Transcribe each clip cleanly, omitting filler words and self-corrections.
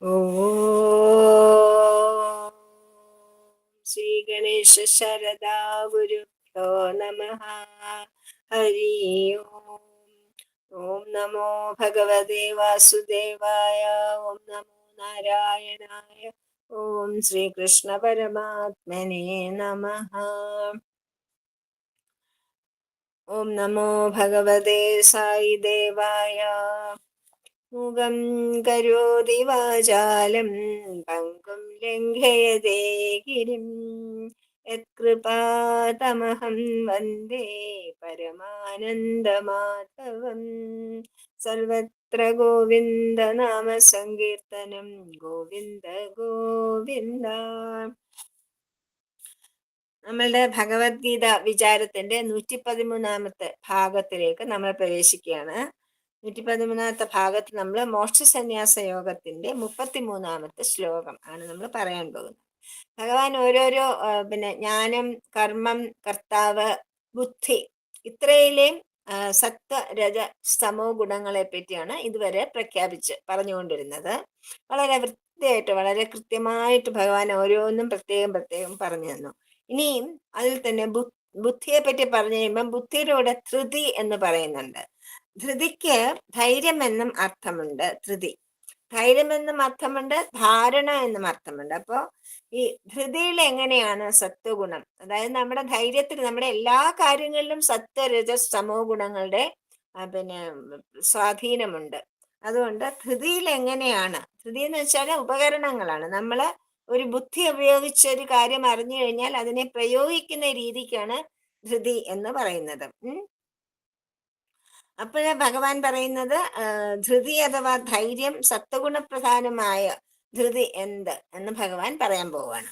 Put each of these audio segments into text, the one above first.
ഓം ശ്രീ ഗണേശ ശരദാ ഗുരുഭ്യോ നമഃ. ഹരി ഓം. ഓം നമോ ഭഗവതേ വാസുദേവായ. ഓം നമോ നാരായണായ. ഓം ശ്രീകൃഷ്ണ പരമാത്മനേ നമഃ. ഓം നമോ ഭഗവതേ സായി ദേവായ. മുഖം കരോതി വാചാലം പങ്കും ലംഘയതേ ഗിരിം യത്കൃപാതമഹം വന്ദേ പരമാനന്ദമാധവം. സർവത്ര ഗോവിന്ദ നാമ സങ്കീർത്തനം. ഗോവിന്ദ ഗോവിന്ദ. നമ്മളുടെ ഭഗവത്ഗീത വിചാരത്തിന്റെ 113 ഭാഗത്തിലേക്ക് നമ്മൾ പ്രവേശിക്കുകയാണ്. 113 ഭാഗത്ത് നമ്മൾ മോക്ഷസന്യാസ യോഗത്തിന്റെ 33 ശ്ലോകം ആണ് നമ്മൾ പറയാൻ പോകുന്നത്. ഭഗവാൻ ഓരോരോ ജ്ഞാനം, കർമ്മം, കർത്താവ്, ബുദ്ധി, ഇത്രയിലെയും സത്വ രജ സമോ ഗുണങ്ങളെ പറ്റിയാണ് ഇതുവരെ പറഞ്ഞുകൊണ്ടിരുന്നത്. വളരെ വൃത്തിയായിട്ട്, വളരെ കൃത്യമായിട്ട് ഭഗവാൻ ഓരോന്നും പ്രത്യേകം പറഞ്ഞു തന്നു. ഇനിയും അതിൽ തന്നെ ബുദ്ധിയെ പറ്റി പറഞ്ഞു കഴിയുമ്പം ബുദ്ധിയുടെ കൂടെ ധൃതി എന്ന് പറയുന്നുണ്ട്. ധൃതിക്ക് ധൈര്യം എന്നും അർത്ഥമുണ്ട്. ധൈര്യം എന്നും അർത്ഥമുണ്ട്, ധാരണ എന്നും അർത്ഥമുണ്ട്. അപ്പോ ഈ ധൃതിയിൽ എങ്ങനെയാണ് സത്വഗുണം, അതായത് നമ്മുടെ ധൈര്യത്തിൽ, നമ്മുടെ എല്ലാ കാര്യങ്ങളിലും സത്വ രജസ് സമോ ഗുണങ്ങളുടെ സ്വാധീനമുണ്ട്. അതുകൊണ്ട് ധൃതിയിൽ എങ്ങനെയാണ്, ധൃതി എന്ന് വെച്ചാൽ ഉപകരണങ്ങളാണ്. നമ്മള് ഒരു ബുദ്ധി ഉപയോഗിച്ച് ഒരു കാര്യം അറിഞ്ഞു കഴിഞ്ഞാൽ അതിനെ പ്രയോഗിക്കുന്ന രീതിക്കാണ് ധൃതി എന്ന് പറയുന്നത്. അപ്പോഴ ഭഗവാൻ പറയുന്നത് ധൃതി അഥവാ ധൈര്യം, സത്വഗുണപ്രധാനമായ ധൃതി എന്ന് ഭഗവാൻ പറയാൻ പോവാണ്.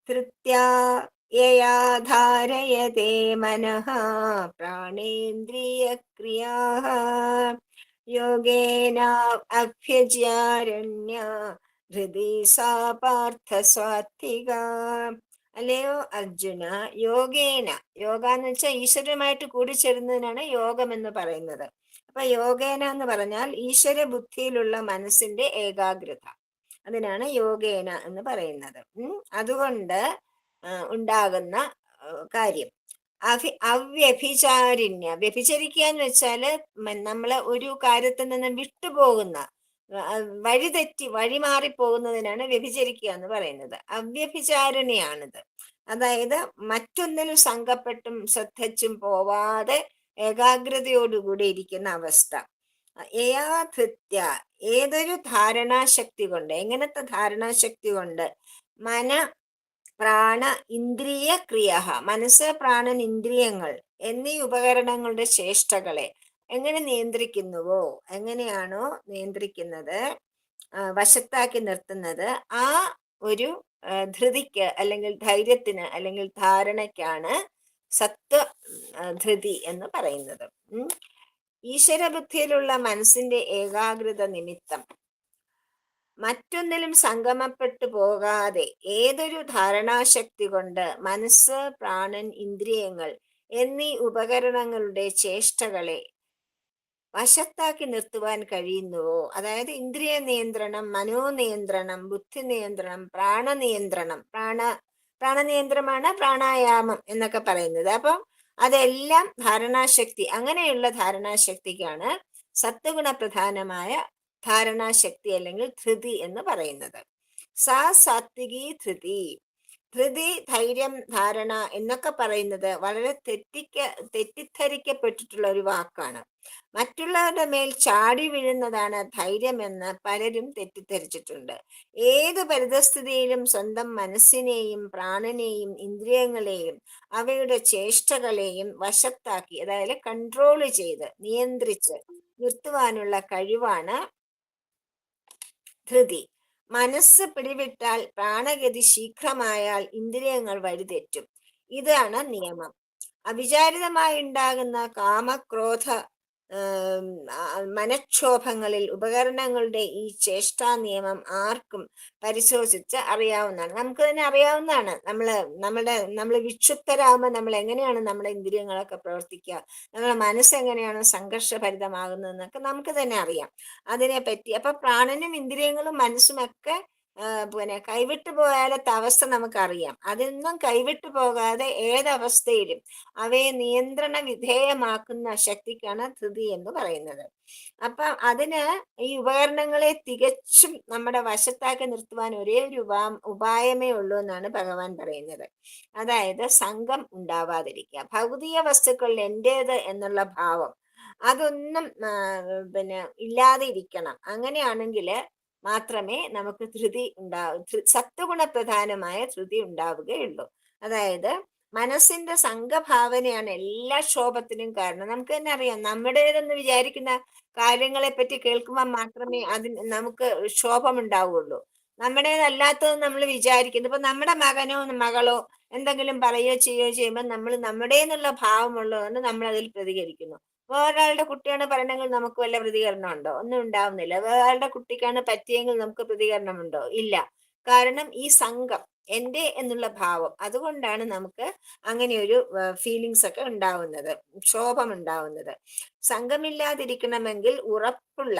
ധൃത്യാ യയാ ധാരയതേ മനഃ പ്രാണേന്ദ്രിയക്രിയാഃ യോഗേന അഭ്യജ്യാരണ്യ ധൃതി സാ പാർത്ഥ സാത്വിക. അല്ലയോ അർജുന, യോഗേന, യോഗ എന്ന് വെച്ചാൽ ഈശ്വരമായിട്ട് കൂടിച്ചേരുന്നതിനാണ് യോഗം എന്ന് പറയുന്നത്. അപ്പൊ യോഗേന എന്ന് പറഞ്ഞാൽ ഈശ്വര ബുദ്ധിയിലുള്ള മനസ്സിന്റെ ഏകാഗ്രത, അതിനാണ് യോഗേന എന്ന് പറയുന്നത്. അതുകൊണ്ട് ഉണ്ടാകുന്ന കാര്യം അവ്യഭിചാരിണ്യ. വ്യഭിചരിക്കുക എന്ന് വെച്ചാല് നമ്മള് ഒരു കാര്യത്തിൽ നിന്ന് വിട്ടുപോകുന്ന, വഴിമാറിപ്പോകുന്നതിനാണ് വ്യഭിചരിക്കുക എന്ന് പറയുന്നത്. അവ്യഭിചാരണയാണിത്. അതായത് മറ്റൊന്നിലും സംഘപ്പെട്ടും ശ്രദ്ധിച്ചും പോവാതെ ഏകാഗ്രതയോടുകൂടി ഇരിക്കുന്ന അവസ്ഥ. ഏയാധൃത്യ, ഏതൊരു ധാരണാശക്തി കൊണ്ട്, എങ്ങനത്തെ ധാരണാശക്തി കൊണ്ട്, മന പ്രാണ ഇന്ദ്രിയ ക്രിയ, മനസ്സ്, പ്രാണൻ, ഇന്ദ്രിയങ്ങൾ എന്നീ ഉപകരണങ്ങളുടെ ചേഷ്ടകളെ എങ്ങനെ നിയന്ത്രിക്കുന്നുവോ, എങ്ങനെയാണോ നിയന്ത്രിക്കുന്നത്, വശത്താക്കി നിർത്തുന്നത്, ആ ഒരു ധൃതിക്ക് അല്ലെങ്കിൽ ധൈര്യത്തിന് അല്ലെങ്കിൽ ധാരണയ്ക്കാണ് സത്വ ധൃതി എന്ന് പറയുന്നത്. ഈശ്വരബുദ്ധിയിലുള്ള മനസ്സിന്റെ ഏകാഗ്രത നിമിത്തം മറ്റൊന്നിലും സംഗമപ്പെട്ടു പോകാതെ ഏതൊരു ധാരണാശക്തി കൊണ്ട് മനസ്സ്, പ്രാണൻ, ഇന്ദ്രിയങ്ങൾ എന്നീ ഉപകരണങ്ങളുടെ ചേഷ്ടകളെ വശത്താക്കി നിർത്തുവാൻ കഴിയുന്നുവോ, അതായത് ഇന്ദ്രിയ നിയന്ത്രണം, മനോനിയന്ത്രണം, ബുദ്ധി നിയന്ത്രണം, പ്രാണനിയന്ത്രണം, പ്രാണനിയന്ത്രണമാണ് പ്രാണായാമം എന്നൊക്കെ പറയുന്നത്. അപ്പം അതെല്ലാം ധാരണാശക്തി, അങ്ങനെയുള്ള ധാരണാശക്തിക്കാണ് സത്വഗുണ പ്രധാനമായ ധാരണാശക്തി അല്ലെങ്കിൽ ധൃതി എന്ന് പറയുന്നത്. സാ സാത്വികി ധൃതി. ധൃതി, ധൈര്യം, ധാരണ എന്നൊക്കെ പറയുന്നത് വളരെ തെറ്റിദ്ധരിക്കപ്പെട്ടിട്ടുള്ള ഒരു വാക്കാണ്. മറ്റുള്ളവരുടെ മേൽ ചാടി വീഴുന്നതാണ് ധൈര്യമെന്ന് പലരും തെറ്റിദ്ധരിച്ചിട്ടുണ്ട്. ഏത് പരിതസ്ഥിതിയിലും സ്വന്തം മനസ്സിനെയും പ്രാണനെയും ഇന്ദ്രിയങ്ങളെയും അവയുടെ ചേഷ്ടകളെയും വശത്താക്കി, അതായത് കൺട്രോൾ ചെയ്ത് നിയന്ത്രിച്ച് നിർത്തുവാനുള്ള കഴിവാണ് ധൃതി. മനസ്സ് പിടിവിട്ടാൽ, പ്രാണഗതി ശീഘ്രമായാൽ ഇന്ദ്രിയങ്ങൾ വഴിതെറ്റും. ഇതാണ് നിയമം. അവിചാരിതമായി ഉണ്ടാകുന്ന കാമക്രോധ മനക്ഷോഭങ്ങളിൽ ഉപകരണങ്ങളുടെ ഈ ചേഷ്ടാ നിയമം ആർക്കും പരിശോധിച്ച് അറിയാവുന്നതാണ്. നമുക്ക് തന്നെ അറിയാവുന്നതാണ്. നമ്മൾ വിക്ഷുപ്തരാകുമ്പോൾ നമ്മൾ എങ്ങനെയാണ് നമ്മുടെ ഇന്ദ്രിയങ്ങളൊക്കെ പ്രവർത്തിക്കുക, നമ്മുടെ മനസ്സ് എങ്ങനെയാണ് സംഘർഷഭരിതമാകുന്നതെന്നൊക്കെ നമുക്ക് തന്നെ അറിയാം അതിനെപ്പറ്റി. അപ്പൊ പ്രാണനും ഇന്ദ്രിയങ്ങളും മനസ്സും ഒക്കെ പിന്നെ കൈവിട്ടു പോയാലത്തെ അവസ്ഥ നമുക്കറിയാം. അതൊന്നും കൈവിട്ടു പോകാതെ ഏതവസ്ഥയിലും അവയെ നിയന്ത്രണ വിധേയമാക്കുന്ന ശക്തിക്കാണ് ധൃതി എന്ന് പറയുന്നത്. അപ്പൊ അതിന് ഈ ഉപകരണങ്ങളെ തികച്ചും നമ്മുടെ വശത്താക്കി നിർത്തുവാൻ ഒരേ ഒരു ഉപായമേ ഉള്ളൂ എന്നാണ് ഭഗവാൻ പറയുന്നത്. അതായത് സംഘം ഉണ്ടാവാതിരിക്കുക. ഭൗതിക വസ്തുക്കളിൽ എന്റേത് എന്നുള്ള ഭാവം അതൊന്നും പിന്നെ ഇല്ലാതെ ഇരിക്കണം. അങ്ങനെയാണെങ്കിൽ മാത്രമേ നമുക്ക് ധൃതി സത്വഗുണ പ്രധാനമായ ധൃതി ഉണ്ടാവുകയുള്ളൂ. അതായത് മനസ്സിന്റെ സംഘഭാവനയാണ് എല്ലാ ക്ഷോഭത്തിനും കാരണം. നമുക്ക് തന്നെ അറിയാം, നമ്മുടേതെന്ന് വിചാരിക്കുന്ന കാര്യങ്ങളെ പറ്റി കേൾക്കുമ്പോൾ മാത്രമേ അതിന് നമുക്ക് ക്ഷോഭമുണ്ടാവുള്ളൂ. നമ്മുടേതല്ലാത്തത് നമ്മൾ വിചാരിക്കുന്നു. ഇപ്പൊ നമ്മുടെ മകനോ മകളോ എന്തെങ്കിലും പറയുകയോ ചെയ്യുകയോ ചെയ്യുമ്പോൾ നമ്മൾ നമ്മുടേന്നുള്ള ഭാവമുള്ളതുകൊണ്ട് നമ്മൾ അതിൽ പ്രതികരിക്കുന്നു. വേറൊരാളുടെ കുട്ടിയാണ് പറയണമെങ്കിൽ നമുക്ക് വല്ല പ്രതികരണം ഉണ്ടോ? ഒന്നും ഉണ്ടാവുന്നില്ല. വേറൊരാളുടെ കുട്ടിക്കാണ് പറ്റിയെങ്കിൽ നമുക്ക് പ്രതികരണമുണ്ടോ? ഇല്ല. കാരണം ഈ സംഘം, എൻ്റെ എന്നുള്ള ഭാവം, അതുകൊണ്ടാണ് നമുക്ക് അങ്ങനെ ഒരു ഫീലിങ്സ് ഒക്കെ ഉണ്ടാവുന്നത്, ക്ഷോഭം ഉണ്ടാവുന്നത്. സംഘമില്ലാതിരിക്കണമെങ്കിൽ ഉറപ്പുള്ള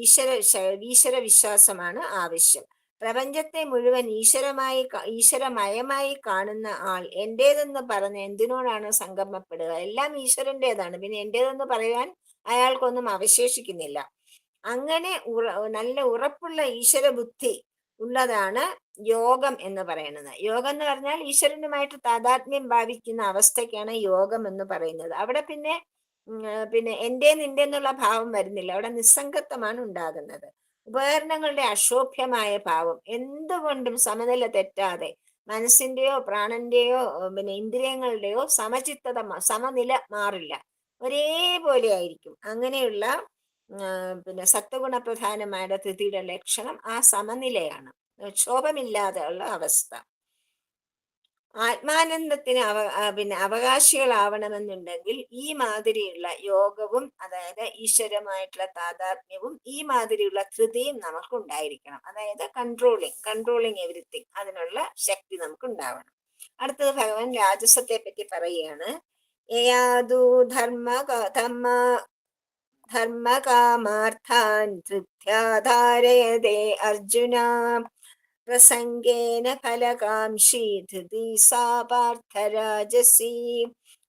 ഈശ്വര വിശ്വാസമാണ് ആവശ്യം. പ്രപഞ്ചത്തെ മുഴുവൻ ഈശ്വരമയമായി കാണുന്ന ആൾ എന്റേതെന്ന് പറഞ്ഞ് എന്തിനോടാണ് സംഗമപ്പെടുക? എല്ലാം ഈശ്വരൻ്റെതാണ്, പിന്നെ എന്റേതെന്ന് പറയാൻ അയാൾക്കൊന്നും അവശേഷിക്കുന്നില്ല. അങ്ങനെ നല്ല ഉറപ്പുള്ള ഈശ്വര ബുദ്ധി ഉള്ളതാണ് യോഗം എന്ന് പറയുന്നത്. യോഗം എന്ന് പറഞ്ഞാൽ ഈശ്വരനുമായിട്ട് താതാത്മ്യം ഭാവിക്കുന്ന അവസ്ഥയ്ക്കാണ് യോഗം എന്ന് പറയുന്നത്. അവിടെ പിന്നെ എൻ്റെ നിന്റെ എന്നുള്ള ഭാവം വരുന്നില്ല. അവിടെ നിസ്സംഗത്വമാണ് ഉണ്ടാകുന്നത്. ഉപകരണങ്ങളുടെ അക്ഷോഭ്യമായ ഭാവം എന്തുകൊണ്ടും സമനില തെറ്റാതെ മനസ്സിന്റെയോ പ്രാണന്റെയോ പിന്നെ ഇന്ദ്രിയങ്ങളുടെയോ സമനില മാറില്ല, ഒരേപോലെ ആയിരിക്കും. അങ്ങനെയുള്ള പിന്നെ സത്വഗുണ പ്രധാനമായ ധൃതിയുടെ ലക്ഷണം ആ സമനിലയാണ്, ക്ഷോഭമില്ലാതെ ഉള്ള അവസ്ഥ. ആത്മാനന്ദത്തിന് പിന്നെ അവകാശികളാവണമെന്നുണ്ടെങ്കിൽ ഈ മാതിരിയുള്ള യോഗവും, അതായത് ഈശ്വരമായിട്ടുള്ള താതാത്മ്യവും ഈ മാതിരിയുള്ള ധൃതിയും നമുക്ക് ഉണ്ടായിരിക്കണം. അതായത് കൺട്രോളിങ് എവരിത്തിങ്, അതിനുള്ള ശക്തി നമുക്ക് ഉണ്ടാവണം. അടുത്തത് ഭഗവാൻ രാജസത്തെ പറ്റി പറയുകയാണ്. യയാദു ധർമ്മകാമാർത്ഥാൻ ധൃത്യാധാരയതേ അർജുന പ്രസംഗേന ഫലകാംക്ഷി ധൃതി സാ പാർത്ഥരാജസി.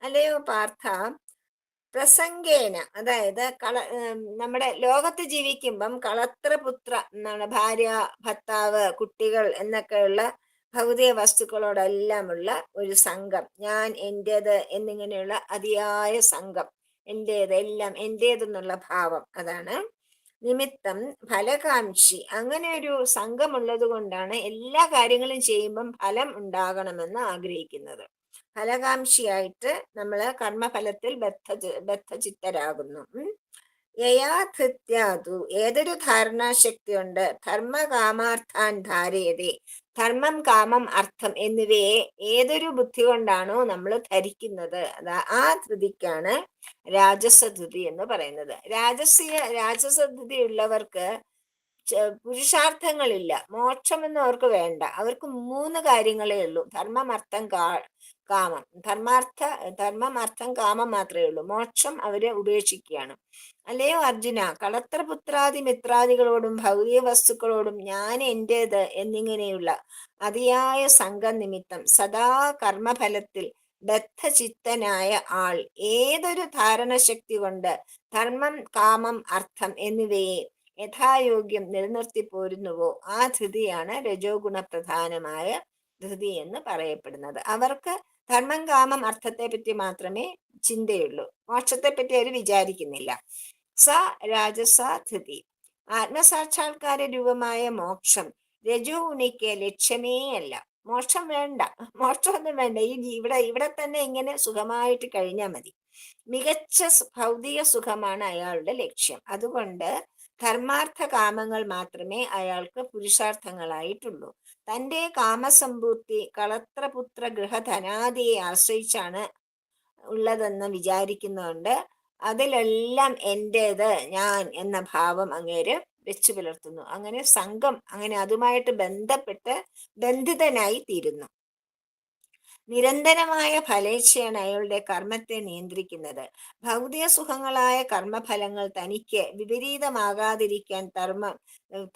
അല്ലയോ പാർത്ഥ, പ്രസംഗേന, അതായത് നമ്മുടെ ലോകത്ത് ജീവിക്കുമ്പം കളത്രപുത്ര എന്നാണ്, ഭാര്യ, ഭർത്താവ്, കുട്ടികൾ എന്നൊക്കെയുള്ള ഭൗതിക വസ്തുക്കളോടെല്ലാമുള്ള ഒരു സംഘം, ഞാൻ എൻ്റേത് എന്നിങ്ങനെയുള്ള അതിയായ സംഘം, എൻ്റേത് എല്ലാം എൻ്റേതെന്നുള്ള ഭാവം, അതാണ് നിമിത്തം ഫലകാംക്ഷി. അങ്ങനെ ഒരു സംഘമുള്ളത് കൊണ്ടാണ് എല്ലാ കാര്യങ്ങളും ചെയ്യുമ്പം ഫലം ഉണ്ടാകണമെന്ന് ആഗ്രഹിക്കുന്നത്. ഫലകാംക്ഷിയായിട്ട് നമ്മൾ കർമ്മഫലത്തിൽ ബദ്ധചിത്തരാകുന്നു. യയാധൃത്യാതു, ഏതൊരു ധാരണാശക്തി ഉണ്ട്, ധർമ്മകാമാർത്ഥാൻ ധാരയതേ, ധർമ്മം കാമം അർത്ഥം എന്നിവയെ ഏതൊരു ബുദ്ധി കൊണ്ടാണോ നമ്മൾ ധരിക്കുന്നത്, ആ ധൃതിക്കാണ് രാജസധൃതി എന്ന് പറയുന്നത്. രാജസധൃതി ഉള്ളവർക്ക് പുരുഷാർത്ഥങ്ങളില്ല, മോക്ഷമൊന്നും അവർക്ക് വേണ്ട. അവർക്ക് 3 കാര്യങ്ങളേ ഉള്ളൂ: ധർമ്മം, അർത്ഥം, കാമം. ധർമ്മം, അർത്ഥം, കാമം മാത്രമേ ഉള്ളൂ. മോക്ഷം അവരെ ഉപേക്ഷിക്കുകയാണ്. അല്ലയോ അർജുന, കളത്രപുത്രാദി മിത്രാദികളോടും ഭൗതിക വസ്തുക്കളോടും ഞാൻ എൻ്റേത് എന്നിങ്ങനെയുള്ള അതിയായ സംഘം നിമിത്തം സദാ കർമ്മഫലത്തിൽ ബദ്ധചിത്തനായ ആൾ ഏതൊരു ധാരണശക്തി കൊണ്ട് ധർമ്മം, കാമം, അർത്ഥം എന്നിവയെ യഥായോഗ്യം നിലനിർത്തി പോരുന്നുവോ ആ ധൃതിയാണ് രജോ ഗുണപ്രധാനമായ ധൃതി എന്ന് പറയപ്പെടുന്നത്. അവർക്ക് ധർമ്മം, കാമം, അർത്ഥത്തെ പറ്റി മാത്രമേ ചിന്തയുള്ളൂ, മോക്ഷത്തെ പറ്റി അവർ വിചാരിക്കുന്നില്ല. സ രാജസ ധൃതി. ആത്മസാക്ഷാത്കാര രൂപമായ മോക്ഷം രജോ ഗുണിക്ക് ലക്ഷ്യമേ അല്ല. മോക്ഷം വേണ്ട, മോക്ഷമൊന്നും വേണ്ട. ഇവിടെ തന്നെ ഇങ്ങനെ സുഖമായിട്ട് കഴിഞ്ഞാൽ മതി. മികച്ച ഭൗതിക സുഖമാണ് അയാളുടെ ലക്ഷ്യം. അതുകൊണ്ട് ധർമാർത്ഥ കാമങ്ങൾ മാത്രമേ അയാൾക്ക് പുരുഷാർത്ഥങ്ങളായിട്ടുള്ളൂ. തൻ്റെ കാമസമ്പൂർത്തി കളത്രപുത്ര ഗൃഹധനാദിയെ ആശ്രയിച്ചാണ് ഉള്ളതെന്ന് വിചാരിക്കുന്നതുകൊണ്ട് അതിലെല്ലാം എൻ്റേത്, ഞാൻ എന്ന ഭാവം അങ്ങേര് വെച്ചു പുലർത്തുന്നു. അങ്ങനെ സംഘം അങ്ങനെ അതുമായിട്ട് ബന്ധപ്പെട്ട് ബന്ധിതനായി തീരുന്നു. നിരന്തരമായ ഫലേച്ഛയാണ് അയാളുടെ കർമ്മത്തെ നിയന്ത്രിക്കുന്നത്. ഭൗതിക സുഖങ്ങളായ കർമ്മഫലങ്ങൾ തനിക്ക് വിപരീതമാകാതിരിക്കാൻ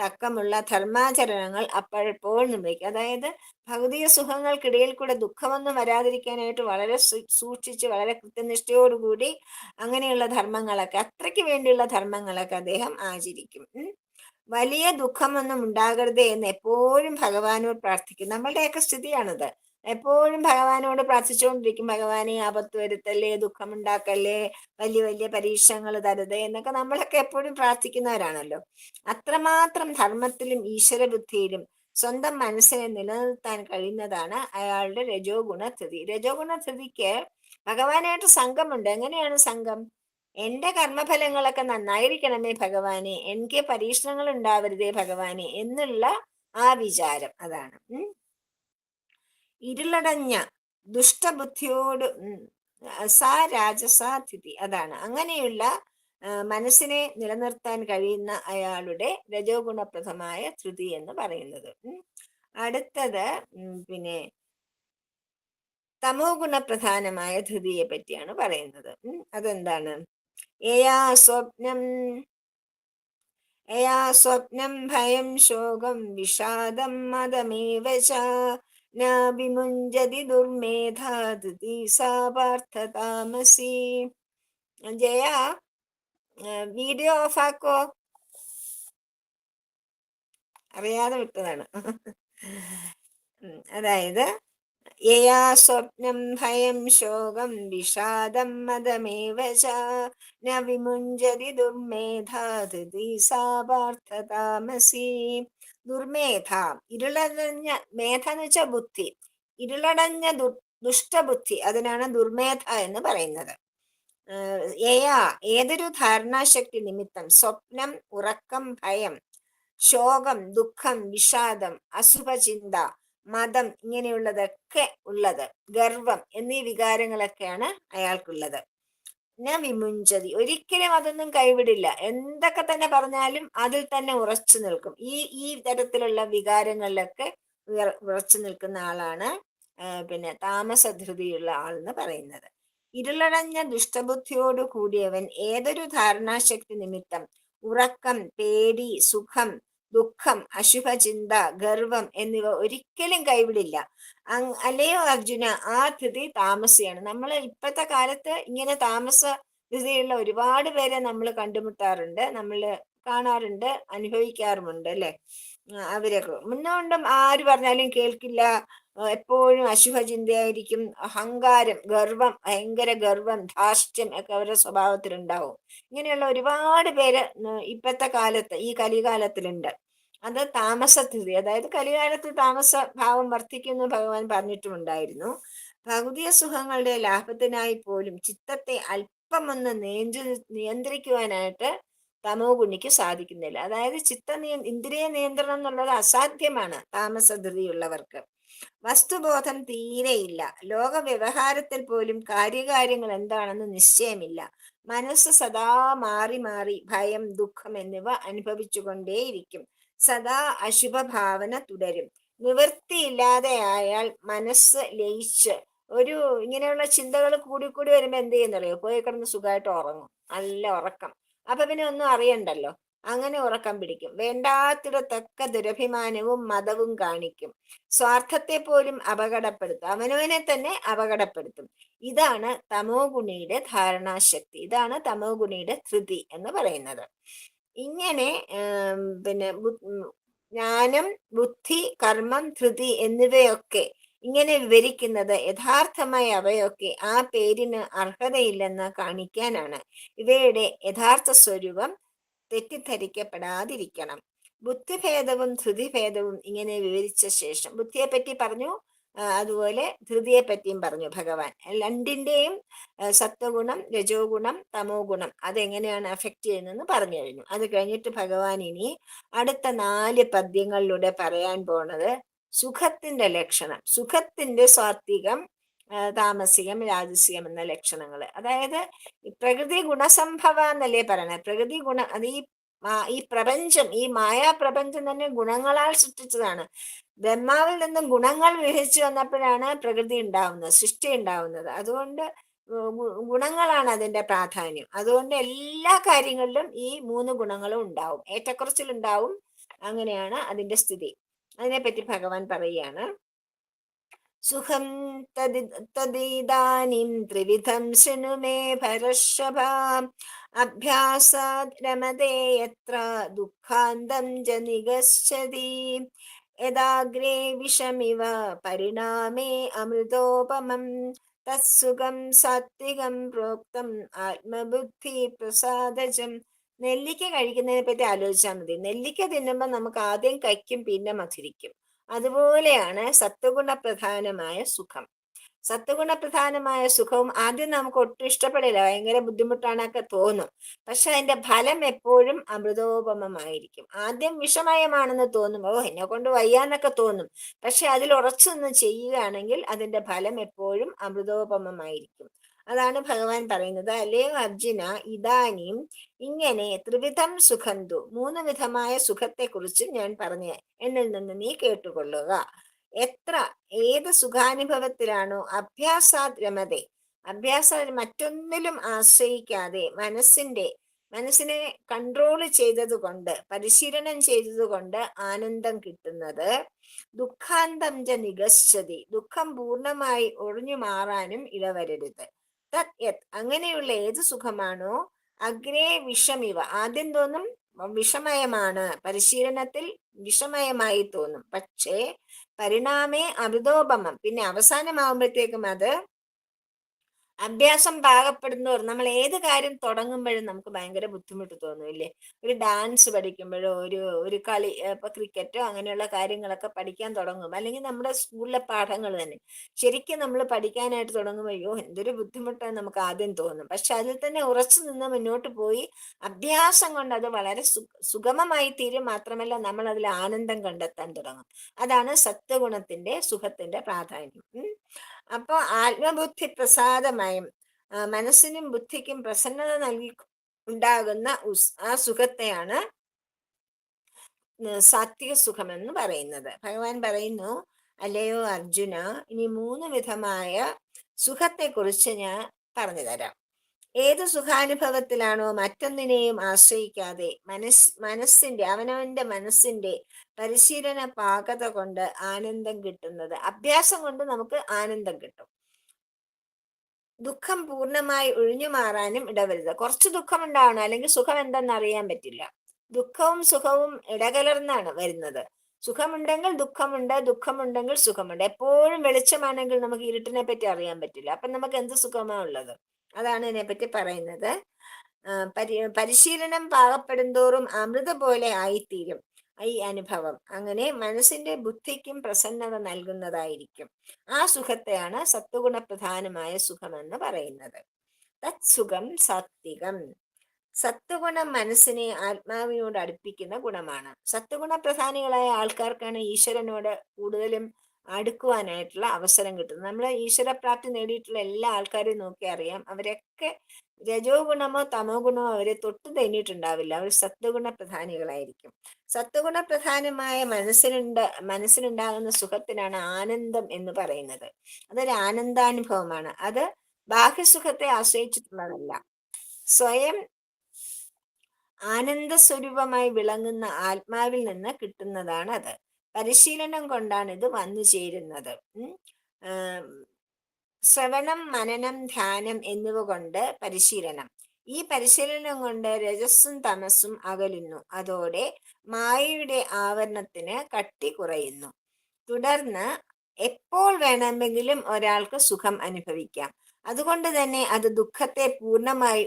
തക്കമുള്ള ധർമാചരണങ്ങൾ അപ്പോഴപ്പോൾ നിർവഹിക്കും. അതായത് ഭൗതിക സുഖങ്ങൾക്കിടയിൽ കൂടെ ദുഃഖമൊന്നും വരാതിരിക്കാനായിട്ട് വളരെ സൂക്ഷിച്ച് വളരെ കൃത്യനിഷ്ഠയോടുകൂടി അങ്ങനെയുള്ള ധർമ്മങ്ങളൊക്കെ, അത്രയ്ക്ക് വേണ്ടിയുള്ള ധർമ്മങ്ങളൊക്കെ അദ്ദേഹം ആചരിക്കും. വലിയ ദുഃഖമൊന്നും ഉണ്ടാകരുതേ എന്ന് എപ്പോഴും ഭഗവാനോട് പ്രാർത്ഥിക്കും. നമ്മളുടെയൊക്കെ സ്ഥിതിയാണിത്. എപ്പോഴും ഭഗവാനോട് പ്രാർത്ഥിച്ചുകൊണ്ടിരിക്കും, ഭഗവാനെ ആപത്ത് വരുത്തല്ലേ, ദുഃഖമുണ്ടാക്കല്ലേ, വലിയ വലിയ പരീക്ഷണങ്ങൾ തരുതേ എന്നൊക്കെ നമ്മളൊക്കെ എപ്പോഴും പ്രാർത്ഥിക്കുന്നവരാണല്ലോ. അത്രമാത്രം ധർമ്മത്തിലും ഈശ്വരബുദ്ധിയിലും സ്വന്തം മനസ്സിനെ നിലനിർത്താൻ കഴിയുന്നതാണ് അയാളുടെ രജോ ഗുണസ്ഥിതി. രജോ ഗുണസ്ഥിതിക്ക് ഭഗവാനായിട്ട് സംഘമുണ്ട്. എങ്ങനെയാണ് സംഘം? എന്റെ കർമ്മഫലങ്ങളൊക്കെ നന്നായിരിക്കണമേ ഭഗവാനെ, എനിക്ക് പരീക്ഷണങ്ങൾ ഉണ്ടാവരുതേ ഭഗവാനെ എന്നുള്ള ആ വിചാരം, അതാണ്. ഇരുളടഞ്ഞ ദുഷ്ടബുദ്ധിയോട് സാ രാജസാതിഥി, അതാണ്. അങ്ങനെയുള്ള മനസ്സിനെ നിലനിർത്താൻ കഴിയുന്ന അയാളുടെ രജോ ഗുണപ്രദമായ ധൃതി എന്ന് പറയുന്നത്. അടുത്തത് പിന്നെ തമോ ഗുണപ്രധാനമായ ധൃതിയെ പറ്റിയാണ് പറയുന്നത്. അതെന്താണ്? യയാ സ്വപ്നം ഭയം ശോകം വിഷാദം മദമേവ ച ന വിമുഞ്ചതി ദുർമേധാ ധൃതി സാ പാർത്ഥ താമസി. ജയ, വീഡിയോ ഓഫാക്കോ? അറിയാതെ വിട്ടതാണ്. അതായത് യയാ സ്വപ്നം ഭയം ശോകം വിഷാദം മദമേവ ച ന വിമുഞ്ചതി ദുർമേധാ ധൃതി സാ പാർത്ഥ താമസി. ദുർമേധ, ഇരുളടഞ്ഞ, മേധ എന്ന് വെച്ചാൽ ബുദ്ധി, ഇരുളടഞ്ഞ ദുഷ്ടബുദ്ധി, അതിനാണ് ദുർമേധ എന്ന് പറയുന്നത്. ഏതൊരു ധാരണാശക്തി നിമിത്തം സ്വപ്നം, ഉറക്കം, ഭയം, ശോകം, ദുഃഖം, വിഷാദം, അശുഭചിന്ത, മതം ഇങ്ങനെയുള്ളതൊക്കെ ഉള്ളത്, ഗർവം എന്നീ വികാരങ്ങളൊക്കെയാണ് അയാൾക്കുള്ളത്. ഞാൻ വിമുഞ്ചതി, ഒരിക്കലും അതൊന്നും കൈവിടില്ല. എന്തൊക്കെ തന്നെ പറഞ്ഞാലും അതിൽ തന്നെ ഉറച്ചു നിൽക്കും. ഈ തരത്തിലുള്ള വികാരങ്ങളിലൊക്കെ ഉറച്ചു നിൽക്കുന്ന ആളാണ് പിന്നെ താമസധൃതിയുള്ള ആളെന്ന് പറയുന്നത്. ഇരുളടഞ്ഞ ദുഷ്ടബുദ്ധിയോടു കൂടിയവൻ ഏതൊരു ധാരണാശക്തി നിമിത്തം ഉറക്കം, പേടി, സുഖം, ദുഃഖം, അശുഭചിന്ത, ഗർവം എന്നിവ ഒരിക്കലും കൈവിടില്ല. അല്ലയോ അർജുന, ആ ധൃതി താമസിയാണ്. നമ്മൾ ഇപ്പോഴത്തെ കാലത്ത് ഇങ്ങനെ താമസ ധൃതിയുള്ള ഒരുപാട് പേരെ നമ്മൾ കണ്ടുമുട്ടാറുണ്ട്, നമ്മൾ കാണാറുണ്ട്, അനുഭവിക്കാറുമുണ്ട് അല്ലെ. അവരൊക്കെ മുന്നോണ്ടും ആര് പറഞ്ഞാലും കേൾക്കില്ല, എപ്പോഴും അശുഭചിന്തയായിരിക്കും, അഹങ്കാരം, ഗർവം, ഭയങ്കര ഗർവം, ധാർഷ്ട്യം ഒക്കെ അവരുടെ സ്വഭാവത്തിലുണ്ടാവും. ഇങ്ങനെയുള്ള ഒരുപാട് പേര് ഇപ്പോഴത്തെ കാലത്ത് ഈ കലികാലത്തിലുണ്ട്. അത് താമസസ്ഥിതി, അതായത് കലികാലത്ത് താമസ ഭാവം വർദ്ധിക്കുന്നു ഭഗവാൻ പറഞ്ഞിട്ടുമുണ്ടായിരുന്നു. ഭൗതിക സുഖങ്ങളുടെ ലാഭത്തിനായി പോലും ചിത്തത്തെ അല്പമൊന്ന് നിയന്ത്രിക്കുവാനായിട്ട് തമോ ഗുണിക്ക് സാധിക്കുന്നില്ല. അതായത് ഇന്ദ്രിയ നിയന്ത്രണം എന്നുള്ളത് അസാധ്യമാണ് താമസധൃതിയുള്ളവർക്ക്. വസ്തുബോധം തീരെയില്ല. ലോക വ്യവഹാരത്തിൽ പോലും കാര്യകാര്യങ്ങൾ എന്താണെന്ന് നിശ്ചയമില്ല. മനസ്സ് സദാ മാറി മാറി ഭയം, ദുഃഖം എന്നിവ അനുഭവിച്ചുകൊണ്ടേയിരിക്കും. സദാ അശുഭഭാവന തുടരും. നിവൃത്തിയില്ലാതെ ആയാൽ മനസ്സ് ലയിച്ച് ഇങ്ങനെയുള്ള ചിന്തകൾ കൂടി വരുമ്പോ എന്ത് ചെയ്യുന്നറിയോ? പോയി കിടന്ന് സുഖമായിട്ട് ഉറങ്ങും, നല്ല ഉറക്കം. അപ്പൊ പിന്നെ ഒന്നും അറിയണ്ടല്ലോ, അങ്ങനെ ഉറക്കം പിടിക്കും. വേണ്ടാത്തിടത്തൊക്കെ ദുരഭിമാനവും മതവും കാണിക്കും. സ്വാർത്ഥത്തെ പോലും അപകടപ്പെടുത്തും, അവനവനെ തന്നെ അപകടപ്പെടുത്തും. ഇതാണ് തമോ ഗുണിയുടെ ധാരണാശക്തി, ഇതാണ് തമോ ഗുണിയുടെ ധൃതി എന്ന് പറയുന്നത്. ഇങ്ങനെ പിന്നെ ജ്ഞാനം, ബുദ്ധി, കർമ്മം, ധൃതി എന്നിവയൊക്കെ ഇങ്ങനെ വിവരിക്കുന്നത് യഥാർത്ഥമായി അവയൊക്കെ ആ പേരിന് അർഹതയില്ലെന്ന് കാണിക്കാനാണ്. ഇവയുടെ യഥാർത്ഥ സ്വരൂപം തെറ്റിദ്ധരിക്കപ്പെടാതിരിക്കണം. ബുദ്ധിഭേദവും ധൃതിഭേദവും ഇങ്ങനെ വിവരിച്ച ശേഷം ബുദ്ധിയെപ്പറ്റി പറഞ്ഞു, അതുപോലെ ധൃതിയെ പറ്റിയും പറഞ്ഞു ഭഗവാൻ. രണ്ടിൻ്റെയും സത്വഗുണം, രജോ ഗുണം, തമോ ഗുണം അതെങ്ങനെയാണ് അഫക്റ്റ് ചെയ്യുന്നതെന്ന് പറഞ്ഞു കഴിഞ്ഞു. അത് കഴിഞ്ഞിട്ട് ഭഗവാൻ ഇനി അടുത്ത 4 പദ്യങ്ങളിലൂടെ പറയാൻ പോണത് സുഖത്തിന്റെ ലക്ഷണം. സുഖത്തിന്റെ സാത്വികം, താമസികം രാജസികം എന്ന ലക്ഷണങ്ങൾ. അതായത് പ്രകൃതി ഗുണസംഭവ എന്നല്ലേ പറയണേ. പ്രകൃതി ഗുണ അത് ഈ പ്രപഞ്ചം, ഈ മായാപ്രപഞ്ചം തന്നെ ഗുണങ്ങളാൽ സൃഷ്ടിച്ചതാണ്. ബ്രഹ്മാവിൽ നിന്നും ഗുണങ്ങൾ വിഹരിച്ചു വന്നപ്പോഴാണ് പ്രകൃതി ഉണ്ടാവുന്നത്, സൃഷ്ടി ഉണ്ടാവുന്നത്. അതുകൊണ്ട് ഗുണങ്ങളാണ് അതിന്റെ പ്രാധാന്യം. അതുകൊണ്ട് എല്ലാ കാര്യങ്ങളിലും ഈ മൂന്ന് ഗുണങ്ങളും ഉണ്ടാവും, ഏറ്റക്കുറച്ചിലുണ്ടാവും. അങ്ങനെയാണ് അതിന്റെ സ്ഥിതി. അതിനെപ്പറ്റി ഭഗവാൻ പറയുകയാണ്. സുഖം തദിദാനിം ത്രിവിധം ശൃണു മേ ഭരർഷഭ അഭ്യാസാത് രമതേ യത്ര ദുഃഖാന്തം ജ നിഗച്ഛതി യദാഗ്രേ വിഷമിവ പരിണാമേ അമൃതോപമം തത്സുഖം സാത്വികം പ്രോക്തം ആത്മബുദ്ധി പ്രസാദജം. നെല്ലിക്ക കഴിക്കുന്നതിനെ പറ്റി ആലോചിച്ചാൽ മതി. നെല്ലിക്ക തിന്നുമ്പോൾ നമുക്ക് ആദ്യം കയ്ക്കും പിന്നെ മധുരിക്കും. അതുപോലെയാണ് സത്വഗുണപ്രധാനമായ സുഖം. സത്വഗുണപ്രധാനമായ സുഖവും ആദ്യം നമുക്ക് ഒട്ടും ഇഷ്ടപ്പെടില്ല, ഭയങ്കര ബുദ്ധിമുട്ടാണൊക്കെ തോന്നും. പക്ഷെ അതിന്റെ ഫലം എപ്പോഴും അമൃതോപമമായിരിക്കും. ആദ്യം വിഷമയമാണെന്ന് തോന്നും, ഓ എന്നെ കൊണ്ട് വയ്യാന്നൊക്കെ തോന്നും. പക്ഷെ അതിൽ ഉറച്ചു നിന്ന് ചെയ്യുകയാണെങ്കിൽ അതിന്റെ ഫലം എപ്പോഴും അമൃതോപമമായിരിക്കും. അതാണ് ഭഗവാൻ പറയുന്നത്. അല്ലയോ അർജുന, ഇതാനും ഇങ്ങനെ ത്രിവിധം സുഖന്തു, മൂന്ന് വിധമായ സുഖത്തെക്കുറിച്ച് ഞാൻ പറഞ്ഞ എന്നിൽ നിന്ന് നീ കേട്ടുകൊള്ളുക. എത്ര ഏത് സുഖാനുഭവത്തിലാണോ അഭ്യാസാത് രമതേ, മറ്റൊന്നിലും ആശ്രയിക്കാതെ മനസ്സിനെ കൺട്രോൾ ചെയ്തതുകൊണ്ട്, പരിശീലനം ചെയ്തതുകൊണ്ട് ആനന്ദം കിട്ടുന്നത്, ദുഃഖാന്തം ജ നിഗച്ഛതി, ദുഃഖം പൂർണ്ണമായി ഒഴിഞ്ഞു മാറാനും ഇടവരരുത്. തത് യത്, അങ്ങനെയുള്ള ഏത് സുഖമാണോ അഗ്രേ വിഷമിവ, ആദ്യം തോന്നും വിഷമയമാണ്, പരിശീലനത്തിൽ വിഷമയമായി തോന്നും. പക്ഷേ പരിണാമേ അമൃതോപമം, പിന്നെ അവസാനമാകുമ്പോഴത്തേക്കും അത് അഭ്യാസം പാകപ്പെടുന്നവർ, നമ്മൾ ഏത് കാര്യം തുടങ്ങുമ്പോഴും നമുക്ക് ഭയങ്കര ബുദ്ധിമുട്ട് തോന്നുമില്ലേ? ഒരു ഡാൻസ് പഠിക്കുമ്പോഴോ ഒരു കളി, ഇപ്പൊ ക്രിക്കറ്റോ അങ്ങനെയുള്ള കാര്യങ്ങളൊക്കെ പഠിക്കാൻ തുടങ്ങും, അല്ലെങ്കിൽ നമ്മുടെ സ്കൂളിലെ പാഠങ്ങൾ തന്നെ ശരിക്കും നമ്മൾ പഠിക്കാനായിട്ട് തുടങ്ങുമ്പോൾ അയ്യോ എന്തൊരു ബുദ്ധിമുട്ടാണ് നമുക്ക് ആദ്യം തോന്നും. പക്ഷെ അതിൽ തന്നെ ഉറച്ചു നിന്ന് മുന്നോട്ട് പോയി അഭ്യാസം കൊണ്ട് അത് വളരെ സുഗമമായി തീരും. മാത്രമല്ല നമ്മൾ അതിൽ ആനന്ദം കണ്ടെത്താൻ തുടങ്ങും. അതാണ് സത്വഗുണത്തിന്റെ സുഖത്തിന്റെ പ്രാധാന്യം. അപ്പൊ ആത്മബുദ്ധി പ്രസാദമായും മനസ്സിനും ബുദ്ധിക്കും പ്രസന്നത നൽകി ഉണ്ടാകുന്ന ആ സുഖത്തെയാണ് സാത്വിക സുഖം എന്ന് പറയുന്നത്. ഭഗവാൻ പറയുന്നു, അല്ലയോ അർജുന, ഇനി മൂന്ന് വിധമായ സുഖത്തെക്കുറിച്ച് ഞാൻ പറഞ്ഞു തരാം. ഏത് സുഖാനുഭവത്തിലാണോ മറ്റൊന്നിനെയും ആശ്രയിക്കാതെ അവനവന്റെ മനസ്സിന്റെ പരിശീലന പാകത കൊണ്ട് ആനന്ദം കിട്ടുന്നത്, അഭ്യാസം കൊണ്ട് നമുക്ക് ആനന്ദം കിട്ടും. ദുഃഖം പൂർണ്ണമായി ഒഴിഞ്ഞു മാറാനും ഇടവരുത്. കുറച്ച് ദുഃഖം ഉണ്ടാവണം, അല്ലെങ്കിൽ സുഖം എന്തെന്ന് അറിയാൻ പറ്റില്ല. ദുഃഖവും സുഖവും ഇടകലർന്നാണ് വരുന്നത്. സുഖമുണ്ടെങ്കിൽ ദുഃഖമുണ്ട്, ദുഃഖമുണ്ടെങ്കിൽ സുഖമുണ്ട്. എപ്പോഴും വെളിച്ചമാണെങ്കിൽ നമുക്ക് ഇരുട്ടിനെ പറ്റി അറിയാൻ പറ്റില്ല. അപ്പൊ നമുക്ക് എന്ത് സുഖമാ ഉള്ളത്? അതാണ് ഇതിനെപ്പറ്റി പറയുന്നത്. പരിശീലനം പാകപ്പെടുന്തോറും അമൃത പോലെ ആയിത്തീരും ഈ അനുഭവം. അങ്ങനെ മനസ്സിന്റെ ബുദ്ധിക്കും പ്രസന്നത നൽകുന്നതായിരിക്കും. ആ സുഖത്തെയാണ് സത്വഗുണപ്രധാനമായ സുഖമെന്ന് പറയുന്നത്. തത് സുഖം സാത്വികം. സത്വഗുണം മനസ്സിനെ ആത്മാവിനോട് അടുപ്പിക്കുന്ന ഗുണമാണ്. സത്വഗുണപ്രധാനികളായ ആൾക്കാർക്കാണ് ഈശ്വരനോട് കൂടുതലും അടുക്കുവാനായിട്ടുള്ള അവസരം കിട്ടുന്നത്. നമ്മൾ ഈശ്വരപ്രാപ്തി നേടിയിട്ടുള്ള എല്ലാ ആൾക്കാരെയും നോക്കി അറിയാം, അവരൊക്കെ രജോ ഗുണമോ തമോ ഗുണമോ അവരെ തൊട്ട് തന്നിട്ടുണ്ടാവില്ല. അവർ സത്വഗുണ പ്രധാനികളായിരിക്കും. സത്വഗുണ പ്രധാനമായ മനസ്സിനുണ്ടാകുന്ന സുഖത്തിനാണ് ആനന്ദം എന്ന് പറയുന്നത്. അതൊരു ആനന്ദാനുഭവമാണ്. അത് ബാഹ്യസുഖത്തെ ആശ്രയിച്ചിട്ടുള്ളതല്ല. സ്വയം ആനന്ദ സ്വരൂപമായി വിളങ്ങുന്ന ആത്മാവിൽ നിന്ന് കിട്ടുന്നതാണ് അത്. പരിശീലനം കൊണ്ടാണ് ഇത് വന്നു ചേരുന്നത്. ശ്രവണം, മനനം, ധ്യാനം എന്നിവ കൊണ്ട് പരിശീലനം. ഈ പരിശീലനം കൊണ്ട് രജസ്സും തമസ്സും അകലുന്നു. അതോടെ മായയുടെ ആവരണത്തിന് കട്ടി കുറയുന്നു. തുടർന്ന് എപ്പോൾ വേണമെങ്കിലും ഒരാൾക്ക് സുഖം അനുഭവിക്കാം. അതുകൊണ്ട് തന്നെ അത് ദുഃഖത്തെ പൂർണ്ണമായി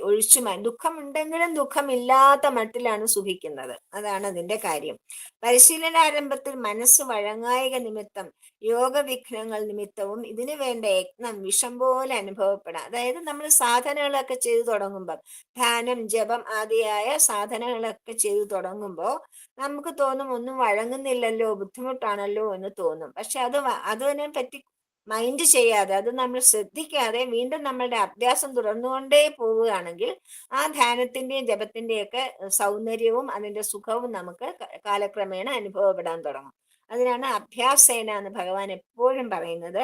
ദുഃഖമുണ്ടെങ്കിലും ദുഃഖമില്ലാത്ത മട്ടിലാണ് സുഖിക്കുന്നത്. അതാണ് അതിന്റെ കാര്യം. പരിശീലനാരംഭത്തിൽ മനസ്സ് വഴങ്ങായിക നിമിത്തം, യോഗവിഘ്നങ്ങൾ നിമിത്തവും ഇതിനു വേണ്ട യത്നം വിഷം പോലെ അനുഭവപ്പെടാം. അതായത് നമ്മൾ സാധനകളൊക്കെ ചെയ്തു തുടങ്ങുമ്പോൾ, ധ്യാനം, ജപം ആദിയായ സാധനങ്ങളൊക്കെ ചെയ്തു തുടങ്ങുമ്പോൾ നമുക്ക് തോന്നും ഒന്നും വഴങ്ങുന്നില്ലല്ലോ, ബുദ്ധിമുട്ടാണല്ലോ എന്ന് തോന്നും. പക്ഷെ അതിനെ പറ്റി മൈൻഡ് ചെയ്യാതെ, അത് നമ്മൾ ശ്രദ്ധിക്കാതെ വീണ്ടും നമ്മളുടെ അഭ്യാസം തുടർന്നുകൊണ്ടേ പോവുകയാണെങ്കിൽ ആ ധ്യാനത്തിന്റെയും ജപത്തിന്റെയും ഒക്കെ സൗന്ദര്യവും അതിന്റെ സുഖവും നമുക്ക് കാലക്രമേണ അനുഭവപ്പെടാൻ തുടങ്ങും. അതിനാണ് അഭ്യാസേന എന്ന് ഭഗവാൻ എപ്പോഴും പറയുന്നത്.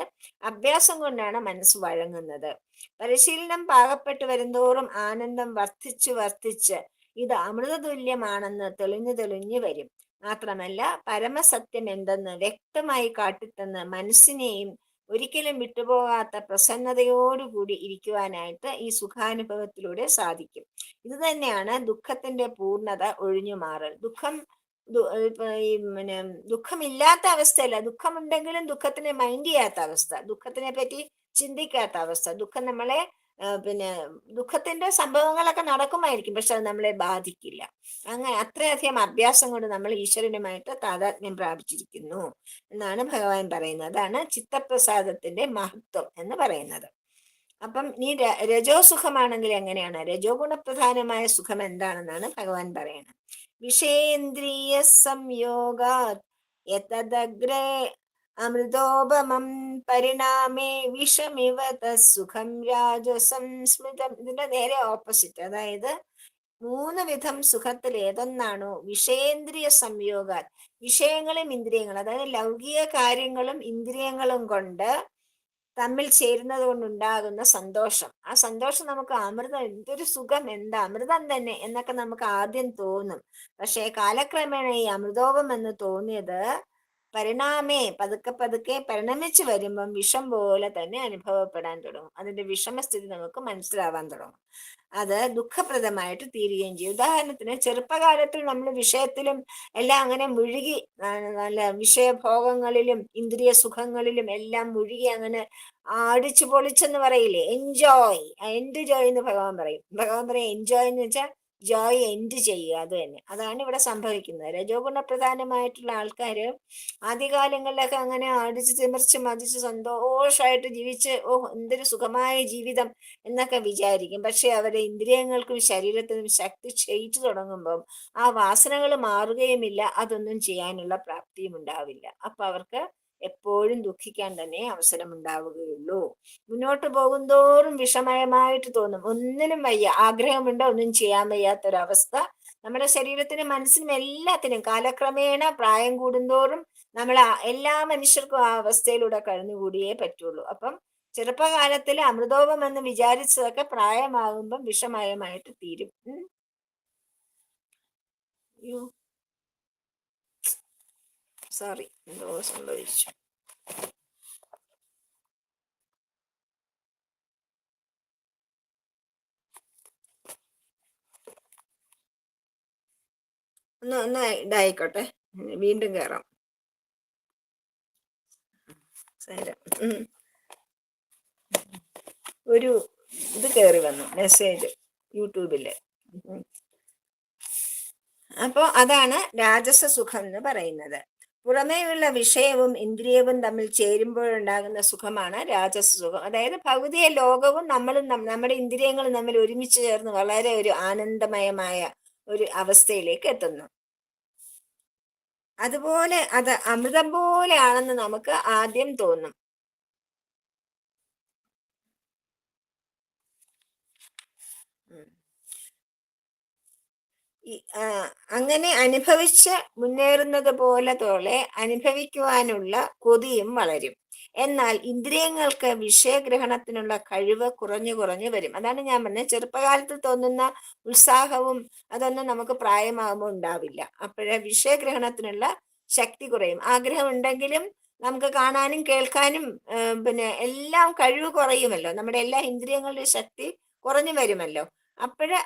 അഭ്യാസം കൊണ്ടാണ് മനസ്സ് വഴങ്ങുന്നത്. പരിശീലനം പാകപ്പെട്ടു വരുന്തോറും ആനന്ദം വർദ്ധിച്ചു വർദ്ധിച്ച് ഇത് അമൃതതുല്യമാണെന്ന് തെളിഞ്ഞു തെളിഞ്ഞു വരും. മാത്രമല്ല പരമസത്യം എന്തെന്ന് വ്യക്തമായി കാട്ടിത്തന്ന് മനസ്സിനെയും ഒരിക്കലും വിട്ടുപോകാത്ത പ്രസന്നതയോടുകൂടി ഇരിക്കുവാനായിട്ട് ഈ സുഖാനുഭവത്തിലൂടെ സാധിക്കും. ഇത് തന്നെയാണ് ദുഃഖത്തിന്റെ പൂർണ്ണത, ഒഴിഞ്ഞു മാറൽ. പിന്നെ ദുഃഖമില്ലാത്ത അവസ്ഥയല്ല, ദുഃഖമുണ്ടെങ്കിലും ദുഃഖത്തിനെ മൈൻഡ് ചെയ്യാത്ത അവസ്ഥ, ദുഃഖത്തിനെ പറ്റി ചിന്തിക്കാത്ത അവസ്ഥ. ദുഃഖം നമ്മളെ പിന്നെ ദുഃഖത്തിന്റെ സംഭവങ്ങളൊക്കെ നടക്കുമായിരിക്കും, പക്ഷെ അത് നമ്മളെ ബാധിക്കില്ല. അങ്ങനെ അത്രയധികം അഭ്യാസം കൊണ്ട് നമ്മൾ ഈശ്വരനുമായിട്ട് താതാത്മ്യം പ്രാപിച്ചിരിക്കുന്നു എന്നാണ് ഭഗവാൻ പറയുന്നത്. അതാണ് ചിത്തപ്രസാദത്തിന്റെ മഹത്വം എന്ന് പറയുന്നത്. അപ്പം ഈ രജോ സുഖമാണെങ്കിൽ എങ്ങനെയാണ്? രജോ ഗുണപ്രധാനമായ സുഖം എന്താണെന്നാണ് ഭഗവാൻ പറയുന്നത്. വിഷേന്ദ്രിയ സംയോഗാത് യതദഗ്രേ അമൃതോപമം പരിണാമേ വിഷമിവ തസുഖം രാജസം സ്മൃതം. ഇതിന്റെ നേരെ ഓപ്പോസിറ്റ്, അതായത് 3 വിധം സുഖത്തിൽ ഏതൊന്നാണോ വിഷയേന്ദ്രിയ സംയോഗാൽ, വിഷയങ്ങളും ഇന്ദ്രിയങ്ങളും, അതായത് ലൗകിക കാര്യങ്ങളും ഇന്ദ്രിയങ്ങളും കൊണ്ട് തമ്മിൽ ചേരുന്നത് കൊണ്ടുണ്ടാകുന്ന സന്തോഷം. ആ സന്തോഷം നമുക്ക് അമൃതം, എന്തൊരു സുഖം, എന്താ അമൃതം തന്നെ എന്നൊക്കെ നമുക്ക് ആദ്യം തോന്നും. പക്ഷേ കാലക്രമേണ ഈ അമൃതോപം എന്ന് തോന്നിയത് പരിണാമേ പതുക്കെ പതുക്കെ പരിണമിച്ചു വരുമ്പം വിഷം പോലെ തന്നെ അനുഭവപ്പെടാൻ തുടങ്ങും. അതിന്റെ വിഷമസ്ഥിതി നമുക്ക് മനസ്സിലാവാൻ തുടങ്ങും. അത് ദുഃഖപ്രദമായിട്ട് തീരുകയും ചെയ്യും. ഉദാഹരണത്തിന് ചെറുപ്പകാലത്തിൽ നമ്മൾ വിഷയത്തിലും എല്ലാം അങ്ങനെ മുഴുകി, നല്ല വിഷയഭോഗങ്ങളിലും ഇന്ദ്രിയ സുഖങ്ങളിലും എല്ലാം മുഴുകി അങ്ങനെ അടിച്ചു പൊളിച്ചെന്ന് പറയില്ലേ, എൻജോയ് എന്ന് ഭഗവാൻ പറയും എൻജോയ് എന്ന് വെച്ചാൽ ജോയ് എൻഡ് ചെയ്യുക. അത് തന്നെ, അതാണ് ഇവിടെ സംഭവിക്കുന്നത്. രജോ ഗുണപ്രധാനമായിട്ടുള്ള ആൾക്കാര് ആദ്യകാലങ്ങളിലൊക്കെ അങ്ങനെ അടിച്ച് തിമിർച്ച് മതിച്ച് സന്തോഷമായിട്ട് ജീവിച്ച്, ഓഹ് എന്തൊരു സുഖമായ ജീവിതം എന്നൊക്കെ വിചാരിക്കും. പക്ഷെ അവരുടെ ഇന്ദ്രിയങ്ങൾക്കും ശരീരത്തിനും ശക്തി ക്ഷയിച്ചു തുടങ്ങുമ്പം ആ വാസനകൾ മാറുകയുമില്ല, അതൊന്നും ചെയ്യാനുള്ള പ്രാപ്തിയും ഉണ്ടാവില്ല. അപ്പൊ അവർക്ക് എപ്പോഴും ദുഃഖിക്കാൻ തന്നെ അവസരം ഉണ്ടാവുകയുള്ളൂ. മുന്നോട്ട് പോകുന്തോറും വിഷമയമായിട്ട് തോന്നും, ഒന്നിനും വയ്യ, ആഗ്രഹമുണ്ട്, ഒന്നും ചെയ്യാൻ വയ്യാത്തൊരവസ്ഥ. നമ്മുടെ ശരീരത്തിനും മനസ്സിനും എല്ലാത്തിനും കാലക്രമേണ പ്രായം കൂടുന്തോറും നമ്മൾ എല്ലാ മനുഷ്യർക്കും ആ അവസ്ഥയിലൂടെ കഴിഞ്ഞുകൂടിയേ പറ്റുള്ളൂ. അപ്പം ചെറുപ്പകാലത്തിൽ അമൃതോപം എന്ന് വിചാരിച്ചതൊക്കെ പ്രായമാകുമ്പം വിഷമയമായിട്ട് തീരും. സോറി, എന്തോ സംഭവിച്ചു. ഒന്ന് ഇതായിക്കോട്ടെ, വീണ്ടും കയറാം. ഒരു ഇത് കയറി വന്നു, മെസ്സേജ് യൂട്യൂബില്. അപ്പോ അതാണ് രാജസ സുഖം എന്ന് പറയുന്നത്. പുറമേയുള്ള വിഷയവും ഇന്ദ്രിയവും തമ്മിൽ ചേരുമ്പോഴുണ്ടാകുന്ന സുഖമാണ് രാജസ സുഖം. അതായത് ഭൗതിക ലോകവും നമ്മളും നമ്മുടെ ഇന്ദ്രിയങ്ങളും തമ്മിൽ ഒരുമിച്ച് ചേർന്ന് വളരെ ഒരു ആനന്ദമയമായ ഒരു അവസ്ഥയിലേക്ക് എത്തുന്നു. അതുപോലെ അത് അമൃതം പോലെയാണെന്ന് നമുക്ക് ആദ്യം തോന്നും. അങ്ങനെ അനുഭവിച്ച് മുന്നേറുന്നത് പോലെ അനുഭവിക്കുവാനുള്ള കൊതിയും വളരും. എന്നാൽ ഇന്ദ്രിയങ്ങൾക്ക് വിഷയഗ്രഹണത്തിനുള്ള കഴിവ് കുറഞ്ഞു കുറഞ്ഞു വരും. അതാണ് ഞാൻ പറഞ്ഞത്, ചെറുപ്പകാലത്ത് തോന്നുന്ന ഉത്സാഹവും അതൊന്നും നമുക്ക് പ്രായമാകുമ്പോൾ ഉണ്ടാവില്ല. അപ്പോഴേ വിഷയഗ്രഹണത്തിനുള്ള ശക്തി കുറയും. ആഗ്രഹം ഉണ്ടെങ്കിലും നമുക്ക് കാണാനും കേൾക്കാനും പിന്നെ എല്ലാം കഴിവ് കുറയുമല്ലോ, നമ്മുടെ എല്ലാ ഇന്ദ്രിയങ്ങളുടെ ശക്തി കുറഞ്ഞു വരുമല്ലോ. അപ്പോഴ്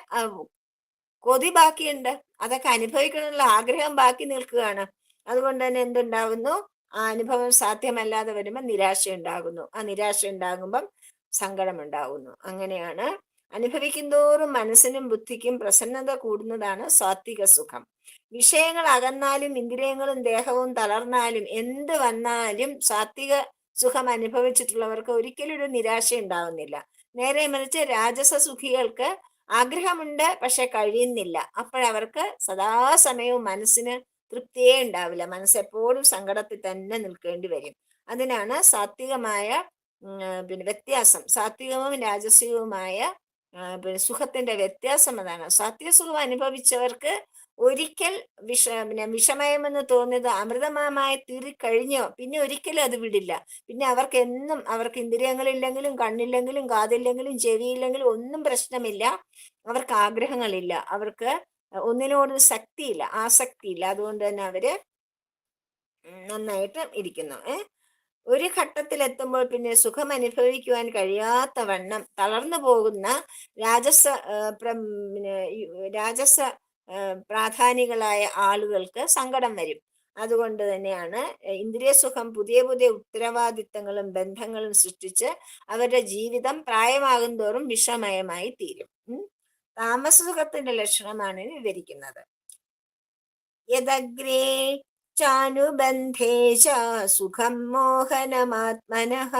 കൊതി ബാക്കിയുണ്ട്, അതൊക്കെ അനുഭവിക്കണമെന്നുള്ള ആഗ്രഹം ബാക്കി നിൽക്കുകയാണ്. അതുകൊണ്ട് തന്നെ എന്തുണ്ടാകുന്നു? ആ അനുഭവം സാധ്യമല്ലാതെ വരുമ്പോൾ നിരാശ ഉണ്ടാകുന്നു. ആ നിരാശ ഉണ്ടാകുമ്പം സങ്കടം ഉണ്ടാകുന്നു. അങ്ങനെയാണ് അനുഭവിക്കുന്തോറും മനസ്സിനും ബുദ്ധിക്കും പ്രസന്നത കൂടുന്നതാണ് സാത്വിക സുഖം. വിഷയങ്ങൾ അകന്നാലും ഇന്ദ്രിയങ്ങളും ദേഹവും തളർന്നാലും എന്ത് വന്നാലും സാത്വിക സുഖം അനുഭവിച്ചിട്ടുള്ളവർക്ക് ഒരിക്കലും ഒരു നിരാശ ഉണ്ടാവുന്നില്ല. നേരെ മറിച്ച് രാജസ സുഖികൾക്ക് ആഗ്രഹമുണ്ട്, പക്ഷെ കഴിയുന്നില്ല. അപ്പോഴവർക്ക് സദാസമയവും മനസ്സിന് തൃപ്തിയേ ഉണ്ടാവില്ല. മനസ്സെപ്പോഴും സങ്കടത്തിൽ തന്നെ നിൽക്കേണ്ടി വരും. അതിനാണ് സാത്വികമായ പിന്നെ വ്യത്യാസം, സാത്വികവും രാജസികവുമായ പിന്നെ സുഖത്തിന്റെ വ്യത്യാസം. അതാണ് സാത്വിക സുഖം അനുഭവിച്ചവർക്ക് ഒരിക്കൽ പിന്നെ വിഷമയമെന്ന് തോന്നിയത് അമൃതമയമായി തീറിക്കഴിഞ്ഞോ പിന്നെ ഒരിക്കലും അത് വിടില്ല. പിന്നെ അവർക്ക് എന്നും, അവർക്ക് ഇന്ദ്രിയങ്ങളില്ലെങ്കിലും കണ്ണില്ലെങ്കിലും കാതില്ലെങ്കിലും ചെവിയില്ലെങ്കിലും ഒന്നും പ്രശ്നമില്ല. അവർക്ക് ആഗ്രഹങ്ങളില്ല, അവർക്ക് ഒന്നിനോട് ശക്തിയില്ല, ആസക്തിയില്ല. അതുകൊണ്ട് തന്നെ അവര് നന്നായിട്ട് ഇരിക്കുന്നു. ഒരു ഘട്ടത്തിലെത്തുമ്പോൾ പിന്നെ സുഖം അനുഭവിക്കുവാൻ കഴിയാത്ത വണ്ണം തളർന്നു പോകുന്ന രാജസ പിന്നെ രാജസ പ്രാധാനികളായ ആളുകൾക്ക് സങ്കടം വരും. അതുകൊണ്ട് തന്നെയാണ് ഇന്ദ്രിയ സുഖം പുതിയ പുതിയ ഉത്തരവാദിത്തങ്ങളും ബന്ധങ്ങളും സൃഷ്ടിച്ച് അവരുടെ ജീവിതം പ്രായമാകും തോറും വിഷമയമായി തീരും. താമസ സുഖത്തിന്റെ ലക്ഷണമാണ് വിവരിക്കുന്നത്. യദഗ്രേ ചാനുബന്ധേ ച സുഖം മോഹനമാത്മനഃ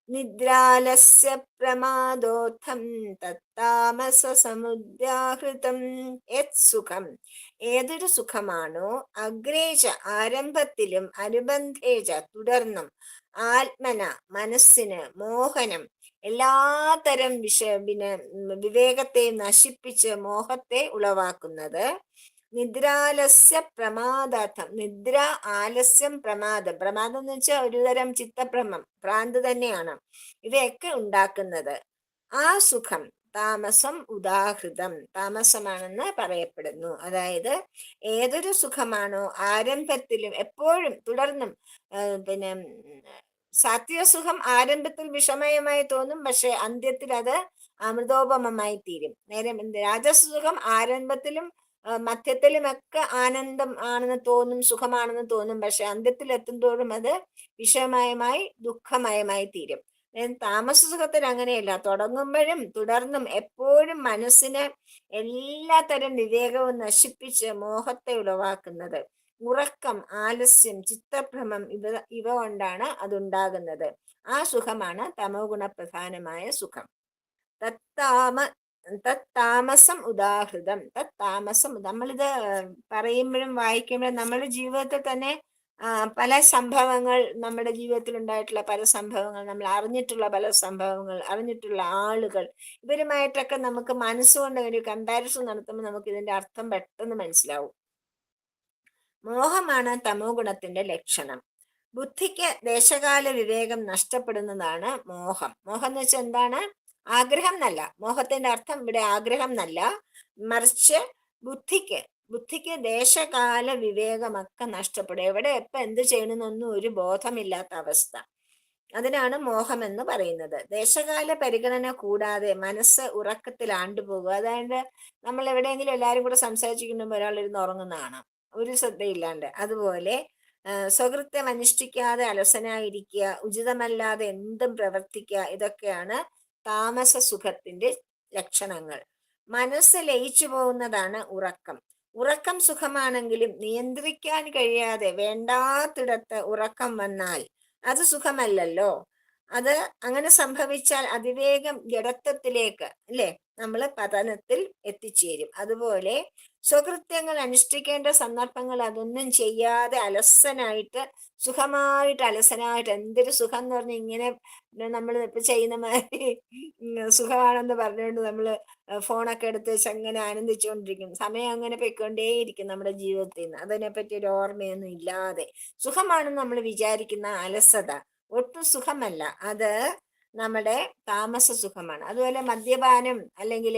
നിദ്രാലസ്യ പ്രമാദോത്ഥം തത്താമസ സമുദ്രാഹൃതം. യത് സുഖം, ഏതൊരു സുഖമാണോ, അഗ്രേച ആരംഭത്തിലും, അനുബന്ധേച തുടർന്നും, ആത്മന മനസ്സിന്, മോഹനം എല്ലാത്തരം പിന്നെ വിവേകത്തെയും നശിപ്പിച്ച് മോഹത്തെ ഉളവാക്കുന്നത്. നിദ്രാലസ്യ പ്രമാദാർത്ഥം, നിദ്ര, ആലസ്യം, പ്രമാദം. പ്രമാദം എന്ന് വെച്ചാൽ ഒരുതരം ചിത്തഭ്രമം, ഭ്രാന്ത് തന്നെയാണ്. ഇവയൊക്കെ ഉണ്ടാക്കുന്നത് ആ സുഖം താമസം ഉദാഹൃതം, താമസമാണെന്ന് പറയപ്പെടുന്നു. അതായത് ഏതൊരു സുഖമാണോ ആരംഭത്തിലും എപ്പോഴും തുടർന്നും, പിന്നെ സാത്വിക സുഖം ആരംഭത്തിൽ വിഷമയമായി തോന്നും, പക്ഷെ അന്ത്യത്തിൽ അത് അമൃതോപമമായി തീരും. നേരെ രാജസുഖം ആരംഭത്തിലും മധ്യത്തിലുമൊക്കെ ആനന്ദം ആണെന്ന് തോന്നും, സുഖമാണെന്ന് തോന്നും, പക്ഷെ അന്ത്യത്തിൽ എത്തുന്തോറും അത് വിഷമയമായി ദുഃഖമയമായി തീരും. താമസ സുഖത്തിൽ അങ്ങനെയല്ല, തുടങ്ങുമ്പോഴും തുടർന്നും എപ്പോഴും മനസ്സിന് എല്ലാത്തരം വിവേകവും നശിപ്പിച്ച് മോഹത്തെ ഉളവാക്കുന്നത്. ഉറക്കം, ആലസ്യം, ചിത്തഭ്രമം ഇവ കൊണ്ടാണ് അതുണ്ടാകുന്നത്. ആ സുഖമാണ് തമോ ഗുണപ്രധാനമായ സുഖം. തത്താമസം ഉദാഹൃതം. തത്താമസം, നമ്മളിത് പറയുമ്പോഴും വായിക്കുമ്പോഴും നമ്മുടെ ജീവിതത്തിൽ തന്നെ പല സംഭവങ്ങൾ, നമ്മുടെ ജീവിതത്തിൽ ഉണ്ടായിട്ടുള്ള പല സംഭവങ്ങൾ, നമ്മൾ അറിഞ്ഞിട്ടുള്ള പല സംഭവങ്ങൾ, അറിഞ്ഞിട്ടുള്ള ആളുകൾ, ഇവരുമായിട്ടൊക്കെ നമുക്ക് മനസ്സുകൊണ്ട് ഒരു കമ്പാരിസൺ നടത്തുമ്പോൾ നമുക്ക് ഇതിന്റെ അർത്ഥം പെട്ടെന്ന് മനസ്സിലാവും. മോഹമാണ് തമോ ഗുണത്തിന്റെ ലക്ഷണം. ബുദ്ധിക്ക് ദേശകാല വിവേകം നഷ്ടപ്പെടുന്നതാണ് മോഹം. മോഹം എന്ന് വെച്ചാൽ എന്താണ്? ആഗ്രഹം എന്നല്ല. മോഹത്തിന്റെ അർത്ഥം ഇവിടെ ആഗ്രഹം എന്നല്ല, മറിച്ച് ബുദ്ധിക്ക് ദേശകാല വിവേകമൊക്കെ നഷ്ടപ്പെടും. എവിടെ എപ്പോൾ എന്ത് ചെയ്യണമെന്നൊന്നും ഒരു ബോധമില്ലാത്ത അവസ്ഥ, അതിനാണ് മോഹം എന്ന് പറയുന്നത്. ദേശകാല പരിഗണന കൂടാതെ മനസ്സ് ഉറക്കത്തിൽ ആണ്ടുപോകുക. അതായത് നമ്മൾ എവിടെയെങ്കിലും എല്ലാവരും കൂടെ സംസാരിച്ചിരിക്കുമ്പോൾ ഒരാളിരുന്ന് ഉറങ്ങുന്നതാണ്, ഒരു ശ്രദ്ധയില്ലാണ്ട്. അതുപോലെ സ്വകൃത്യം അനുഷ്ഠിക്കാതെ അലസനായിരിക്കുക, ഉചിതമല്ലാതെ എന്തും പ്രവർത്തിക്കുക, ഇതൊക്കെയാണ് താമസ സുഖത്തിന്റെ ലക്ഷണങ്ങൾ. മനസ്സ് ലയിച്ചു പോകുന്നതാണ് ഉറക്കം. ഉറക്കം സുഖമാണെങ്കിലും നിയന്ത്രിക്കാൻ കഴിയാതെ വേണ്ടാത്തിടത്ത് ഉറക്കം വന്നാൽ അത് സുഖമല്ലല്ലോ. അത് അങ്ങനെ സംഭവിച്ചാൽ അതിവേഗം ജഡത്വത്തിലേക്ക്, അല്ലെ, നമ്മൾ പതനത്തിൽ എത്തിച്ചേരും. അതുപോലെ സ്വകൃത്യങ്ങൾ അനുഷ്ഠിക്കേണ്ട സന്ദർഭങ്ങൾ അതൊന്നും ചെയ്യാതെ അലസനായിട്ട്, സുഖമായിട്ട് അലസനായിട്ട്, എന്തൊരു സുഖം എന്ന് പറഞ്ഞാൽ ഇങ്ങനെ നമ്മൾ ഇപ്പൊ ചെയ്യുന്ന മാതിരി സുഖമാണെന്ന് പറഞ്ഞുകൊണ്ട് നമ്മൾ ഫോണൊക്കെ എടുത്ത് വെച്ച് അങ്ങനെ ആനന്ദിച്ചുകൊണ്ടിരിക്കും. സമയം അങ്ങനെ പൊയ്ക്കൊണ്ടേയിരിക്കും നമ്മുടെ ജീവിതത്തിൽ നിന്ന്. അതിനെപ്പറ്റി ഒരു ഓർമ്മയൊന്നും ഇല്ലാതെ സുഖമാണെന്ന് നമ്മൾ വിചാരിക്കുന്ന അലസത ഒട്ടും സുഖമല്ല, അത് നമ്മുടെ താമസ സുഖമാണ്. അതുപോലെ മദ്യപാനം, അല്ലെങ്കിൽ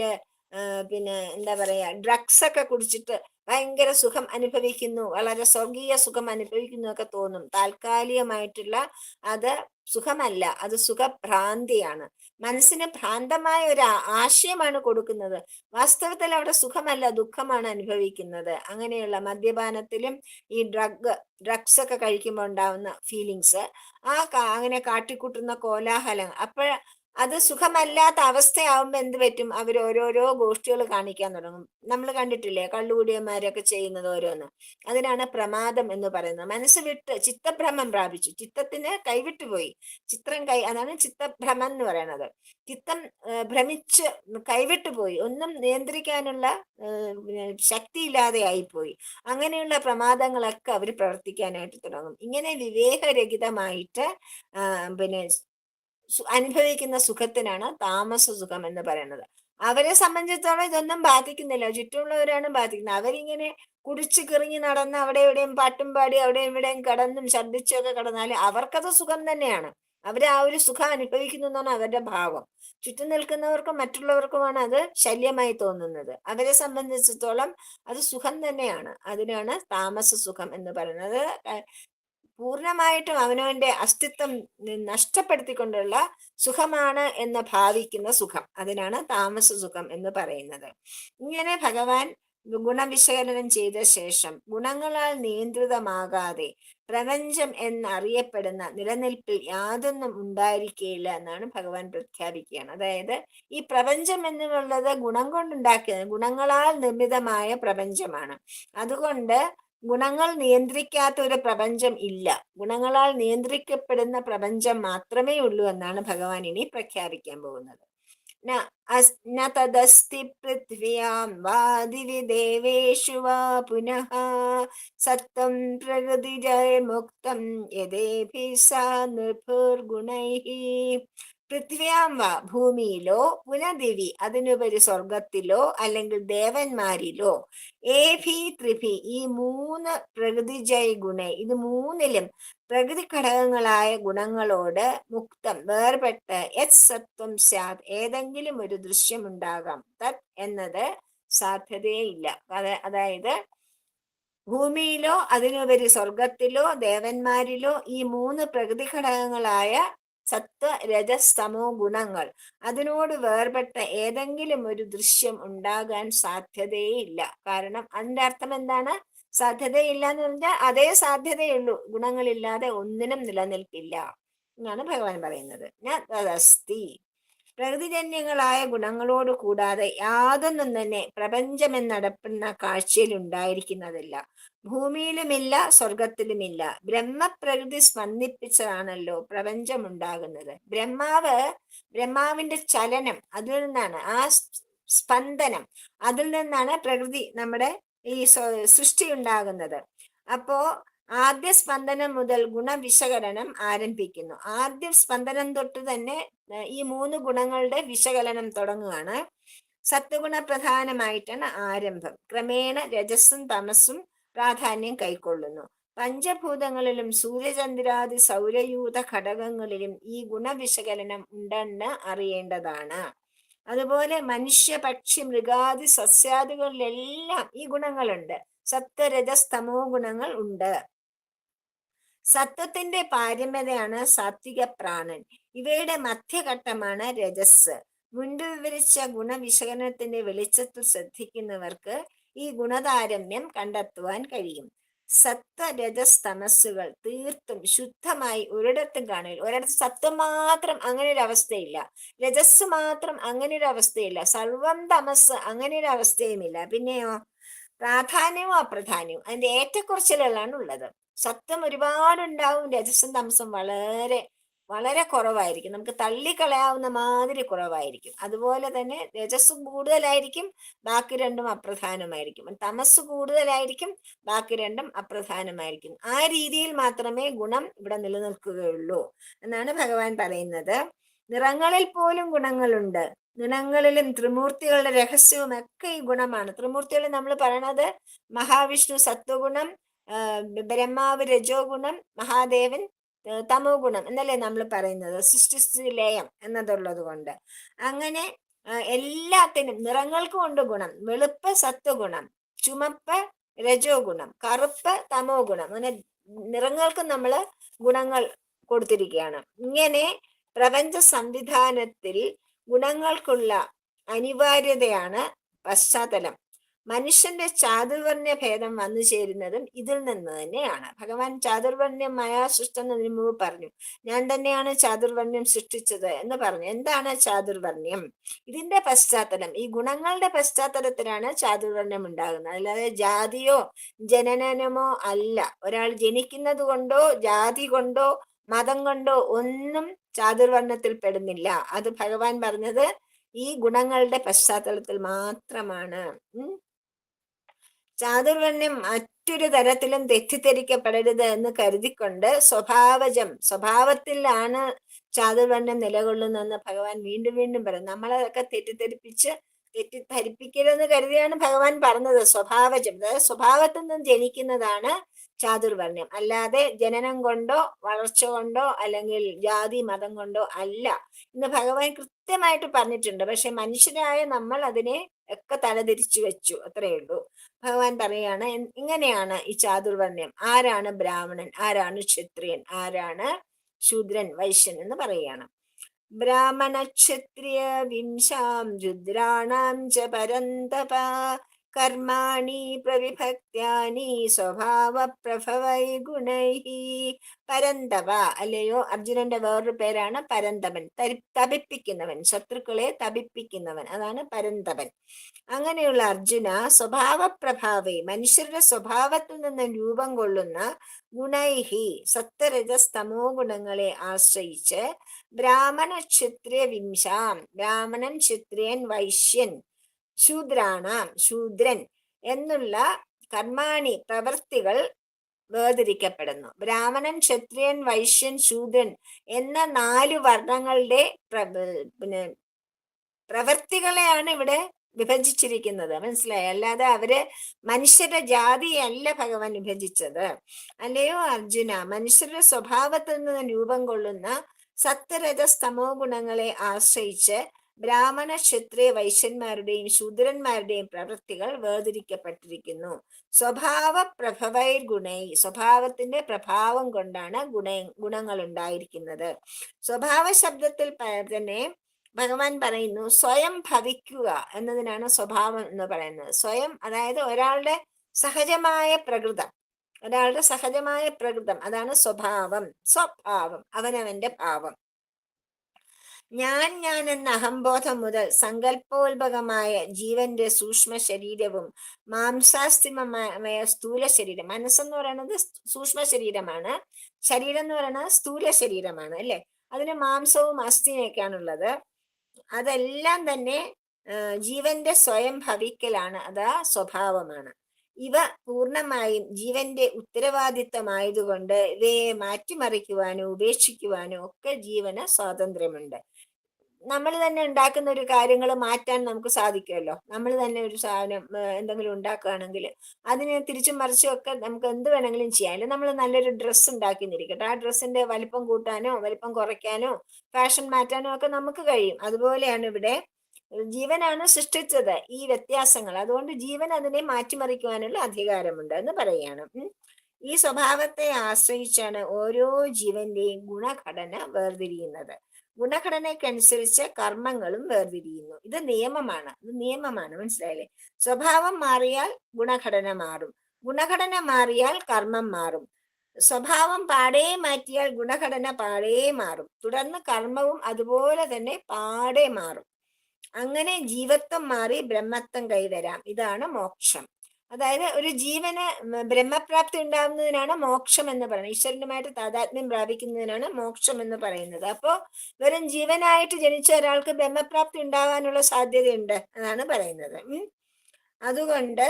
പിന്നെ എന്താ പറയാ, ഡ്രഗ്സ് ഒക്കെ കുടിച്ചിട്ട് ഭയങ്കര സുഖം അനുഭവിക്കുന്നു, വളരെ സ്വർഗീയ സുഖം അനുഭവിക്കുന്നു ഒക്കെ തോന്നും. താൽക്കാലികമായിട്ടുള്ള അത് സുഖമല്ല, അത് സുഖഭ്രാന്തിയാണ്. മനസ്സിന് ഭ്രാന്തമായ ഒരു ആശയമാണ് കൊടുക്കുന്നത്. വാസ്തവത്തിൽ അവിടെ സുഖമല്ല, ദുഃഖമാണ് അനുഭവിക്കുന്നത്. അങ്ങനെയുള്ള മദ്യപാനത്തിലും ഈ ഡ്രഗ്സ് ഒക്കെ കഴിക്കുമ്പോൾ ഉണ്ടാവുന്ന ഫീലിങ്സ്, അങ്ങനെ കാട്ടിക്കൂട്ടുന്ന കോലാഹലം, അത് സുഖമല്ലാത്ത അവസ്ഥയാവുമ്പോ എന്ത് പറ്റും? അവർ ഓരോരോ ഗോഷ്ഠികൾ കാണിക്കാൻ തുടങ്ങും. നമ്മൾ കണ്ടിട്ടില്ലേ കള്ളുകൂടിയന്മാരൊക്കെ ചെയ്യുന്നത് ഓരോന്ന്. അതിനാണ് പ്രമാദം എന്ന് പറയുന്നത്. മനസ്സ് വിട്ട് ചിത്തഭ്രമം പ്രാപിച്ചു, ചിത്തത്തിന് കൈവിട്ടുപോയി. അതാണ് ചിത്തഭ്രമം എന്ന് പറയുന്നത്. ചിത്തം ഭ്രമിച്ച് കൈവിട്ടുപോയി, ഒന്നും നിയന്ത്രിക്കാനുള്ള ശക്തി ഇല്ലാതെ ആയിപ്പോയി. അങ്ങനെയുള്ള പ്രമാദങ്ങളൊക്കെ അവർ പ്രവർത്തിക്കാനായിട്ട് തുടങ്ങും. ഇങ്ങനെ വിവേകരഹിതമായിട്ട് പിന്നെ അനുഭവിക്കുന്ന സുഖത്തിനാണ് താമസ സുഖം എന്ന് പറയുന്നത്. അവരെ സംബന്ധിച്ചിടത്തോളം ഇതൊന്നും ബാധിക്കുന്നില്ല, ചുറ്റുമുള്ളവരാണ് ബാധിക്കുന്നത്. അവരിങ്ങനെ കുടിച്ചു കിറങ്ങി നടന്ന് അവിടെ എവിടെയും പാട്ടും പാടി അവിടെയും ഇവിടെയും കിടന്നും ഛർദ്ദിച്ചൊക്കെ കിടന്നാൽ അവർക്കത് സുഖം തന്നെയാണ്. അവര് ആ ഒരു സുഖം അനുഭവിക്കുന്നു എന്നാണ് അവരുടെ ഭാവം. ചുറ്റും നിൽക്കുന്നവർക്കും മറ്റുള്ളവർക്കുമാണ് അത് ശല്യമായി തോന്നുന്നത്. അവരെ സംബന്ധിച്ചിടത്തോളം അത് സുഖം തന്നെയാണ്. അതിനാണ് താമസ സുഖം എന്ന് പറയുന്നത്. പൂർണ്ണമായിട്ടും അവനവന്റെ അസ്തിത്വം നഷ്ടപ്പെടുത്തിക്കൊണ്ടുള്ള സുഖമാണ് എന്ന് ഭാവിക്കുന്ന സുഖം, അതിനാണ് താമസ സുഖം എന്ന് പറയുന്നത്. ഇങ്ങനെ ഭഗവാൻ ഗുണവിശകലനം ചെയ്ത ശേഷം ഗുണങ്ങളാൽ നിയന്ത്രിതമാകാതെ പ്രപഞ്ചം എന്നറിയപ്പെടുന്ന നിലനിൽപ്പിൽ യാതൊന്നും ഉണ്ടായിരിക്കുകയില്ല എന്നാണ് ഭഗവാൻ പ്രഖ്യാപിക്കുകയാണ്. അതായത് ഈ പ്രപഞ്ചം എന്നുള്ളത് ഗുണം കൊണ്ടുണ്ടാക്കിയത്, ഗുണങ്ങളാൽ നിർമ്മിതമായ പ്രപഞ്ചമാണ്. അതുകൊണ്ട് ഗുണങ്ങൾ നിയന്ത്രിക്കാത്ത ഒരു പ്രപഞ്ചം ഇല്ല. ഗുണങ്ങളാൽ നിയന്ത്രിക്കപ്പെടുന്ന പ്രപഞ്ചം മാത്രമേ ഉള്ളൂ എന്നാണ് ഭഗവാൻ ഇനി പ്രഖ്യാപിക്കാൻ പോകുന്നത്. തദസ്തി പൃഥ്വ്യാം വാ ദിവി ദേവേഷു വാ പുനഃ സത്വം പ്രകൃതിജൈർമുക്തം യഥേഭിഃ സാ നിർഭുർഗുണൈഃ. പൃഥ്വ്യാം വാ ഭൂമിയിലോ, പുനദിവി അതിനുപരി സ്വർഗത്തിലോ അല്ലെങ്കിൽ ദേവന്മാരിലോ, ഏഭി ത്രിഭി ഈ മൂന്ന് പ്രകൃതിജൈ ഗുണ ഇത് മൂന്നിലും പ്രകൃതി ഘടകങ്ങളായ ഗുണങ്ങളോട് മുക്തം വേർപെട്ട് യത് സത്വം സ്യാത് ഏതെങ്കിലും ഒരു ദൃശ്യം ഉണ്ടാകാം. തത് എന്നത് സാധ്യതയില്ല. അതായത് ഭൂമിയിലോ അതിനുപരി സ്വർഗത്തിലോ ദേവന്മാരിലോ ഈ മൂന്ന് പ്രകൃതി ഘടകങ്ങളായ സത്വ രജസ്തമോ ഗുണങ്ങൾ അതിനോട് വേർപെട്ട ഏതെങ്കിലും ഒരു ദൃശ്യം ഉണ്ടാകാൻ സാധ്യതയില്ല. കാരണം അതിന്റെ അർത്ഥം എന്താണ്? സാധ്യതയില്ല എന്ന് പറഞ്ഞാൽ അതേ സാധ്യതയുള്ളൂ, ഗുണങ്ങളില്ലാതെ ഒന്നിനും നിലനിൽപ്പില്ല എന്നാണ് ഭഗവാൻ പറയുന്നത്. തദസ്തി പ്രകൃതിജന്യങ്ങളായ ഗുണങ്ങളോട് കൂടാതെ യാതൊന്നും തന്നെ പ്രപഞ്ചമെന്നടപ്പുന്ന കാഴ്ചയിൽ ഉണ്ടായിരിക്കുന്നതല്ല. ഭൂമിയിലുമില്ല, സ്വർഗത്തിലുമില്ല. ബ്രഹ്മപ്രകൃതി സ്പന്ദിപ്പിച്ചതാണല്ലോ പ്രപഞ്ചം ഉണ്ടാകുന്നത്. ബ്രഹ്മാവിന്റെ ചലനം, അതിൽ നിന്നാണ് ആ സ്പന്ദനം, അതിൽ നിന്നാണ് പ്രകൃതി നമ്മുടെ ഈ സൃഷ്ടി ഉണ്ടാകുന്നത്. അപ്പോ ആദ്യ സ്പന്ദനം മുതൽ ഗുണവിശകലനം ആരംഭിക്കുന്നു. ആദ്യ സ്പന്ദനം തൊട്ട് തന്നെ ഈ മൂന്ന് ഗുണങ്ങളുടെ വിശകലനം തുടങ്ങുകയാണ്. സത്വഗുണ പ്രധാനമായിട്ടാണ് ആരംഭം. ക്രമേണ രജസ്സും തമസ്സും പ്രാധാന്യം കൈക്കൊള്ളുന്നു. പഞ്ചഭൂതങ്ങളിലും സൂര്യചന്ദ്രാദി സൗരയൂഥ ഘടകങ്ങളിലും ഈ ഗുണവിശകലനം ഉണ്ടെന്ന് അറിയേണ്ടതാണ്. അതുപോലെ മനുഷ്യ പക്ഷി മൃഗാദി സസ്യാദികളിലെല്ലാം ഈ ഗുണങ്ങളുണ്ട്. സത്വരജസ്തമോ ഗുണങ്ങൾ ഉണ്ട്. സത്വത്തിന്റെ പാരമ്യതയാണ് സാത്വിക പ്രാണൻ. ഇവയുടെ മധ്യഘട്ടമാണ് രജസ്. മുൻപ് വിവരിച്ച ഗുണവിശകലനത്തിന്റെ വെളിച്ചത്തിൽ ശ്രദ്ധിക്കുന്നവർക്ക് ഈ ഗുണതാരമ്യം കണ്ടെത്തുവാൻ കഴിയും. സത്വരജസ്തമസ്സുകൾ തീർത്തും ശുദ്ധമായി ഒരിടത്തും കാണില്ല. ഒരിടത്ത് സത്വം മാത്രം അങ്ങനെ ഒരു അവസ്ഥയില്ല, രജസ് മാത്രം അങ്ങനെ ഒരു അവസ്ഥയില്ല, സർവം തമസ് അങ്ങനെ ഒരു അവസ്ഥയുമില്ല. പിന്നെയോ പ്രാധാന്യവും അപ്രധാന്യവും അതിന്റെ ഏറ്റക്കുറച്ചിലുകളാണ് ഉള്ളത്. സത്വം ഒരുപാടുണ്ടാവും, രജസും തമസും വളരെ വളരെ കുറവായിരിക്കും. നമുക്ക് തള്ളിക്കളയാവുന്ന മാതിരി കുറവായിരിക്കും. അതുപോലെ തന്നെ രജസ് കൂടുതലായിരിക്കും, ബാക്കി രണ്ടും അപ്രധാനമായിരിക്കും. തമസ് കൂടുതലായിരിക്കും, ബാക്കി രണ്ടും അപ്രധാനമായിരിക്കും. ആ രീതിയിൽ മാത്രമേ ഗുണം ഇവിടെ നിലനിൽക്കുകയുള്ളൂ എന്നാണ് ഭഗവാൻ പറയുന്നത്. നിറങ്ങളിൽ പോലും ഗുണങ്ങളുണ്ട്. ഗുണങ്ങളിലും ത്രിമൂർത്തികളുടെ രഹസ്യവും ഒക്കെ ഈ ഗുണമാണ്. ത്രിമൂർത്തികൾ നമ്മൾ പറയണത് മഹാവിഷ്ണു സത്വഗുണം, ബ്രഹ്മാവ് രജോ ഗുണം, മഹാദേവൻ തമോ ഗുണം എന്നല്ലേ നമ്മൾ പറയുന്നത്, സൃഷ്ടി ലയം എന്നതുള്ളത് കൊണ്ട്. അങ്ങനെ എല്ലാത്തിനും നിറങ്ങൾക്ക് കൊണ്ട് ഗുണം. വെളുപ്പ് സത്വഗുണം, ചുമപ്പ് രജോ ഗുണം, കറുപ്പ് തമോ ഗുണം. അങ്ങനെ നിറങ്ങൾക്ക് നമ്മൾ ഗുണങ്ങൾ കൊടുത്തിരിക്കുകയാണ്. ഇങ്ങനെ പ്രപഞ്ച സംവിധാനത്തിൽ ഗുണങ്ങൾക്കുള്ള അനിവാര്യതയാണ് പശ്ചാത്തലം. മനുഷ്യന്റെ ചാതുർവർണ്ണ്യ ഭേദം വന്നു ചേരുന്നതും ഇതിൽ നിന്ന് തന്നെയാണ്. ഭഗവാൻ ചാതുർവർണ്ണ്യം മയാ സൃഷ്ടെന്നതിന് മുമ്പ് പറഞ്ഞു, ഞാൻ തന്നെയാണ് ചാതുർവർണ്ണ്യം സൃഷ്ടിച്ചത് എന്ന് പറഞ്ഞു. എന്താണ് ചാതുർവർണ്ണ്യം? ഇതിന്റെ പശ്ചാത്തലം, ഈ ഗുണങ്ങളുടെ പശ്ചാത്തലത്തിലാണ് ചാതുർവർണ്ണ്യം ഉണ്ടാകുന്നത്. അല്ലാതെ ജാതിയോ ജനനമോ അല്ല. ഒരാൾ ജനിക്കുന്നത് കൊണ്ടോ ജാതി കൊണ്ടോ മതം കൊണ്ടോ ഒന്നും ചാതുർവർണ്ണത്തിൽ പെടുന്നില്ല. അത് ഭഗവാൻ പറഞ്ഞത് ഈ ഗുണങ്ങളുടെ പശ്ചാത്തലത്തിൽ മാത്രമാണ്. ചാതുർവർണ്ണ്യം മറ്റൊരു തരത്തിലും തെറ്റിദ്ധരിക്കപ്പെടരുത് എന്ന് കരുതിക്കൊണ്ട് സ്വഭാവത്തിലാണ് ചാതുർവർണ്ണ്യം നിലകൊള്ളുന്നതെന്ന് ഭഗവാൻ വീണ്ടും വീണ്ടും പറയും. നമ്മളതൊക്കെ തെറ്റിദ്ധരിപ്പിക്കരുതെന്ന് കരുതിയാണ് ഭഗവാൻ പറഞ്ഞത്. അതായത് സ്വഭാവത്തിൽ നിന്നും ജനിക്കുന്നതാണ് ചാതുർവർണ്ണ്യം, അല്ലാതെ ജനനം കൊണ്ടോ വളർച്ച കൊണ്ടോ അല്ലെങ്കിൽ ജാതി മതം കൊണ്ടോ അല്ല എന്ന് ഭഗവാൻ കൃത്യമായിട്ട് പറഞ്ഞിട്ടുണ്ട്. പക്ഷെ മനുഷ്യരായ നമ്മൾ അതിനെ ഒക്കെ തലതിരിച്ചു വെച്ചു, അത്രയേ ഉള്ളൂ. ഭഗവാൻ പറയാണ് ഇങ്ങനെയാണ് ഈ ചാതുർവർണ്ണ്യം. ആരാണ് ബ്രാഹ്മണൻ, ആരാണ് ക്ഷത്രിയൻ, ആരാണ് ശൂദ്രൻ, വൈശ്യൻ എന്ന് പറയുകയാണ്. ബ്രാഹ്മണ ക്ഷത്രിയ വിംശാം രുദ്രാണാം ച പരന്തപ കർമാണി പ്രവിഭക്ത്യാനി സ്വഭാവ പ്രഭവൈ ഗുണൈഹി. പരന്തപ, അല്ലയോ അർജുനന്റെ വേറൊരു പേരാണ് പരന്തപൻ. തപിപ്പിക്കുന്നവൻ, ശത്രുക്കളെ തപിപ്പിക്കുന്നവൻ, അതാണ് പരന്തപൻ. അങ്ങനെയുള്ള അർജുന സ്വഭാവപ്രഭാവേ, മനുഷ്യരുടെ സ്വഭാവത്തിൽ നിന്ന് രൂപം കൊള്ളുന്ന ഗുണൈഹി സത്വരജസ്തമോ ഗുണങ്ങളെ ആശ്രയിച്ച് ബ്രാഹ്മണ ക്ഷത്രിയ വിംശാം, ബ്രാഹ്മണൻ ക്ഷത്രിയൻ വൈശ്യൻ ശൂദ്രൻ എന്നുള്ള കർമാണി പ്രവൃത്തികൾ വേർതിരിക്കപ്പെടുന്നു. ബ്രാഹ്മണൻ ക്ഷത്രിയൻ വൈശ്യൻ ശൂദ്രൻ എന്ന 4 വർണ്ണങ്ങളുടെ പ്രവൃത്തികളെയാണ് ഇവിടെ വിഭജിച്ചിരിക്കുന്നത്. മനസ്സിലായി? അല്ലാതെ അവര് മനുഷ്യരുടെ ജാതിയല്ല ഭഗവാൻ വിഭജിച്ചത്. അല്ലയോ അർജുന, മനുഷ്യരുടെ സ്വഭാവത്തിൽ നിന്ന് രൂപം കൊള്ളുന്ന സത്വരജസ്തമോ ഗുണങ്ങളെ ആശ്രയിച്ച് ബ്രാഹ്മണ ക്ഷത്രിയ വൈശ്യന്മാരുടെയും ശൂദ്രന്മാരുടെയും പ്രവൃത്തികൾ വേർതിരിക്കപ്പെട്ടിരിക്കുന്നു. സ്വഭാവ പ്രഭവൈർ ഗുണൈ, സ്വഭാവത്തിന്റെ പ്രഭാവം കൊണ്ടാണ് ഗുണങ്ങൾ ഉണ്ടായിരിക്കുന്നത്. സ്വഭാവ ശബ്ദത്തിൽ തന്നെ ഭഗവാൻ പറയുന്നു സ്വയം ഭവിക്കുക എന്നതിനാണ് സ്വഭാവം എന്ന് പറയുന്നത്. സ്വയം, അതായത് ഒരാളുടെ സഹജമായ പ്രകൃതം, അതാണ് സ്വഭാവം. അവനവന്റെ ഭാവം. ഞാൻ എന്ന അഹംബോധം മുതൽ സങ്കല്പോത്ഭകമായ ജീവന്റെ സൂക്ഷ്മ ശരീരവും മാംസാസ്ഥിമമായ സ്ഥൂല ശരീരം, മനസ്സെന്ന് പറയുന്നത് സൂക്ഷ്മ ശരീരമാണ്, ശരീരം എന്ന് പറയുന്നത് സ്ഥൂല ശരീരമാണ്, അല്ലെ? അതിന് മാംസവും അസ്ഥിയൊക്കെയാണുള്ളത്. അതെല്ലാം തന്നെ ജീവന്റെ സ്വയം ഭവിക്കലാണ്, അത് സ്വഭാവമാണ്. ഇവ പൂർണ്ണമായും ജീവന്റെ ഉത്തരവാദിത്തമായതുകൊണ്ട് ഇവയെ മാറ്റിമറിക്കുവാനോ ഉപേക്ഷിക്കുവാനോ ഒക്കെ ജീവന് സ്വാതന്ത്ര്യമുണ്ട്. നമ്മൾ തന്നെ ഉണ്ടാക്കുന്ന ഒരു കാര്യങ്ങൾ മാറ്റാൻ നമുക്ക് സാധിക്കുമല്ലോ. നമ്മൾ തന്നെ ഒരു സാധനം എന്തെങ്കിലും ഉണ്ടാക്കുകയാണെങ്കിൽ അതിനെ തിരിച്ചും മറിച്ചും ഒക്കെ നമുക്ക് എന്ത് വേണമെങ്കിലും ചെയ്യാം. അല്ലെങ്കിൽ നമ്മൾ നല്ലൊരു ഡ്രസ്സ് ഉണ്ടാക്കിന്നിരിക്കട്ടെ, ആ ഡ്രസ്സിന്റെ വലിപ്പം കൂട്ടാനോ വലിപ്പം കുറയ്ക്കാനോ ഫാഷൻ മാറ്റാനോ ഒക്കെ നമുക്ക് കഴിയും. അതുപോലെയാണ് ഇവിടെ ജീവനാണ് സൃഷ്ടിച്ചത് ഈ വ്യത്യാസങ്ങൾ, അതുകൊണ്ട് ജീവൻ അതിനെ മാറ്റിമറിക്കുവാനുള്ള അധികാരമുണ്ട് എന്ന് പറയുകയാണ്. ഈ സ്വഭാവത്തെ ആശ്രയിച്ചാണ് ഓരോ ജീവന്റെയും ഗുണഘടന വേർതിരിയുന്നത്. ഗുണഘടനയ്ക്കനുസരിച്ച് കർമ്മങ്ങളും വേർതിരിയുന്നു. ഇത് നിയമമാണ്, മനസ്സിലായില്ലേ? സ്വഭാവം മാറിയാൽ ഗുണഘടന മാറും, ഗുണഘടന മാറിയാൽ കർമ്മം മാറും, സ്വഭാവം പാടേ മാറ്റിയാൽ ഗുണഘടന പാടേ മാറും, തുടർന്ന് കർമ്മവും അതുപോലെ തന്നെ പാടേ മാറും. അങ്ങനെ ജീവത്വം മാറി ബ്രഹ്മത്വം കൈവരാം. ഇതാണ് മോക്ഷം. അതായത് ഒരു ജീവന് ബ്രഹ്മപ്രാപ്തി ഉണ്ടാകുന്നതിനാണ് മോക്ഷം എന്ന് പറയുന്നത്. ഈശ്വരനുമായിട്ട് താതാത്മ്യം പ്രാപിക്കുന്നതിനാണ് മോക്ഷം എന്ന് പറയുന്നത്. അപ്പോ വെറും ജീവനായിട്ട് ജനിച്ച ഒരാൾക്ക് ബ്രഹ്മപ്രാപ്തി ഉണ്ടാകാനുള്ള സാധ്യതയുണ്ട് എന്നാണ് പറയുന്നത്. അതുകൊണ്ട്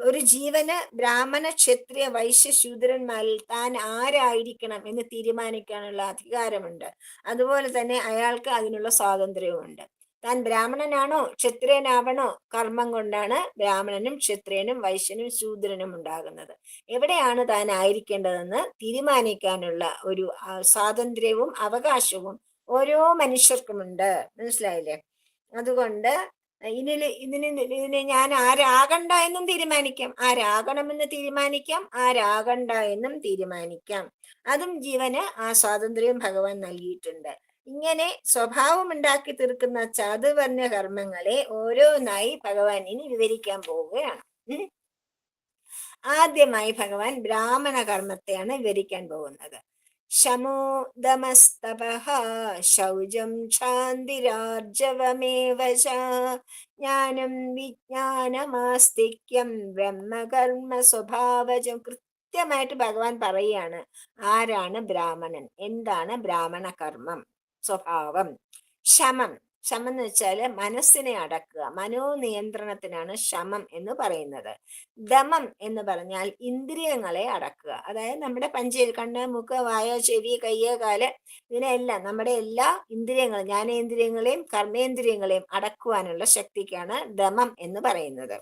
ഒരു ജീവന് ബ്രാഹ്മണ ക്ഷത്രിയ വൈശ്യ ശൂദ്രന്മാരിൽ താൻ ആരായിരിക്കണം എന്ന് തീരുമാനിക്കാനുള്ള അധികാരമുണ്ട്. അതുപോലെ തന്നെ അയാൾക്ക് അതിനുള്ള സ്വാതന്ത്ര്യവുമുണ്ട്. താൻ ബ്രാഹ്മണനാണോ ക്ഷത്രിയനാവണോ, കർമ്മം കൊണ്ടാണ് ബ്രാഹ്മണനും ക്ഷത്രിയനും വൈശ്യനും ശൂദ്രനും ഉണ്ടാകുന്നത്. എവിടെയാണ് താൻ ആയിരിക്കേണ്ടതെന്ന് തീരുമാനിക്കാനുള്ള ഒരു സ്വാതന്ത്ര്യവും അവകാശവും ഓരോ മനുഷ്യർക്കുമുണ്ട്. മനസ്സിലായില്ലേ? അതുകൊണ്ട് ഇതിന് ഞാൻ ആരാകണ്ട എന്നും തീരുമാനിക്കാം, ആരാകണമെന്ന് തീരുമാനിക്കാം, ആരാകണ്ട എന്നും തീരുമാനിക്കാം. അതും ജീവന് ആ സ്വാതന്ത്ര്യം ഭഗവാൻ നൽകിയിട്ടുണ്ട്. ഇങ്ങനെ സ്വഭാവം ഉണ്ടാക്കി തീർക്കുന്ന ചാതുവർണ്ണ കർമ്മങ്ങളെ ഓരോന്നായി ഭഗവാൻ ഇനി വിവരിക്കാൻ പോവുകയാണ്. ആദ്യമായി ഭഗവാൻ ബ്രാഹ്മണ കർമ്മത്തെയാണ് വിവരിക്കാൻ പോകുന്നത്. ശമോ ദമസ്തപഃ ശൗചം ക്ഷാന്തിരാർജവമേവ ച ജ്ഞാനം വിജ്ഞാനമാസ്തിക്യം ബ്രഹ്മകർമ്മ സ്വഭാവജം. കൃത്യമായിട്ട് ഭഗവാൻ പറയുകയാണ് ആരാണ് ബ്രാഹ്മണൻ, എന്താണ് ബ്രാഹ്മണ കർമ്മം, സ്വഭാവം. ശമം, ശമം എന്ന് വെച്ചാല് മനസ്സിനെ അടക്കുക, മനോനിയന്ത്രണത്തിനാണ് ശമം എന്ന് പറയുന്നത്. ദമം എന്ന് പറഞ്ഞാൽ ഇന്ദ്രിയങ്ങളെ അടക്കുക, അതായത് നമ്മുടെ കണ്ണ്, മൂക്ക്, വായ, ചെവി, കയ്യ്, കാല്, ഇതിനെല്ലാം നമ്മുടെ എല്ലാ ഇന്ദ്രിയങ്ങളും, ജ്ഞാനേന്ദ്രിയങ്ങളെയും കർമ്മേന്ദ്രിയങ്ങളെയും അടക്കുവാനുള്ള ശക്തിക്കാണ് ദമം എന്ന് പറയുന്നത്.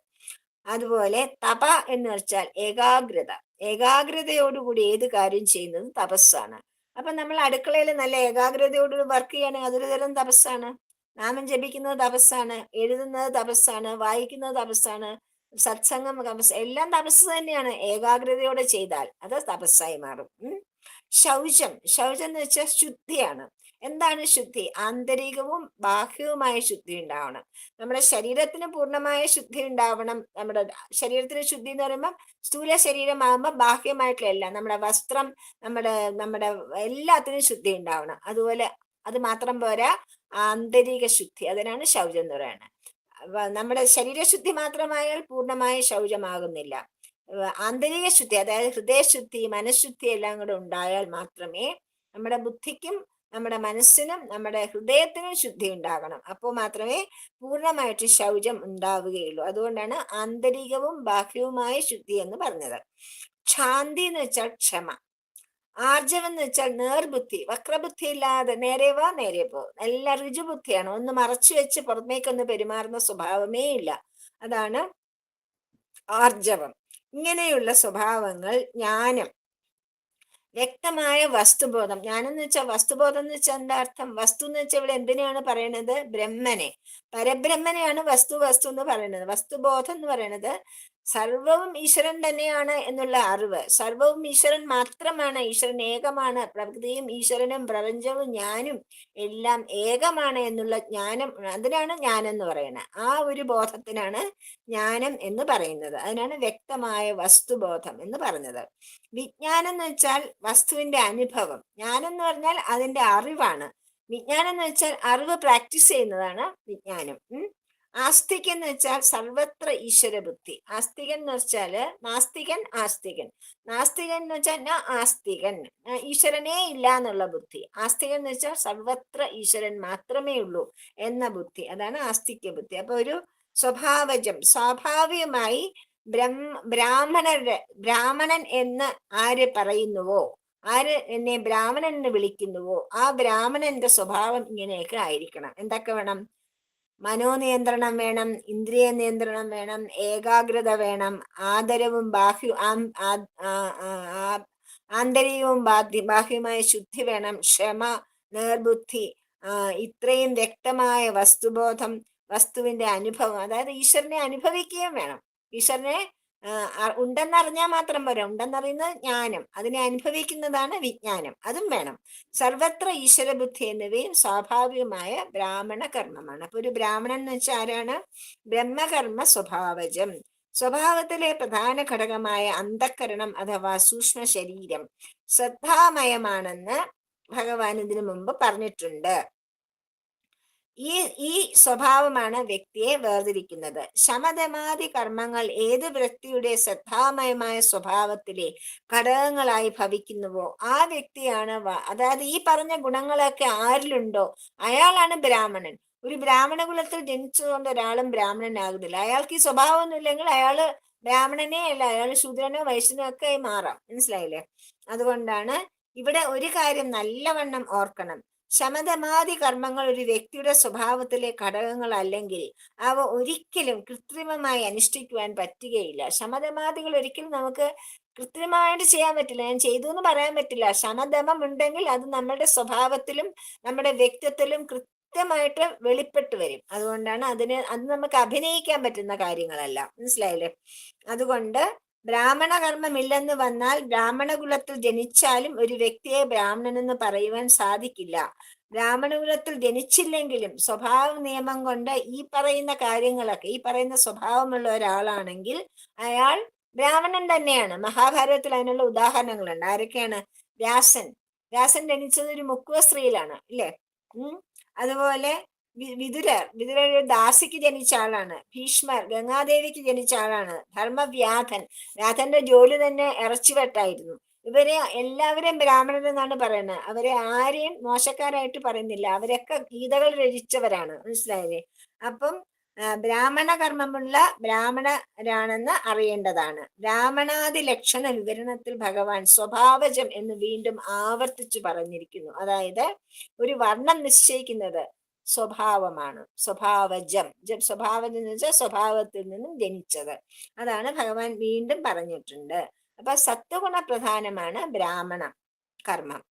അതുപോലെ തപ എന്ന് വെച്ചാൽ ഏകാഗ്രത. ഏകാഗ്രതയോടുകൂടി ഏത് കാര്യം ചെയ്യുന്നത് തപസ്സാണ്. അപ്പൊ നമ്മൾ അടുക്കളയിൽ നല്ല ഏകാഗ്രതയോടുകൂടി വർക്ക് ചെയ്യുകയാണെങ്കിൽ അതൊരു തരം തപസ്സാണ്. നാമം ജപിക്കുന്നത് തപസ്സാണ്, എഴുതുന്നത് തപസ്സാണ്, വായിക്കുന്നത് തപസ്സാണ്, സത്സംഗം തപസ്, എല്ലാം തപസ് തന്നെയാണ്. ഏകാഗ്രതയോടെ ചെയ്താൽ അത് തപസ്സായി മാറും. ശൗചം, ശൗചം എന്ന് വെച്ചാൽ ശുദ്ധിയാണ്. എന്താണ് ശുദ്ധി? ആന്തരികവും ബാഹ്യവുമായ ശുദ്ധി ഉണ്ടാവണം. നമ്മുടെ ശരീരത്തിന് പൂർണ്ണമായ ശുദ്ധി ഉണ്ടാവണം. നമ്മുടെ ശരീരത്തിന് ശുദ്ധി എന്ന് പറയുമ്പോൾ സ്ഥൂല ശരീരമാകുമ്പോൾ ബാഹ്യമായിട്ടുള്ള എല്ലാം, നമ്മുടെ വസ്ത്രം, നമ്മുടെ നമ്മുടെ എല്ലാത്തിനും ശുദ്ധി ഉണ്ടാവണം. അതുപോലെ അത് മാത്രം പോരാ, ആന്തരിക ശുദ്ധി, അതിനാണ് ശൗചം എന്ന് പറയുന്നത്. നമ്മുടെ ശരീരശുദ്ധി മാത്രമായാൽ പൂർണ്ണമായ ശൗചമാകുന്നില്ല. ആന്തരിക ശുദ്ധി, അതായത് ഹൃദയശുദ്ധി, മനഃശുദ്ധി എല്ലാം കൂടെ ഉണ്ടായാൽ മാത്രമേ നമ്മുടെ ബുദ്ധിക്കും നമ്മുടെ മനസ്സിനും നമ്മുടെ ഹൃദയത്തിനും ശുദ്ധി ഉണ്ടാകണം. അപ്പോൾ മാത്രമേ പൂർണ്ണമായിട്ട് ശൗചം ഉണ്ടാവുകയുള്ളൂ. അതുകൊണ്ടാണ് ആന്തരികവും ബാഹ്യവുമായ ശുദ്ധി എന്ന് പറഞ്ഞത്. ശാന്തി എന്ന് വെച്ചാൽ ക്ഷമ. ആർജവം എന്ന് വെച്ചാൽ നേർബുദ്ധി, വക്രബുദ്ധി ഇല്ലാതെ നേരെ വാ നേരെ പോ, നല്ല ഋജുബുദ്ധിയാണ്. ഒന്ന് മറച്ചു വെച്ച് പുറമേക്കൊന്ന് പെരുമാറുന്ന സ്വഭാവമേ ഇല്ല, അതാണ് ആർജവം. ഇങ്ങനെയുള്ള സ്വഭാവങ്ങൾ. ജ്ഞാനം, വ്യക്തമായ വസ്തുബോധം. ജ്ഞാനം എന്ന് വെച്ചാൽ വസ്തുബോധം എന്ന് വെച്ചാൽ എന്താ അർത്ഥം? വസ്തു എന്ന് വെച്ചാൽ ഇവിടെ എന്തിനെയാണ് പറയണത്? ബ്രഹ്മനെ, പരബ്രഹ്മനെയാണ് വസ്തു വസ്തു എന്ന് പറയുന്നത്. വസ്തുബോധം എന്ന് പറയുന്നത് സർവവും ഈശ്വരൻ തന്നെയാണ് എന്നുള്ള അറിവ്. സർവവും ഈശ്വരൻ മാത്രമാണ്, ഈശ്വരൻ ഏകമാണ്, പ്രകൃതിയും ഈശ്വരനും പ്രപഞ്ചവും ഞാനും എല്ലാം ഏകമാണ് എന്നുള്ള ജ്ഞാനം, അതിനാണ് ജ്ഞാനം എന്ന് പറയുന്നത്. ആ ഒരു ബോധത്തിനാണ് ജ്ഞാനം എന്ന് പറയുന്നത്. അതിനാണ് വ്യക്തമായ വസ്തുബോധം എന്ന് പറഞ്ഞത്. വിജ്ഞാനം എന്ന് വെച്ചാൽ വസ്തുവിന്റെ അനുഭവം. ജ്ഞാനം എന്ന് പറഞ്ഞാൽ അതിന്റെ അറിവാണ്. വിജ്ഞാനം എന്ന് വെച്ചാൽ അറിവ് പ്രാക്ടീസ് ചെയ്യുന്നതാണ് വിജ്ഞാനം. ആസ്തികൻ എന്ന് വെച്ചാൽ സർവത്ര ഈശ്വര ബുദ്ധി. ആസ്തികൻ എന്ന് വെച്ചാല് നാസ്തികൻ, ആസ്തികൻ. നാസ്തികൻ എന്ന് വെച്ചാൽ ആസ്തികൻ, ഈശ്വരനേ ഇല്ല എന്നുള്ള ബുദ്ധി. ആസ്തികൻ എന്ന് വെച്ചാൽ സർവത്ര ഈശ്വരൻ മാത്രമേ ഉള്ളൂ എന്ന ബുദ്ധി, അതാണ് ആസ്തിക്യ ബുദ്ധി. അപ്പൊ ഒരു സ്വഭാവജം, സ്വാഭാവികമായി ബ്രാഹ്മണൻ എന്ന് ആര് പറയുന്നുവോ, ആര് എന്നെ ബ്രാഹ്മണൻ എന്ന് വിളിക്കുന്നുവോ, ആ ബ്രാഹ്മണന്റെ സ്വഭാവം ഇങ്ങനെയൊക്കെ ആയിരിക്കണം. എന്തൊക്കെ വേണം? മനോനിയന്ത്രണം വേണം, ഇന്ദ്രിയ നിയന്ത്രണം വേണം, ഏകാഗ്രത വേണം, ആദരവും ആന്തരികവും ബാഹ്യമായ ശുദ്ധി വേണം, ക്ഷമ, നേർബുദ്ധി, ഇത്രയും വ്യക്തമായ വസ്തുബോധം, വസ്തുവിന്റെ അനുഭവം, അതായത് ഈശ്വരനെ അനുഭവിക്കുകയും വേണം. ഈശ്വരനെ ഉണ്ടെന്നറിഞ്ഞാൽ മാത്രം പോരാ, ഉണ്ടെന്നറിയുന്നത് ജ്ഞാനം, അതിനെ അനുഭവിക്കുന്നതാണ് വിജ്ഞാനം, അതും വേണം. സർവത്ര ഈശ്വര ബുദ്ധി എന്നിവയും സ്വാഭാവികമായ ബ്രാഹ്മണ കർമ്മമാണ്. അപ്പൊ ഒരു ബ്രാഹ്മണൻ എന്ന് വെച്ചാൽ ആരാണ്? ബ്രഹ്മകർമ്മ സ്വഭാവജം. സ്വഭാവത്തിലെ പ്രധാന ഘടകമായ അന്ധക്കരണം അഥവാ സൂക്ഷ്മ ശരീരം ശ്രദ്ധാമയമാണെന്ന് ഭഗവാൻ ഇതിനു മുമ്പ് പറഞ്ഞിട്ടുണ്ട്. ഈ സ്വഭാവമാണ് വ്യക്തിയെ വേർതിരിക്കുന്നത്. ശമദമാദി കർമ്മങ്ങൾ ഏത് വ്യക്തിയുടെ ശ്രദ്ധാമയമായ സ്വഭാവത്തിലെ ഘടകങ്ങളായി ഭവിക്കുന്നുവോ ആ വ്യക്തിയാണ്, അതായത് ഈ പറഞ്ഞ ഗുണങ്ങളൊക്കെ ആരിലുണ്ടോ അയാളാണ് ബ്രാഹ്മണൻ. ഒരു ബ്രാഹ്മണ കുലത്തിൽ ജനിച്ചതുകൊണ്ട് ഒരാളും ബ്രാഹ്മണനാകുന്നില്ല. അയാൾക്ക് ഈ സ്വഭാവമൊന്നും ഇല്ലെങ്കിൽ അയാള് ബ്രാഹ്മണനേ അല്ല, അയാൾ ശൂദ്രനോ വൈശ്യനോ ഒക്കെ ആയി മാറാം. മനസ്സിലായില്ലേ? അതുകൊണ്ടാണ് ഇവിടെ ഒരു കാര്യം നല്ലവണ്ണം ഓർക്കണം. ശമദമാദി കർമ്മങ്ങൾ ഒരു വ്യക്തിയുടെ സ്വഭാവത്തിലെ ഘടകങ്ങൾ അല്ലെങ്കിൽ അവ ഒരിക്കലും കൃത്രിമമായി അനുഷ്ഠിക്കുവാൻ പറ്റുകയില്ല. ശമദമാദികൾ ഒരിക്കലും നമുക്ക് കൃത്രിമമായിട്ട് ചെയ്യാൻ പറ്റില്ല, ഞാൻ ചെയ്തു എന്ന് പറയാൻ പറ്റില്ല. ശമദമം ഉണ്ടെങ്കിൽ അത് നമ്മുടെ സ്വഭാവത്തിലും നമ്മുടെ വ്യക്തിത്വത്തിലും കൃത്യമായിട്ട് വെളിപ്പെട്ട് വരും. അതുകൊണ്ടാണ് അത് നമുക്ക് അഭിനയിക്കാൻ പറ്റുന്ന കാര്യങ്ങളല്ല. മനസ്സിലായില്ലേ? അതുകൊണ്ട് ബ്രാഹ്മണ കർമ്മമില്ലെന്ന് വന്നാൽ ബ്രാഹ്മണ കുലത്തിൽ ജനിച്ചാലും ഒരു വ്യക്തിയെ ബ്രാഹ്മണൻ എന്ന് പറയുവാൻ സാധിക്കില്ല. ബ്രാഹ്മണകുലത്തിൽ ജനിച്ചില്ലെങ്കിലും സ്വഭാവ നിയമം കൊണ്ട് ഈ പറയുന്ന കാര്യങ്ങളൊക്കെ, ഈ പറയുന്ന സ്വഭാവമുള്ള ഒരാളാണെങ്കിൽ അയാൾ ബ്രാഹ്മണൻ തന്നെയാണ്. മഹാഭാരതത്തിൽ അതിനുള്ള ഉദാഹരണങ്ങളുണ്ട്. ആരൊക്കെയാണ്? വ്യാസൻ. വ്യാസൻ ജനിച്ചത് ഒരു മുക്കുവ സ്ത്രീയിലാണ്, ഇല്ലേ? അതുപോലെ വിതുരർ ഒരു ദാസിക്ക് ജനിച്ച ആളാണ്. ഭീഷ്മർ ഗംഗാദേവിക്ക് ജനിച്ച ആളാണ്. ധർമ്മവ്യാധൻ, വ്യാധന്റെ ജോലി തന്നെ ഇറച്ചിവെട്ടായിരുന്നു. ഇവരെ എല്ലാവരെയും ബ്രാഹ്മണർ എന്നാണ് പറയുന്നത്. അവരെ ആരെയും മോശക്കാരായിട്ട് പറയുന്നില്ല. അവരൊക്കെ ഗീതകൾ രചിച്ചവരാണ്. മനസ്സിലായില്ലേ? അപ്പം ബ്രാഹ്മണ കർമ്മമുള്ള ബ്രാഹ്മണരാണെന്ന് അറിയേണ്ടതാണ്. ബ്രാഹ്മണാദി ലക്ഷണ വിവരണത്തിൽ ഭഗവാൻ സ്വഭാവജം എന്ന് വീണ്ടും ആവർത്തിച്ചു പറഞ്ഞിരിക്കുന്നു. അതായത് ഒരു വർണ്ണം നിശ്ചയിക്കുന്നത് സ്വഭാവമാണ്. സ്വഭാവജം, സ്വഭാവജം എന്ന് വെച്ചാൽ സ്വഭാവത്തിൽ നിന്നും ജനിച്ചത്. അതാണ് ഭഗവാൻ വീണ്ടും പറഞ്ഞിട്ടുണ്ട്. അപ്പൊ സത്വഗുണ പ്രധാനമാണ് ബ്രാഹ്മണ കർമ്മം.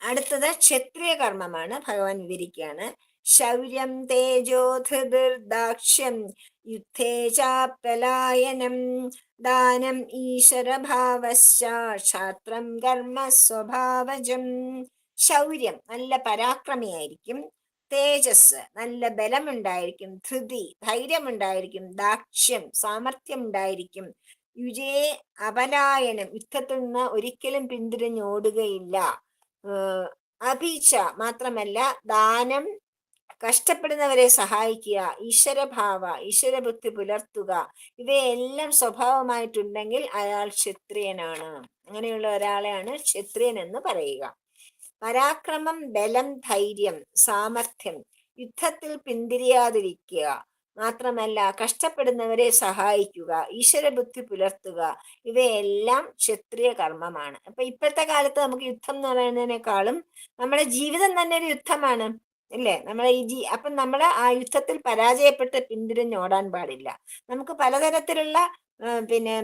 അടുത്തത് ക്ഷത്രിയ കർമ്മമാണ്. ഭഗവാൻ വിവരിക്കുകയാണ്. ശൗര്യം തേജോധൃദാക്ഷ്യം യുദ്ധേ ചാപ്യലായനം ദാനം ഈശ്വരഭാവശ്ചാത്രം കർമ്മ സ്വഭാവജം. ശൗര്യം, നല്ല പരാക്രമിയായിരിക്കും. തേജസ്, നല്ല ബലമുണ്ടായിരിക്കും. ധൃതി, ധൈര്യമുണ്ടായിരിക്കും. ദാക്ഷ്യം, സാമർഥ്യം ഉണ്ടായിരിക്കും. യുജേ അപലായനം, യുദ്ധത്തിൽ നിന്ന് ഒരിക്കലും പിന്തിരിഞ്ഞോടുകയില്ല. അഭീച്ച, മാത്രമല്ല ദാനം, കഷ്ടപ്പെടുന്നവരെ സഹായിക്കുക, ഈശ്വരഭാവ, ഈശ്വരബുദ്ധി പുലർത്തുക, ഇവയെല്ലാം സ്വഭാവമായിട്ടുണ്ടെങ്കിൽ അയാൾ ക്ഷത്രിയനാണ്. അങ്ങനെയുള്ള ഒരാളെയാണ് ക്ഷത്രിയൻ എന്ന് പറയുക. പരാക്രമം, ബലം, ധൈര്യം, സാമർഥ്യം, യുദ്ധത്തിൽ പിന്തിരിയാതിരിക്കുക, മാത്രമല്ല കഷ്ടപ്പെടുന്നവരെ സഹായിക്കുക, ഈശ്വരബുദ്ധി പുലർത്തുക, ഇവയെല്ലാം ക്ഷത്രിയ കർമ്മമാണ്. അപ്പൊ ഇപ്പോഴത്തെ കാലത്ത് നമുക്ക് യുദ്ധം എന്ന് പറയുന്നതിനേക്കാളും നമ്മുടെ ജീവിതം തന്നെ ഒരു യുദ്ധമാണ്, അല്ലേ? നമ്മളെ അപ്പം നമ്മൾ ആ യുദ്ധത്തിൽ പരാജയപ്പെട്ട് പിന്തിരിഞ്ഞോടാൻ പാടില്ല. നമുക്ക് പലതരത്തിലുള്ള പിന്നെ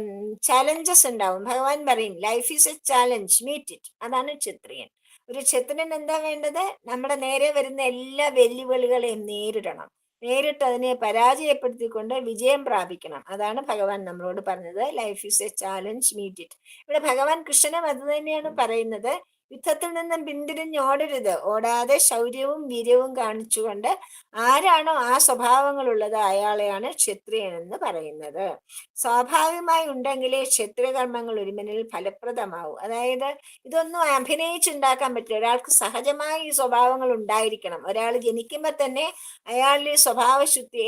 ചാലഞ്ചസ് ഉണ്ടാവും. ഭഗവാൻ പറയും life is a challenge, meet it. അതാണ് ക്ഷത്രിയൻ. ഒരു ക്ഷത്രിയൻ എന്താ വേണ്ടത്? നമ്മുടെ നേരെ വരുന്ന എല്ലാ വെല്ലുവിളികളെയും നേരിടണം. നേരിട്ട് അതിനെ പരാജയപ്പെടുത്തിക്കൊണ്ട് വിജയം പ്രാപിക്കണം. അതാണ് ഭഗവാൻ നമ്മളോട് പറഞ്ഞത്, life is a challenge, meet it. ഇവിടെ ഭഗവാൻ കൃഷ്ണനും അത് തന്നെയാണ് പറയുന്നത്. യുദ്ധത്തിൽ നിന്നും പിന്തിരിഞ്ഞോടരുത്. ഓടാതെ ശൗര്യവും വീര്യവും കാണിച്ചുകൊണ്ട് ആരാണോ ആ സ്വഭാവങ്ങളുള്ളത് അയാളെയാണ് ക്ഷത്രിയൻ എന്ന് പറയുന്നത്. സ്വാഭാവികമായി ഉണ്ടെങ്കിലേ ക്ഷത്രിയകർമ്മങ്ങൾ ഒരുമനിൽ ഫലപ്രദമാവും. അതായത് ഇതൊന്നും അഭിനയിച്ചുണ്ടാക്കാൻ പറ്റില്ല. ഒരാൾക്ക് സഹജമായി ഈ സ്വഭാവങ്ങൾ ഉണ്ടായിരിക്കണം. ഒരാൾ ജനിക്കുമ്പോൾ തന്നെ അയാളുടെ സ്വഭാവശുദ്ധി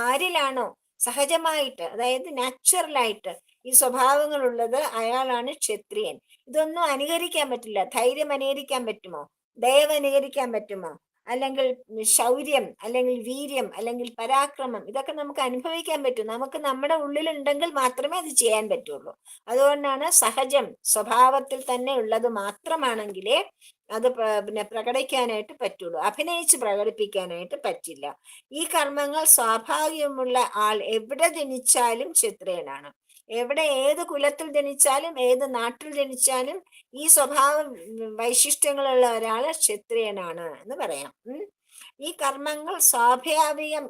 ആരിലാണോ സഹജമായിട്ട്, അതായത് നാച്ചുറലായിട്ട് ഈ സ്വഭാവങ്ങൾ ഉള്ളത് അയാളാണ് ക്ഷത്രിയൻ. ഇതൊന്നും അനുകരിക്കാൻ പറ്റില്ല. ധൈര്യം അനുകരിക്കാൻ പറ്റുമോ? ദയവ് അനുകരിക്കാൻ പറ്റുമോ? അല്ലെങ്കിൽ ശൗര്യം, അല്ലെങ്കിൽ വീര്യം, അല്ലെങ്കിൽ പരാക്രമം, ഇതൊക്കെ നമുക്ക് അനുഭവിക്കാൻ പറ്റും. നമുക്ക് നമ്മുടെ ഉള്ളിലുണ്ടെങ്കിൽ മാത്രമേ അത് ചെയ്യാൻ പറ്റുള്ളൂ. അതുകൊണ്ടാണ് സഹജം, സ്വഭാവത്തിൽ തന്നെ ഉള്ളത് മാത്രമാണെങ്കിലേ അത് പ്രകടിക്കാനായിട്ട് പറ്റുള്ളൂ. അഭിനയിച്ച് പ്രകടിപ്പിക്കാനായിട്ട് പറ്റില്ല. ഈ കർമ്മങ്ങൾ സ്വാഭാവികമുള്ള ആൾ എവിടെ ജനിച്ചാലും ക്ഷത്രിയനാണ്. എവിടെ, ഏത് കുലത്തിൽ ജനിച്ചാലും, ഏത് നാട്ടിൽ ജനിച്ചാലും ഈ സ്വഭാവ വൈശിഷ്ട്യങ്ങളുള്ള ഒരാള് ക്ഷത്രിയനാണ് എന്ന് പറയാം. ഈ കർമ്മങ്ങൾ സ്വാഭാവികം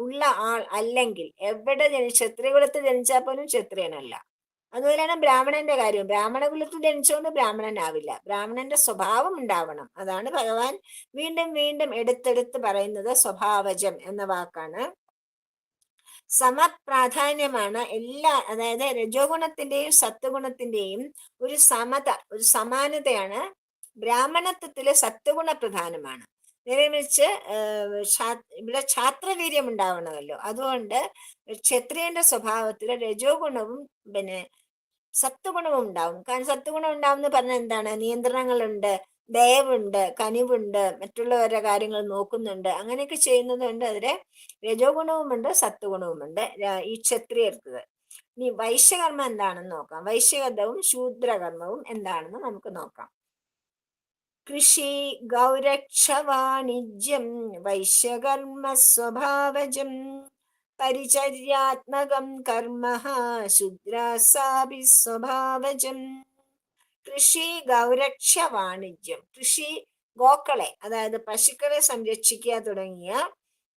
ഉള്ള ആൾ അല്ലെങ്കിൽ എവിടെ ക്ഷത്രിയകുലത്തിൽ ജനിച്ചാൽ പോലും ക്ഷത്രിയനല്ല. അതുപോലെയാണ് ബ്രാഹ്മണന്റെ കാര്യം. ബ്രാഹ്മണ കുലത്തിൽ ജനിച്ചുകൊണ്ട് ബ്രാഹ്മണനാവില്ല. ബ്രാഹ്മണന്റെ സ്വഭാവം ഉണ്ടാവണം. അതാണ് ഭഗവാൻ വീണ്ടും വീണ്ടും എടുത്തെടുത്ത് പറയുന്നത്. സ്വഭാവജം എന്ന വാക്കാണ്. സമപ്രാധാന്യമാണ് എല്ലാ, അതായത് രജോ ഗുണത്തിന്റെയും സത്വഗുണത്തിന്റെയും ഒരു സമത, ഒരു സമാനതയാണ്. ബ്രാഹ്മണത്വത്തില് സത്വഗുണ പ്രധാനമാണ്. നേരെ മറിച്ച് ഇവിടെ ഛാത്രവീര്യം ഉണ്ടാവണമല്ലോ. അതുകൊണ്ട് ക്ഷത്രിയന്റെ സ്വഭാവത്തില് രജോ ഗുണവും സത്വഗുണവും ഉണ്ടാവും. കാരണം സത്വഗുണം ഉണ്ടാവും എന്ന് പറഞ്ഞാൽ എന്താണ്? നിയന്ത്രണങ്ങളുണ്ട്, ദയവുണ്ട്, കനിവുണ്ട്, മറ്റുള്ളവരുടെ കാര്യങ്ങൾ നോക്കുന്നുണ്ട്, അങ്ങനെയൊക്കെ ചെയ്യുന്നതുകൊണ്ട് അതിലെ രജോ ഗുണവുമുണ്ട്, സത്വഗുണവുമുണ്ട് ഈ ക്ഷത്രിയർക്ക്. ഇനി വൈശ്യകർമ്മം എന്താണെന്ന് നോക്കാം. വൈശ്യകർമ്മവും ശൂദ്രകർമ്മവും എന്താണെന്ന് നമുക്ക് നോക്കാം. കൃഷി, ഗൗരക്ഷ, വാണിജ്യം, വൈശ്യകർമ്മ സ്വഭാവജം, പരിചര്യാത്മകം കർമ്മ ശൂദ്രാസാഭി സ്വഭാവജം. കൃഷി, ഗൗരക്ഷ, വാണിജ്യം. കൃഷി, ഗോക്കളെ, അതായത് പശുക്കളെ സംരക്ഷിക്കുക തുടങ്ങിയ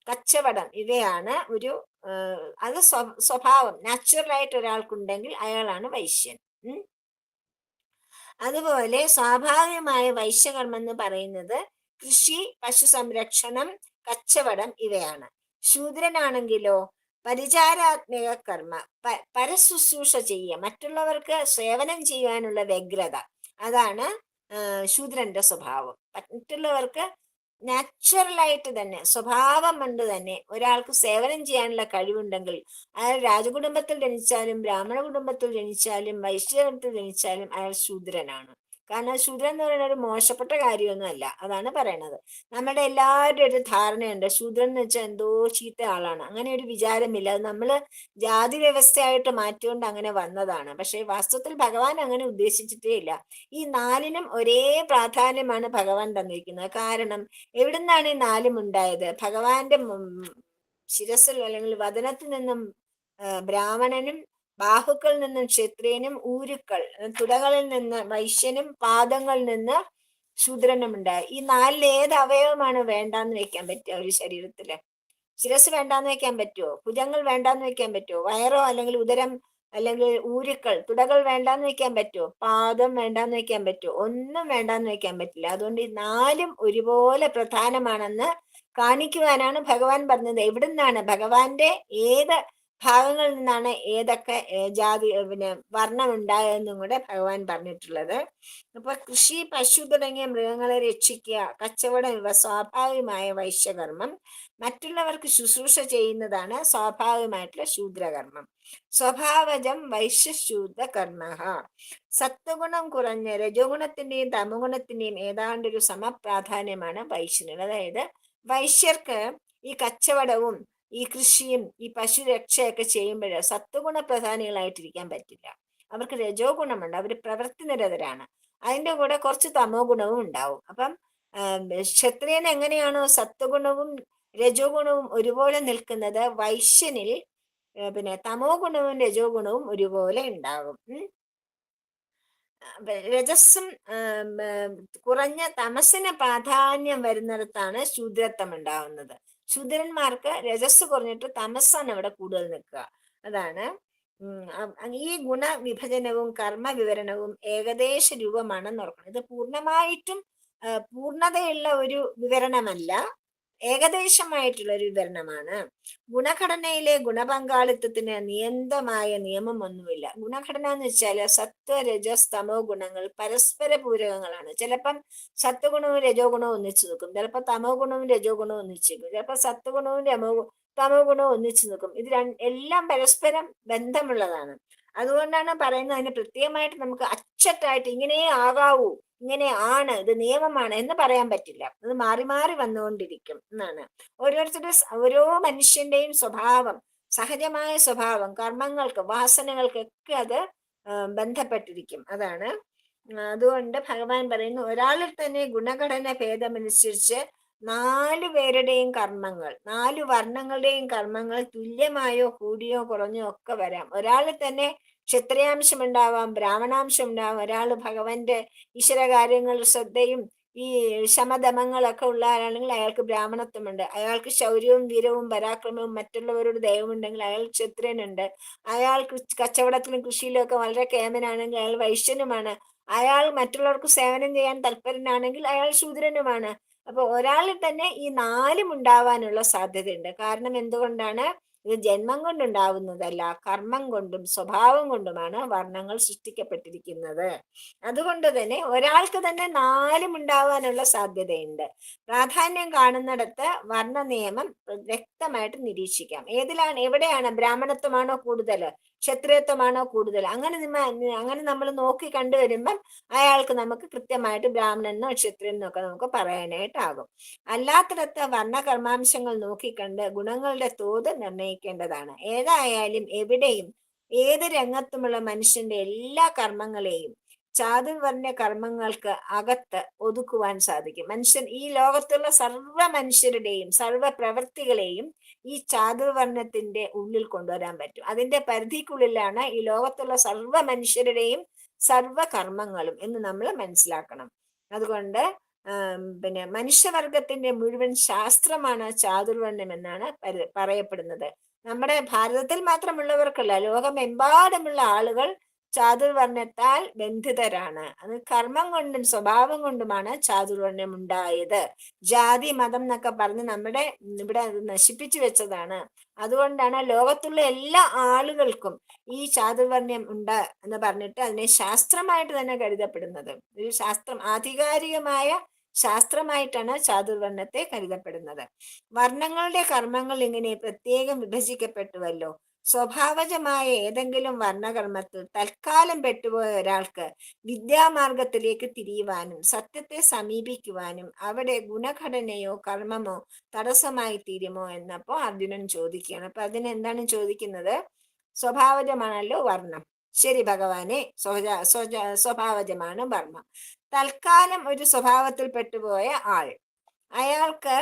കച്ചവടം, ഇവയാണ് ഒരു അത് സ്വഭാവം നാച്ചുറൽ ആയിട്ട് ഒരാൾക്കുണ്ടെങ്കിൽ അയാളാണ് വൈശ്യൻ. അതുപോലെ സ്വാഭാവികമായ വൈശ്യകർമ്മം എന്ന് പറയുന്നത് കൃഷി, പശു സംരക്ഷണം, കച്ചവടം ഇവയാണ്. ശൂദ്രനാണെങ്കിലോ പരിചാരാത്മക കർമ്മ, പരശുശ്രൂഷ ചെയ്യുക, മറ്റുള്ളവർക്ക് സേവനം ചെയ്യാനുള്ള വ്യഗ്രത, അതാണ് ശൂദ്രന്റെ സ്വഭാവം. മറ്റുള്ളവർക്ക് നാച്ചുറലായിട്ട് തന്നെ സ്വഭാവം കൊണ്ട് തന്നെ ഒരാൾക്ക് സേവനം ചെയ്യാനുള്ള കഴിവുണ്ടെങ്കിൽ അയാൾ രാജകുടുംബത്തിൽ ജനിച്ചാലും ബ്രാഹ്മണ കുടുംബത്തിൽ ജനിച്ചാലും വൈശ്യകുടുംബത്തിൽ ജനിച്ചാലും അയാൾ ശൂദ്രനാണ്. കാരണം ശൂദ്രൻ എന്ന് പറയുന്നത് ഒരു മോശപ്പെട്ട കാര്യമൊന്നും അല്ല. അതാണ് പറയണത്. നമ്മുടെ എല്ലാവരുടെയും ഒരു ധാരണയുണ്ട് ശൂദ്രൻ എന്ന് വെച്ചാൽ എന്തോ ചീത്ത ആളാണ്. അങ്ങനെ ഒരു വിചാരമില്ല. അത് നമ്മള് ജാതി വ്യവസ്ഥയായിട്ട് മാറ്റിക്കൊണ്ട് അങ്ങനെ വന്നതാണ്. പക്ഷെ വാസ്തവത്തിൽ ഭഗവാൻ അങ്ങനെ ഉദ്ദേശിച്ചിട്ടേ ഇല്ല. ഈ നാലിനും ഒരേ പ്രാധാന്യമാണ് ഭഗവാൻ തന്നിരിക്കുന്നത്. കാരണം എവിടുന്നാണ് ഈ നാലും ഉണ്ടായത്? ഭഗവാന്റെ ശിരസിൽ അല്ലെങ്കിൽ വദനത്തിൽ നിന്നും ബ്രാഹ്മണനും, ബാഹുക്കളിൽ നിന്നും ക്ഷത്രിയനും, ഊരുക്കൾ തുടകളിൽ നിന്ന് വൈശ്യനും, പാദങ്ങളിൽ നിന്ന് ശൂദ്രനും ഉണ്ടായി. ഈ നാലിൽ ഏത് അവയവമാണ് വേണ്ടാന്ന് വെക്കാൻ പറ്റുക ഒരു ശരീരത്തില്? ശിരസ് വേണ്ടാന്ന് വെക്കാൻ പറ്റുമോ? ഭുജങ്ങൾ വേണ്ടാന്ന് വെക്കാൻ പറ്റുമോ? വയറോ അല്ലെങ്കിൽ ഉദരം അല്ലെങ്കിൽ ഊരുക്കൾ തുടകൾ വേണ്ടാന്ന് വെക്കാൻ പറ്റുമോ? പാദം വേണ്ടാന്ന് വെക്കാൻ പറ്റുമോ? ഒന്നും വേണ്ടാന്ന് വെക്കാൻ പറ്റില്ല. അതുകൊണ്ട് ഈ നാലും ഒരുപോലെ പ്രധാനമാണെന്ന് കാണിക്കുവാനാണ് ഭഗവാൻ പറഞ്ഞത്. എവിടുന്നാണ് ഭഗവാന്റെ ഏത് ഭാഗങ്ങളിൽ നിന്നാണ് ഏതൊക്കെ ജാതി വർണ്ണം ഉണ്ടായതെന്നും കൂടെ ഭഗവാൻ പറഞ്ഞിട്ടുള്ളത്. അപ്പൊ കൃഷി, പശു തുടങ്ങിയ മൃഗങ്ങളെ രക്ഷിക്കുക, കച്ചവടം ഇവ സ്വാഭാവികമായ വൈശ്യകർമ്മം. മറ്റുള്ളവർക്ക് ശുശ്രൂഷ ചെയ്യുന്നതാണ് സ്വാഭാവികമായിട്ടുള്ള ശൂദ്രകർമ്മം. സ്വഭാവജം വൈശ്യശൂദ്ര കർമ്മ. സത്വഗുണം കുറഞ്ഞ രജോഗുണത്തിന്റെയും തമോഗുണത്തിന്റെയും ഏതാണ്ടൊരു സമപ്രാധാന്യമാണ് വൈശ്യന്. അതായത് വൈശ്യർക്ക് ഈ കച്ചവടവും ഈ കൃഷിയും ഈ പശു രക്ഷയൊക്കെ ചെയ്യുമ്പോൾ സത്വഗുണ പ്രധാനികളായിട്ടിരിക്കാൻ പറ്റില്ല. അവർക്ക് രജോ ഗുണമുണ്ട്, അവർ പ്രവൃത്തി നിരതരാണ്. അതിന്റെ കൂടെ കുറച്ച് തമോ ഗുണവും ഉണ്ടാവും. അപ്പം ക്ഷത്രിയൻ എങ്ങനെയാണോ സത്വഗുണവും രജോ ഗുണവും ഒരുപോലെ നിൽക്കുന്നത്, വൈശ്യനിൽ തമോ ഗുണവും രജോ ഗുണവും ഒരുപോലെ ഉണ്ടാകും. രജസ്സും കുറഞ്ഞ തമസിന് പ്രാധാന്യം വരുന്നിടത്താണ് ശൂദ്രത്വം ഉണ്ടാവുന്നത്. ശൂദ്രന്മാർക്ക് രജസ് കുറഞ്ഞിട്ട് തമസ്സാണ് ഇവിടെ കൂടുതൽ നിൽക്കുക. അതാണ് ഈ ഗുണവിഭജനവും കർമ്മ വിവരണവും ഏകദേശ രൂപമാണെന്ന് ഓർക്കണം. ഇത് പൂർണ്ണമായിട്ടും പൂർണ്ണതയുള്ള ഒരു വിവരണമല്ല, ഏകദേശമായിട്ടുള്ള ഒരു വിവരണമാണ്. ഗുണഘടനയിലെ ഗുണപങ്കാളിത്തത്തിന് നിയന്തമായ നിയമമൊന്നുമില്ല. ഗുണഘടന എന്ന് വെച്ചാൽ സത്വ രജസ് തമോ ഗുണങ്ങൾ പരസ്പര പൂരകങ്ങളാണ്. ചിലപ്പം സത്വഗുണവും രജോ ഗുണവും ഒന്നിച്ചു നിൽക്കും, ചിലപ്പോൾ തമോ ഗുണവും രജോ ഗുണവും ഒന്നിച്ചു നിൽക്കും, ചിലപ്പോൾ സത്വഗുണവും തമോ ഗുണവും ഒന്നിച്ചു നിൽക്കും. ഇത് എല്ലാം പരസ്പരം ബന്ധമുള്ളതാണ്. അതുകൊണ്ടാണ് പറയുന്നത് അതിന് പ്രത്യേകമായിട്ട് നമുക്ക് അച്ചട്ടായിട്ട് ഇങ്ങനെ ആകാവൂ, ഇങ്ങനെ ആണ്, ഇത് നിയമമാണ് എന്ന് പറയാൻ പറ്റില്ല. അത് മാറി മാറി വന്നുകൊണ്ടിരിക്കും എന്നാണ്. ഓരോ മനുഷ്യന്റെയും സ്വഭാവം, സഹജമായ സ്വഭാവം, കർമ്മങ്ങൾക്ക് വാസനകൾക്കൊക്കെ അത് ബന്ധപ്പെട്ടിരിക്കും. അതാണ് അതുകൊണ്ട് ഭഗവാൻ പറയുന്നു ഒരാളിൽ തന്നെ ഗുണഘടന ഭേദമനുസരിച്ച് 4 പേരുടെയും കർമ്മങ്ങൾ, 4 വർണ്ണങ്ങളുടെയും കർമ്മങ്ങൾ തുല്യമായോ കൂടിയോ കുറഞ്ഞോ ഒക്കെ വരാം. ഒരാളിൽ തന്നെ ക്ഷത്രിയാംശം ഉണ്ടാവാം, ബ്രാഹ്മണാംശം ഉണ്ടാവാം. ഒരാൾ ഭഗവാന്റെ ഈശ്വര കാര്യങ്ങളിൽ ശ്രദ്ധയും ഈ ശമദമങ്ങളൊക്കെ ഉള്ള ആളാണെങ്കിൽ അയാൾക്ക് ബ്രാഹ്മണത്വമുണ്ട്. അയാൾക്ക് ശൗര്യവും വീരവും പരാക്രമവും മറ്റുള്ളവരോട് ദയവുമുണ്ടെങ്കിൽ അയാൾ ക്ഷത്രിയനുണ്ട്. അയാൾക്ക് കച്ചവടത്തിലും കൃഷിയിലും ഒക്കെ വളരെ കേമനാണെങ്കിൽ അയാൾ വൈശ്യനുമാണ്. അയാൾ മറ്റുള്ളവർക്ക് സേവനം ചെയ്യാൻ തൽപരനാണെങ്കിൽ അയാൾ ശൂദ്രനുമാണ്. അപ്പൊ ഒരാളിൽ തന്നെ ഈ 4 ഉണ്ടാവാനുള്ള സാധ്യതയുണ്ട്. കാരണം എന്തുകൊണ്ടാണ്? ഇത് ജന്മം കൊണ്ടുണ്ടാവുന്നതല്ല, കർമ്മം കൊണ്ടും സ്വഭാവം കൊണ്ടുമാണ് വർണ്ണങ്ങൾ സൃഷ്ടിക്കപ്പെട്ടിരിക്കുന്നത്. അതുകൊണ്ട് തന്നെ ഒരാൾക്ക് തന്നെ 4 ഉണ്ടാവാനുള്ള സാധ്യതയുണ്ട്. പ്രാധാന്യം കാണുന്നിടത്ത് വർണ്ണ നിയമം വ്യക്തമായിട്ട് നിരീക്ഷിക്കാം. എവിടെയാണ് ബ്രാഹ്മണത്വമാണോ കൂടുതൽ, ക്ഷത്രിയത്വമാണോ കൂടുതൽ, അങ്ങനെ നമ്മൾ നോക്കി കണ്ടുവരുമ്പം അയാൾക്ക് നമുക്ക് കൃത്യമായിട്ട് ബ്രാഹ്മണനോ ക്ഷത്രിയനോ ഒക്കെ നമുക്ക് പറയാനായിട്ടാകും. അല്ലാത്തിടത്ത് വർണ്ണകർമാംശങ്ങൾ നോക്കിക്കണ്ട് ഗുണങ്ങളുടെ തോത് നിർണയിക്കേണ്ടതാണ്. ഏതായാലും എവിടെയും ഏത് രംഗത്തുമുള്ള മനുഷ്യന്റെ എല്ലാ കർമ്മങ്ങളെയും ചാതുർവർണ്ണ കർമ്മങ്ങൾക്ക് അകത്ത് ഒതുക്കുവാൻ സാധിക്കും. ഈ ലോകത്തുള്ള സർവ മനുഷ്യരുടെയും സർവ പ്രവൃത്തികളെയും ഈ ചാതുർവർണ്ണത്തിന്റെ ഉള്ളിൽ കൊണ്ടുവരാൻ പറ്റും. അതിന്റെ പരിധിക്കുള്ളിലാണ് ഈ ലോകത്തുള്ള സർവ മനുഷ്യരുടെയും സർവ കർമ്മങ്ങളും എന്ന് നമ്മൾ മനസ്സിലാക്കണം. അതുകൊണ്ട് മനുഷ്യവർഗത്തിന്റെ മുഴുവൻ ശാസ്ത്രമാണ് ചാതുർവർണ്ണം എന്നാണ് പറയപ്പെടുന്നത്. നമ്മുടെ ഭാരതത്തിൽ മാത്രമുള്ളവർക്കല്ല, ലോകമെമ്പാടുമുള്ള ആളുകൾ ചാതുർവർണ്ണത്താൽ ബന്ധിതരാണ്. അത് കർമ്മം കൊണ്ടും സ്വഭാവം കൊണ്ടുമാണ് ചാതുർവർണ്ണം ഉണ്ടായത്. ജാതി മതം എന്നൊക്കെ പറഞ്ഞ് നമ്മുടെ ഇവിടെ അത് നശിപ്പിച്ചു വെച്ചതാണ്. അതുകൊണ്ടാണ് ലോകത്തുള്ള എല്ലാ ആളുകൾക്കും ഈ ചാതുർവർണ്ണ്യം ഉണ്ട് എന്ന് പറഞ്ഞിട്ട് അതിനെ ശാസ്ത്രമായിട്ട് തന്നെ കരുതപ്പെടുന്നത്. ഒരു ശാസ്ത്രം, ആധികാരികമായ ശാസ്ത്രമായിട്ടാണ് ചാതുർവർണ്ണത്തെ കരുതപ്പെടുന്നത്. വർണ്ണങ്ങളുടെ കർമ്മങ്ങൾ ഇങ്ങനെ പ്രത്യേകം വിഭജിക്കപ്പെട്ടുവല്ലോ. സ്വഭാവജമായ ഏതെങ്കിലും വർണ്ണകർമ്മത്തിൽ തൽക്കാലം പെട്ടുപോയ ഒരാൾക്ക് വിദ്യാമാർഗത്തിലേക്ക് തിരിയുവാനും സത്യത്തെ സമീപിക്കുവാനും അവിടെ ഗുണഘടനയോ കർമ്മമോ തടസ്സമായി തീരുമോ എന്നപ്പോ അർജുനൻ ചോദിക്കുകയാണ്. അപ്പൊ അതിനെന്താണ് ചോദിക്കുന്നത്? സ്വഭാവജമാണല്ലോ വർണ്ണം. ശരി ഭഗവാനെ, സ്വഭാവജമാണ് വർണ്ണം. തൽക്കാലം ഒരു സ്വഭാവത്തിൽ പെട്ടുപോയ ആൾ, അയാൾക്ക്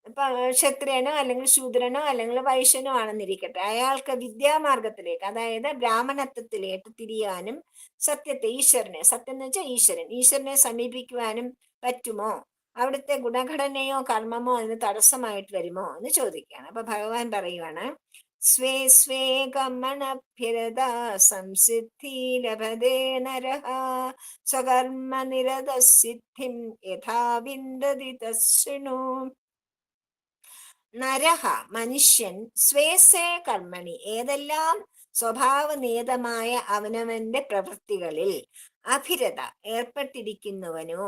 ഇപ്പൊ ക്ഷത്രിയനോ അല്ലെങ്കിൽ ശൂദ്രനോ അല്ലെങ്കിൽ വൈശ്യനോ ആണെന്നിരിക്കട്ടെ, അയാൾക്ക് വിദ്യാമാർഗത്തിലേക്ക്, അതായത് ബ്രാഹ്മണത്വത്തിലേക്ക് തിരിയാനും സത്യത്തെ, ഈശ്വരനെ, സത്യം എന്ന് വെച്ചാൽ ഈശ്വരനെ സമീപിക്കുവാനും പറ്റുമോ? അവിടുത്തെ ഗുണഘടനയോ കർമ്മമോ അതിന് തടസ്സമായിട്ട് വരുമോ എന്ന് ചോദിക്കുകയാണ്. അപ്പൊ ഭഗവാൻ പറയുവാണ്, സ്വേ സ്വേ കർമ്മണഭ്യരതാ സംസിദ്ധി ലഭതേ നരഃ സ്വകർമ്മ നിരതസിദ്ധിം യഥാ വിന്ദതി തശൃണു. നരഹ മനുഷ്യൻ സ്വേ സ്വേ കർമ്മണി ഏതെല്ലാം സ്വഭാവനിയതമായ അവനവന്റെ പ്രവൃത്തികളിൽ അഭിരത ഏർപ്പെട്ടിരിക്കുന്നുവനോ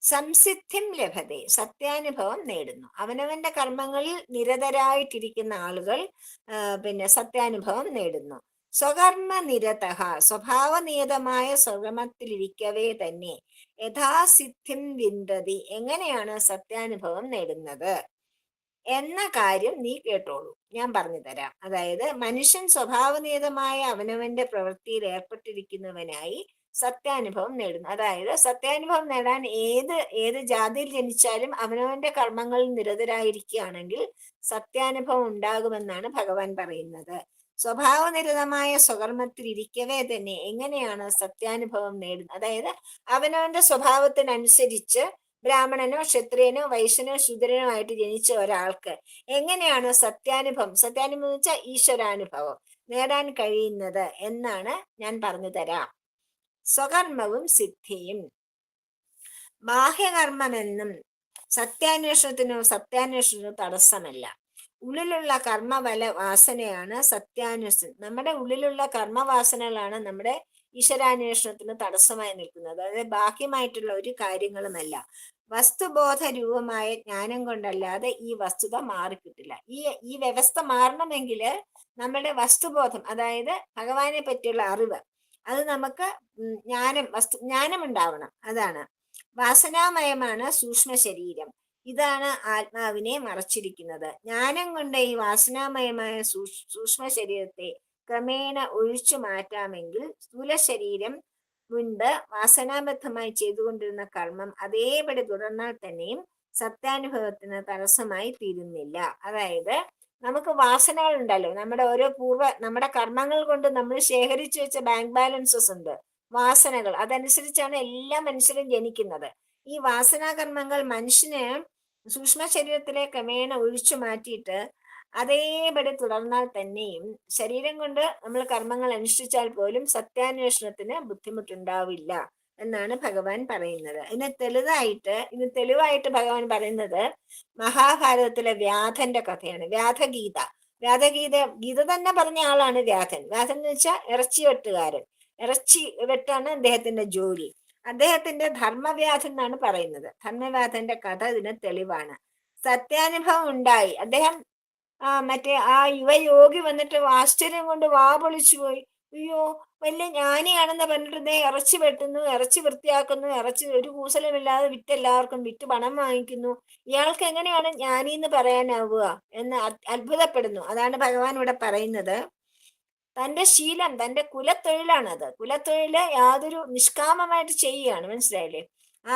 സംസിദ്ധിം ലഭതേ സത്യാനുഭവം നേടുന്നു. അവനവന്റെ കർമ്മങ്ങളിൽ നിരതരായിട്ടിരിക്കുന്ന ആളുകൾ സത്യാനുഭവം നേടുന്നു. സ്വകർമ്മ നിരതഃ സ്വഭാവനിയതമായ സ്വകർമ്മത്തിലിരിക്കവേ തന്നെ യഥാസിദ്ധിം വിന്ദതി എങ്ങനെയാണ് സത്യാനുഭവം നേടുന്നത് എന്ന കാര്യം നീ കേട്ടോളൂ, ഞാൻ പറഞ്ഞു തരാം. അതായത് മനുഷ്യൻ സ്വഭാവനിയതമായ അവനവന്റെ പ്രവൃത്തിയിൽ ഏർപ്പെട്ടിരിക്കുന്നവനായി സത്യാനുഭവം നേടുന്നു. അതായത് സത്യാനുഭവം നേടാൻ ഏത് ജാതിയിൽ ജനിച്ചാലും അവനവന്റെ കർമ്മങ്ങളിൽ നിരതരായിരിക്കുകയാണെങ്കിൽ സത്യാനുഭവം ഉണ്ടാകുമെന്നാണ് ഭഗവാൻ പറയുന്നത്. സ്വഭാവനിരതമായ സ്വകർമ്മത്തിൽ ഇരിക്കവേ തന്നെ എങ്ങനെയാണ് സത്യാനുഭവം നേടുന്നത്? അതായത് അവനവന്റെ സ്വഭാവത്തിനനുസരിച്ച് ബ്രാഹ്മണനോ ക്ഷത്രിയനോ വൈശ്യനോ ശൂദ്രനോ ആയിട്ട് ജനിച്ച ഒരാൾക്ക് എങ്ങനെയാണ് സത്യാനുഭവം എന്ന് വെച്ചാൽ ഈശ്വരാനുഭവം നേടാൻ കഴിയുന്നത് എന്നാണ് ഞാൻ പറഞ്ഞു തരാം. സ്വകർമ്മവും സിദ്ധിയും. ബാഹ്യകർമ്മമെന്നും സത്യാന്വേഷണത്തിനോ തടസ്സമല്ല. ഉള്ളിലുള്ള കർമ്മവല വാസനയാണ് സത്യാന്വേഷണം. നമ്മുടെ ഉള്ളിലുള്ള കർമ്മവാസനകളാണ് നമ്മുടെ ഈശ്വരാന്വേഷണത്തിന് തടസ്സമായി നിൽക്കുന്നത്. അതായത് ബാഹ്യമായിട്ടുള്ള ഒരു കാര്യങ്ങളുമല്ല. വസ്തുബോധ രൂപമായ ജ്ഞാനം കൊണ്ടല്ലാതെ ഈ വസ്തുത മാറിക്കിട്ടില്ല. ഈ വ്യവസ്ഥ മാറണമെങ്കിൽ നമ്മുടെ വസ്തുബോധം, അതായത് ഭഗവാനെ പറ്റിയുള്ള അറിവ്, അത് നമുക്ക് ജ്ഞാനം ഉണ്ടാവണം. അതാണ് വാസനാമയമാണ് സൂക്ഷ്മ ശരീരം. ഇതാണ് ആത്മാവിനെ മറച്ചിരിക്കുന്നത്. ജ്ഞാനം കൊണ്ട് ഈ വാസനാമയമായ സൂക്ഷ്മ ശരീരത്തെ ക്രമേണ ഒഴിച്ചു മാറ്റാമെങ്കിൽ സ്ഥൂല ശരീരം മുൻപ് വാസനാബദ്ധമായി ചെയ്തുകൊണ്ടിരുന്ന കർമ്മം അതേപടി തുടർന്നാൽ തന്നെയും സത്യാനുഭവത്തിന് തടസ്സമായി തീരുന്നില്ല. അതായത് നമുക്ക് വാസനകൾ ഉണ്ടല്ലോ, നമ്മുടെ കർമ്മങ്ങൾ കൊണ്ട് നമ്മൾ ശേഖരിച്ചു വെച്ച ബാങ്ക് ബാലൻസസ് ഉണ്ട്, വാസനകൾ. അതനുസരിച്ചാണ് എല്ലാ മനുഷ്യരും ജനിക്കുന്നത്. ഈ വാസനാകർമ്മങ്ങൾ മനുഷ്യന് സൂക്ഷ്മ ശരീരത്തിലെ ക്രമേണ ഒഴിച്ചു മാറ്റിയിട്ട് അതേപടി തുടർന്നാൽ തന്നെയും ശരീരം കൊണ്ട് നമ്മൾ കർമ്മങ്ങൾ അനുഷ്ഠിച്ചാൽ പോലും സത്യാന്വേഷണത്തിന് ബുദ്ധിമുട്ടുണ്ടാവില്ല എന്നാണ് ഭഗവാൻ പറയുന്നത്. ഇതിന് തെളിവായിട്ട് ഭഗവാൻ പറയുന്നത് മഹാഭാരതത്തിലെ വ്യാധന്റെ കഥയാണ്. ഗീത തന്നെ പറഞ്ഞ ആളാണ് വ്യാധൻ. വ്യാധൻ എന്ന് വെച്ചാൽ ഇറച്ചി വെട്ടുകാരൻ. ഇറച്ചി വെട്ടാണ് അദ്ദേഹത്തിന്റെ ജോലി. അദ്ദേഹത്തിന്റെ ധർമ്മവ്യാധൻ എന്നാണ് പറയുന്നത്. ധർമ്മവ്യാധന്റെ കഥ ഇതിന് തെളിവാണ്. സത്യാനുഭവം ഉണ്ടായി. അദ്ദേഹം ആ യുവയോഗി വന്നിട്ട് ആശ്ചര്യം കൊണ്ട് വാ പൊളിച്ചു പോയി. അയ്യോ, വലിയ ജ്ഞാനിയാണെന്ന് പറഞ്ഞിട്ട് ഇറച്ചി വെട്ടുന്നു, ഇറച്ചി വൃത്തിയാക്കുന്നു, ഇറച്ചി ഒരു കൂസലമില്ലാതെ എല്ലാവർക്കും വിറ്റ് പണം വാങ്ങിക്കുന്നു. ഇയാൾക്ക് എങ്ങനെയാണ് ജ്ഞാനി എന്ന് പറയാനാവുക എന്ന് അത്ഭുതപ്പെടുന്നു. അതാണ് ഭഗവാൻ ഇവിടെ പറയുന്നത്. തന്റെ ശീലം, തന്റെ കുലത്തൊഴിലാണത്. കുലത്തൊഴില് യാതൊരു നിഷ്കാമമായിട്ട് ചെയ്യുകയാണ്. മനസ്സിലായില്ലേ?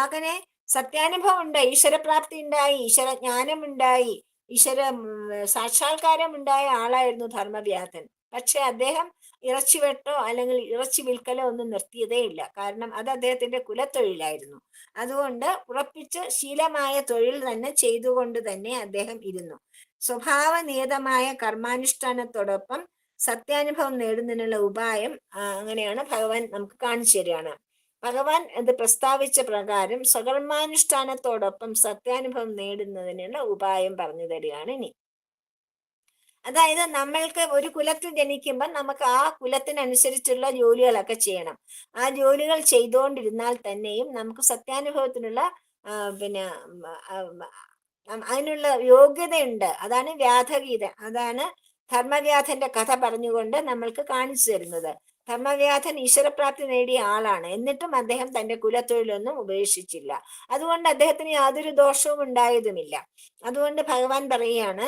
അങ്ങനെ സത്യാനുഭവം ഉണ്ടായി, ഈശ്വരപ്രാപ്തി ഉണ്ടായി, ഈശ്വര ജ്ഞാനം ഉണ്ടായി, ഈശ്വര സാക്ഷാത്കാരം ഉണ്ടായ ആളായിരുന്നു ധർമ്മവ്യാധൻ. പക്ഷെ അദ്ദേഹം ഇറച്ചി വെട്ടോ അല്ലെങ്കിൽ ഇറച്ചി വിൽക്കലോ ഒന്നും നിർത്തിയതേ ഇല്ല. കാരണം അത് അദ്ദേഹത്തിന്റെ കുലത്തൊഴിലായിരുന്നു. അതുകൊണ്ട് ഉറപ്പിച്ച് ശീലമായ തൊഴിൽ തന്നെ ചെയ്തുകൊണ്ട് തന്നെ അദ്ദേഹം ഇരുന്നു. സ്വഭാവനിയതമായ കർമാനുഷ്ഠാനത്തോടൊപ്പം സത്യാനുഭവം നേടുന്നതിനുള്ള ഉപായം അങ്ങനെയാണ് ഭഗവാൻ നമുക്ക് കാണിച്ചു തരികയാണ്. ഭഗവാൻ ഇത് പ്രസ്താവിച്ച പ്രകാരം സ്വകർമാനുഷ്ഠാനത്തോടൊപ്പം സത്യാനുഭവം നേടുന്നതിനുള്ള ഉപായം പറഞ്ഞു തരികയാണ് ഇനി. അതായത് നമ്മൾക്ക് ഒരു കുലത്തിൽ ജനിക്കുമ്പോൾ നമുക്ക് ആ കുലത്തിനനുസരിച്ചുള്ള ജോലികളൊക്കെ ചെയ്യണം. ആ ജോലികൾ ചെയ്തുകൊണ്ടിരുന്നാൽ തന്നെയും നമുക്ക് സത്യാനുഭവത്തിനുള്ള പിന്നെ അതിനുള്ള യോഗ്യതയുണ്ട്. അതാണ് വ്യാധഗീത. അതാണ് ധർമ്മവ്യാധന്റെ കഥ പറഞ്ഞുകൊണ്ട് നമ്മൾക്ക് കാണിച്ചു തരുന്നത്. ധർമ്മവ്യാധൻ ഈശ്വരപ്രാപ്തി നേടിയ ആളാണ്, എന്നിട്ടും അദ്ദേഹം തന്റെ കുലത്തൊഴിലൊന്നും ഉപേക്ഷിച്ചില്ല. അതുകൊണ്ട് അദ്ദേഹത്തിന് യാതൊരു ദോഷവും ഉണ്ടായതുമില്ല. അതുകൊണ്ട് ഭഗവാൻ പറയുകയാണ്,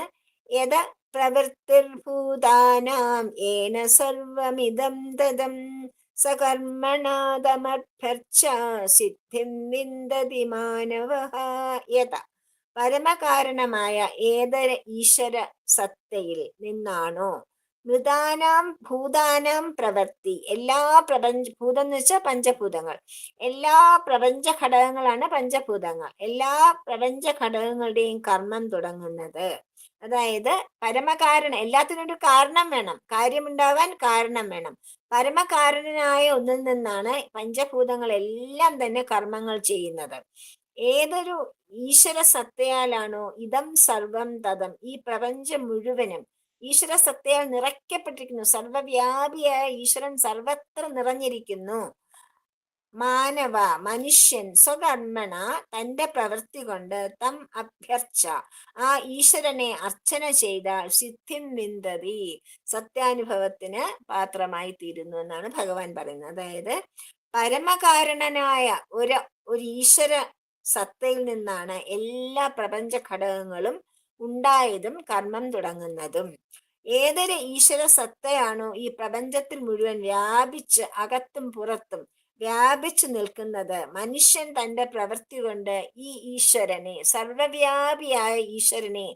യഥ പ്രവൃത്തിർഭൂതാനാം ഏന സർവമിദം തദം സകർമ്മണാദമഭ്യർച്ച സിദ്ധിം വിന്ദതി മാനവഃ. യഥ പരമകാരണമായ ഏതൊരു ഈശ്വര സത്തയിൽ നിന്നാണോ മൃതാനാം ഭൂതാനാം പ്രവൃത്തി, എല്ലാ ഭൂതം എന്ന് വെച്ചാൽ പഞ്ചഭൂതങ്ങൾ, എല്ലാ പ്രപഞ്ച ഘടകങ്ങളാണ് പഞ്ചഭൂതങ്ങൾ, എല്ലാ പ്രപഞ്ച ഘടകങ്ങളുടെയും കർമ്മം തുടങ്ങുന്നത്. അതായത് പരമകാരണം, എല്ലാത്തിനും ഒരു കാരണം വേണം, കാര്യമുണ്ടാവാൻ കാരണം വേണം. പരമകാരണനായ ഒന്നിൽ നിന്നാണ് പഞ്ചഭൂതങ്ങളെല്ലാം തന്നെ കർമ്മങ്ങൾ ചെയ്യുന്നത്. ഏതൊരു ഈശ്വര സത്തയാലാണോ ഇതം സർവം തതം, ഈ പ്രപഞ്ചം മുഴുവനും ഈശ്വര സത്തയാൽ നിറയ്ക്കപ്പെട്ടിരിക്കുന്നു, സർവവ്യാപിയായ ഈശ്വരൻ സർവത്ര നിറഞ്ഞിരിക്കുന്നു. മാനവ മനുഷ്യൻ സ്വകർമ്മണ തന്റെ പ്രവൃത്തി കൊണ്ട് തം അഭ്യർച്ച ആ ഈശ്വരനെ അർച്ചന ചെയ്താൽ സിദ്ധിം വിന്ദതി സത്യാനുഭവത്തിന് പാത്രമായി തീരുന്നു എന്നാണ് ഭഗവാൻ പറയുന്നത്. അതായത് പരമകാരണനായ ഒരു ഈശ്വര സത്തയിൽ നിന്നാണ് എല്ലാ പ്രപഞ്ച ഘടകങ്ങളും ഉണ്ടായതും കർമ്മം തുടങ്ങുന്നതും. ഏതൊരു ഈശ്വര സത്തയാണോ ഈ പ്രപഞ്ചത്തിൽ മുഴുവൻ വ്യാപിച്ച് അകത്തും പുറത്തും വ്യാപിച്ചു നിൽക്കുന്നത്, മനുഷ്യൻ തന്റെ പ്രവൃത്തി കൊണ്ട് ഈ ഈശ്വരനെ, സർവവ്യാപിയായ ഈശ്വരനെ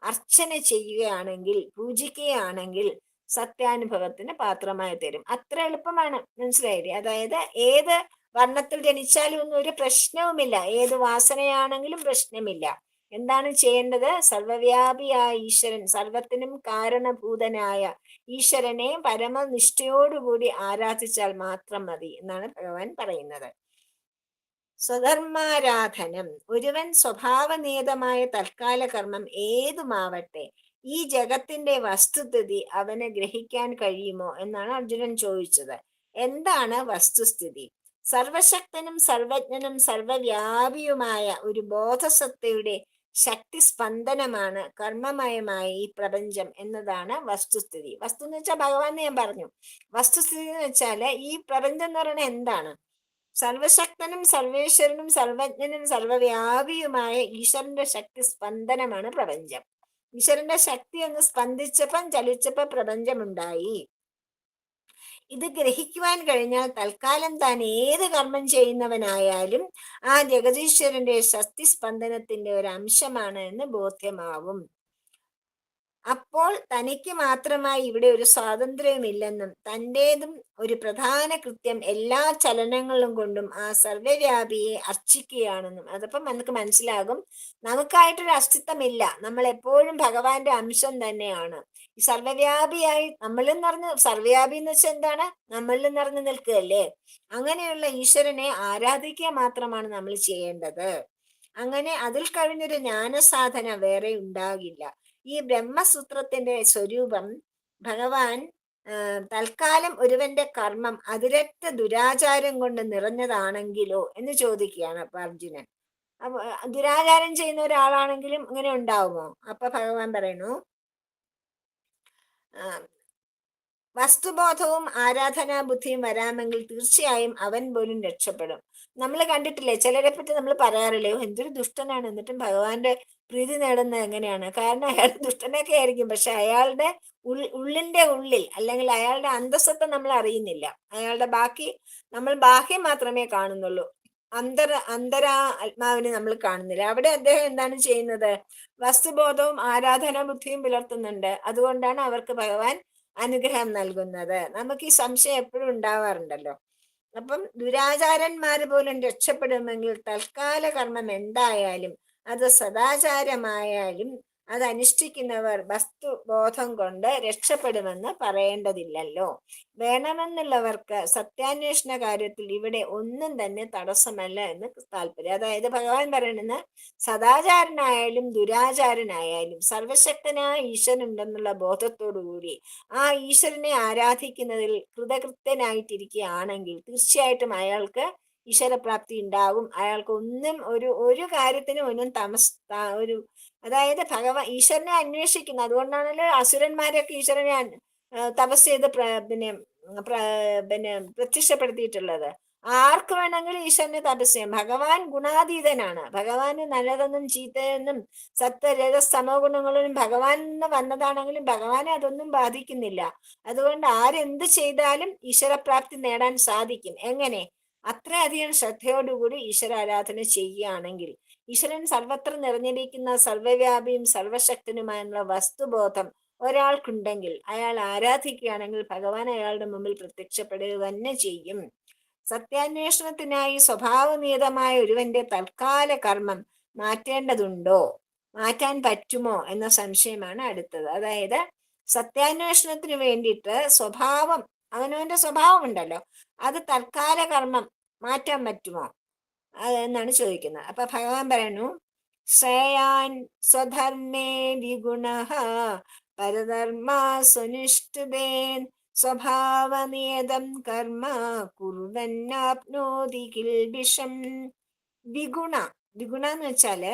അർച്ചന ചെയ്യുകയാണെങ്കിൽ, പൂജിക്കുകയാണെങ്കിൽ സത്യാനുഭവത്തിന് പാത്രമായി തരും. അത്ര എളുപ്പമാണ്, മനസ്സിലായില്ലേ? അതായത് ഏത് വർണ്ണത്തിൽ ജനിച്ചാലും ഒന്നും ഒരു പ്രശ്നവുമില്ല, ഏത് വാസനയാണെങ്കിലും പ്രശ്നമില്ല. എന്താണ് ചെയ്യേണ്ടത്? സർവവ്യാപിയായ ഈശ്വരൻ, സർവത്തിനും കാരണഭൂതനായ ഈശ്വരനെ പരമനിഷ്ഠയോടുകൂടി ആരാധിച്ചാൽ മാത്രം മതി എന്നാണ് ഭഗവാൻ പറയുന്നത്. സ്വധർമാരാധനം, ഒരുവൻ സ്വഭാവനിയതമായ തൽക്കാല കർമ്മം ഏതുമാവട്ടെ ഈ ജഗത്തിന്റെ വസ്തുസ്ഥിതി അവന് ഗ്രഹിക്കാൻ കഴിയുമോ എന്നാണ് അർജുനൻ ചോദിച്ചത്. എന്താണ് വസ്തുസ്ഥിതി? സർവശക്തനും സർവജ്ഞനും സർവവ്യാപിയുമായ ഒരു ബോധസത്തയുടെ ശക്തി സ്പന്ദനമാണ് കർമ്മമയമായ ഈ പ്രപഞ്ചം എന്നതാണ് വസ്തുസ്ഥിതി. വസ്തു എന്ന് വെച്ചാൽ ഭഗവാൻ ഞാൻ പറഞ്ഞു. വസ്തുസ്ഥിതി എന്ന് വെച്ചാല് ഈ പ്രപഞ്ചം എന്ന് പറയുന്നത് എന്താണ്? സർവശക്തനും സർവേശ്വരനും സർവജ്ഞനും സർവവ്യാപിയുമായ ഈശ്വരന്റെ ശക്തി സ്പന്ദനമാണ് പ്രപഞ്ചം. ഈശ്വരന്റെ ശക്തി ഒന്ന് സ്പന്ദിച്ചപ്പം, ചലിച്ചപ്പം പ്രപഞ്ചമുണ്ടായി. ഇത് ഗ്രഹിക്കുവാൻ കഴിഞ്ഞാൽ തൽക്കാലം താൻ ഏത് കർമ്മം ചെയ്യുന്നവനായാലും ആ ജഗതീശ്വരന്റെ ശക്തി സ്പന്ദനത്തിന്റെ ഒരു അംശമാണ് എന്ന് ബോധ്യമാവും. അപ്പോൾ തനിക്ക് മാത്രമായി ഇവിടെ ഒരു സ്വാതന്ത്ര്യമില്ലെന്നും തൻ്റെതും ഒരു പ്രധാന കൃത്യം എല്ലാ ചലനങ്ങളും കൊണ്ടും ആ സർവ്വവ്യാപിയെ അർച്ചിക്കുകയാണെന്നും. അതപ്പം നമുക്ക് മനസ്സിലാകും, നമുക്കായിട്ടൊരു അസ്തിത്വമില്ല, നമ്മൾ എപ്പോഴും ഭഗവാന്റെ അംശം തന്നെയാണ്. ഈ സർവ്വവ്യാപിയായി നമ്മളിൽ നിറഞ്ഞ്, സർവ്വവ്യാപി എന്ന് വെച്ചാൽ എന്താണ്? നമ്മളിൽ നിറഞ്ഞു നിൽക്കുകയല്ലേ. അങ്ങനെയുള്ള ഈശ്വരനെ ആരാധിക്കുക മാത്രമാണ് നമ്മൾ ചെയ്യേണ്ടത്. അങ്ങനെ അതിൽ കഴിഞ്ഞൊരു ജ്ഞാനസാധന വേറെ ഉണ്ടാകില്ല. ഈ ബ്രഹ്മസൂത്രത്തിന്റെ സ്വരൂപം ഭഗവാൻ തൽക്കാലം ഒരുവന്റെ കർമ്മം അതിരറ്റ ദുരാചാരം കൊണ്ട് നിറഞ്ഞതാണെങ്കിലോ എന്ന് ചോദിക്കുകയാണ് അപ്പൊ അർജുനൻ. അപ്പൊ ദുരാചാരം ചെയ്യുന്ന ഒരാളാണെങ്കിലും ഇങ്ങനെ ഉണ്ടാവുമോ? അപ്പൊ ഭഗവാൻ പറയുന്നു, വസ്തുബോധവും ആരാധനാ ബുദ്ധിയും വരാമെങ്കിൽ തീർച്ചയായും അവൻ പോലും രക്ഷപ്പെടും. നമ്മൾ കണ്ടിട്ടില്ലേ, ചിലരെ പറ്റി നമ്മൾ പറയാറില്ലേ, എന്തൊരു ദുഷ്ടനാണ്, എന്നിട്ടും ഭഗവാന്റെ പ്രീതി നേടുന്നത് എങ്ങനെയാണ്? കാരണം അയാൾ ദുഷ്ടനൊക്കെ ആയിരിക്കും, പക്ഷെ അയാളുടെ ഉള്ളിന്റെ ഉള്ളിൽ, അല്ലെങ്കിൽ അയാളുടെ അന്തസ്സത്തെ നമ്മൾ അറിയുന്നില്ല. അയാളുടെ നമ്മൾ ബാഹ്യം മാത്രമേ കാണുന്നുള്ളൂ, ആത്മാവിനെ നമ്മൾ കാണുന്നില്ല. അവിടെ അദ്ദേഹം എന്താണ് ചെയ്യുന്നത്? വസ്തുബോധവും ആരാധനാ ബുദ്ധിയും പുലർത്തുന്നുണ്ട്. അതുകൊണ്ടാണ് അവർക്ക് ഭഗവാൻ അനുഗ്രഹം നൽകുന്നത്. നമുക്ക് ഈ സംശയം എപ്പോഴും ഉണ്ടാവാറുണ്ടല്ലോ. അപ്പം ദുരാചാരന്മാര് പോലും രക്ഷപ്പെടുമെങ്കിൽ തൽക്കാല കർമ്മം എന്തായാലും, അത് സദാചാരമായാലും അത് അനുഷ്ഠിക്കുന്നവർ വസ്തുബോധം കൊണ്ട് രക്ഷപ്പെടുമെന്ന് പറയേണ്ടതില്ലല്ലോ. വേണമെന്നുള്ളവർക്ക് സത്യാന്വേഷണ കാര്യത്തിൽ ഇവിടെ ഒന്നും തന്നെ തടസ്സമല്ല എന്ന് താല്പര്യം. അതായത് ഭഗവാൻ പറയുന്നത് സദാചാരനായാലും ദുരാചാരനായാലും സർവശക്തനായ ഈശ്വരൻ ഉണ്ടെന്നുള്ള ബോധത്തോടു കൂടി ആ ഈശ്വരനെ ആരാധിക്കുന്നതിൽ കൃതകൃത്യനായിട്ടിരിക്കുകയാണെങ്കിൽ തീർച്ചയായിട്ടും അയാൾക്ക് ഈശ്വരപ്രാപ്തി ഉണ്ടാകും. അയാൾക്ക് ഒന്നും ഒരു കാര്യത്തിനും ഒന്നും ഒരു അതായത് ഈശ്വരനെ അന്വേഷിക്കുന്നു. അതുകൊണ്ടാണല്ലോ അസുരന്മാരൊക്കെ ഈശ്വരനെ തപസ് ചെയ്ത് പിന്നെ പ്രത്യക്ഷപ്പെടുത്തിയിട്ടുള്ളത്. ആർക്ക് വേണമെങ്കിലും ഈശ്വരനെ തപസ് ചെയ്യാം. ഭഗവാൻ ഗുണാതീതനാണ്. ഭഗവാന് നല്ലതെന്നും ചീത്തയെന്നും സത്വരജസ്തമോ ഗുണങ്ങളും ഭഗവാൻ നിന്ന് വന്നതാണെങ്കിലും ഭഗവാനെ അതൊന്നും ബാധിക്കുന്നില്ല. അതുകൊണ്ട് ആരെന്ത് ചെയ്താലും ഈശ്വരപ്രാപ്തി നേടാൻ സാധിക്കും. എങ്ങനെ? അത്രയധികം ശ്രദ്ധയോടുകൂടി ഈശ്വരാരാധന ചെയ്യുകയാണെങ്കിൽ. ഈശ്വരൻ സർവത്ര നിറഞ്ഞിരിക്കുന്ന സർവ്വവ്യാപിയും സർവശക്തനുമായുള്ള വസ്തുബോധം ഒരാൾക്കുണ്ടെങ്കിൽ അയാൾ ആരാധിക്കുകയാണെങ്കിൽ ഭഗവാൻ അയാളുടെ മുമ്പിൽ പ്രത്യക്ഷപ്പെടുക തന്നെ ചെയ്യും. സത്യാന്വേഷണത്തിനായി സ്വഭാവനിയതമായ ഒരുവന്റെ തൽക്കാല കർമ്മം മാറ്റേണ്ടതുണ്ടോ, മാറ്റാൻ പറ്റുമോ എന്ന സംശയമാണ് അടുത്തത്. അതായത് സത്യാന്വേഷണത്തിന് വേണ്ടിയിട്ട് അവനവന്റെ സ്വഭാവം ഉണ്ടല്ലോ, അത് തൽക്കാല കർമ്മം മാറ്റാൻ പറ്റുമോ എന്നാണ് ചോദിക്കുന്നത്. അപ്പൊ ഭഗവാൻ പറയുന്നു, ശ്രേയാൻ സ്വധർമ്മേ വിഗുണഃ പരധർമാ സ്വനിഷ്ഠുതേൻ സ്വഭാവനിയതം കർമ്മ കുർവന്നാപ്നോതി കിൽബിഷം. വിഗുണ എന്ന് വെച്ചാല്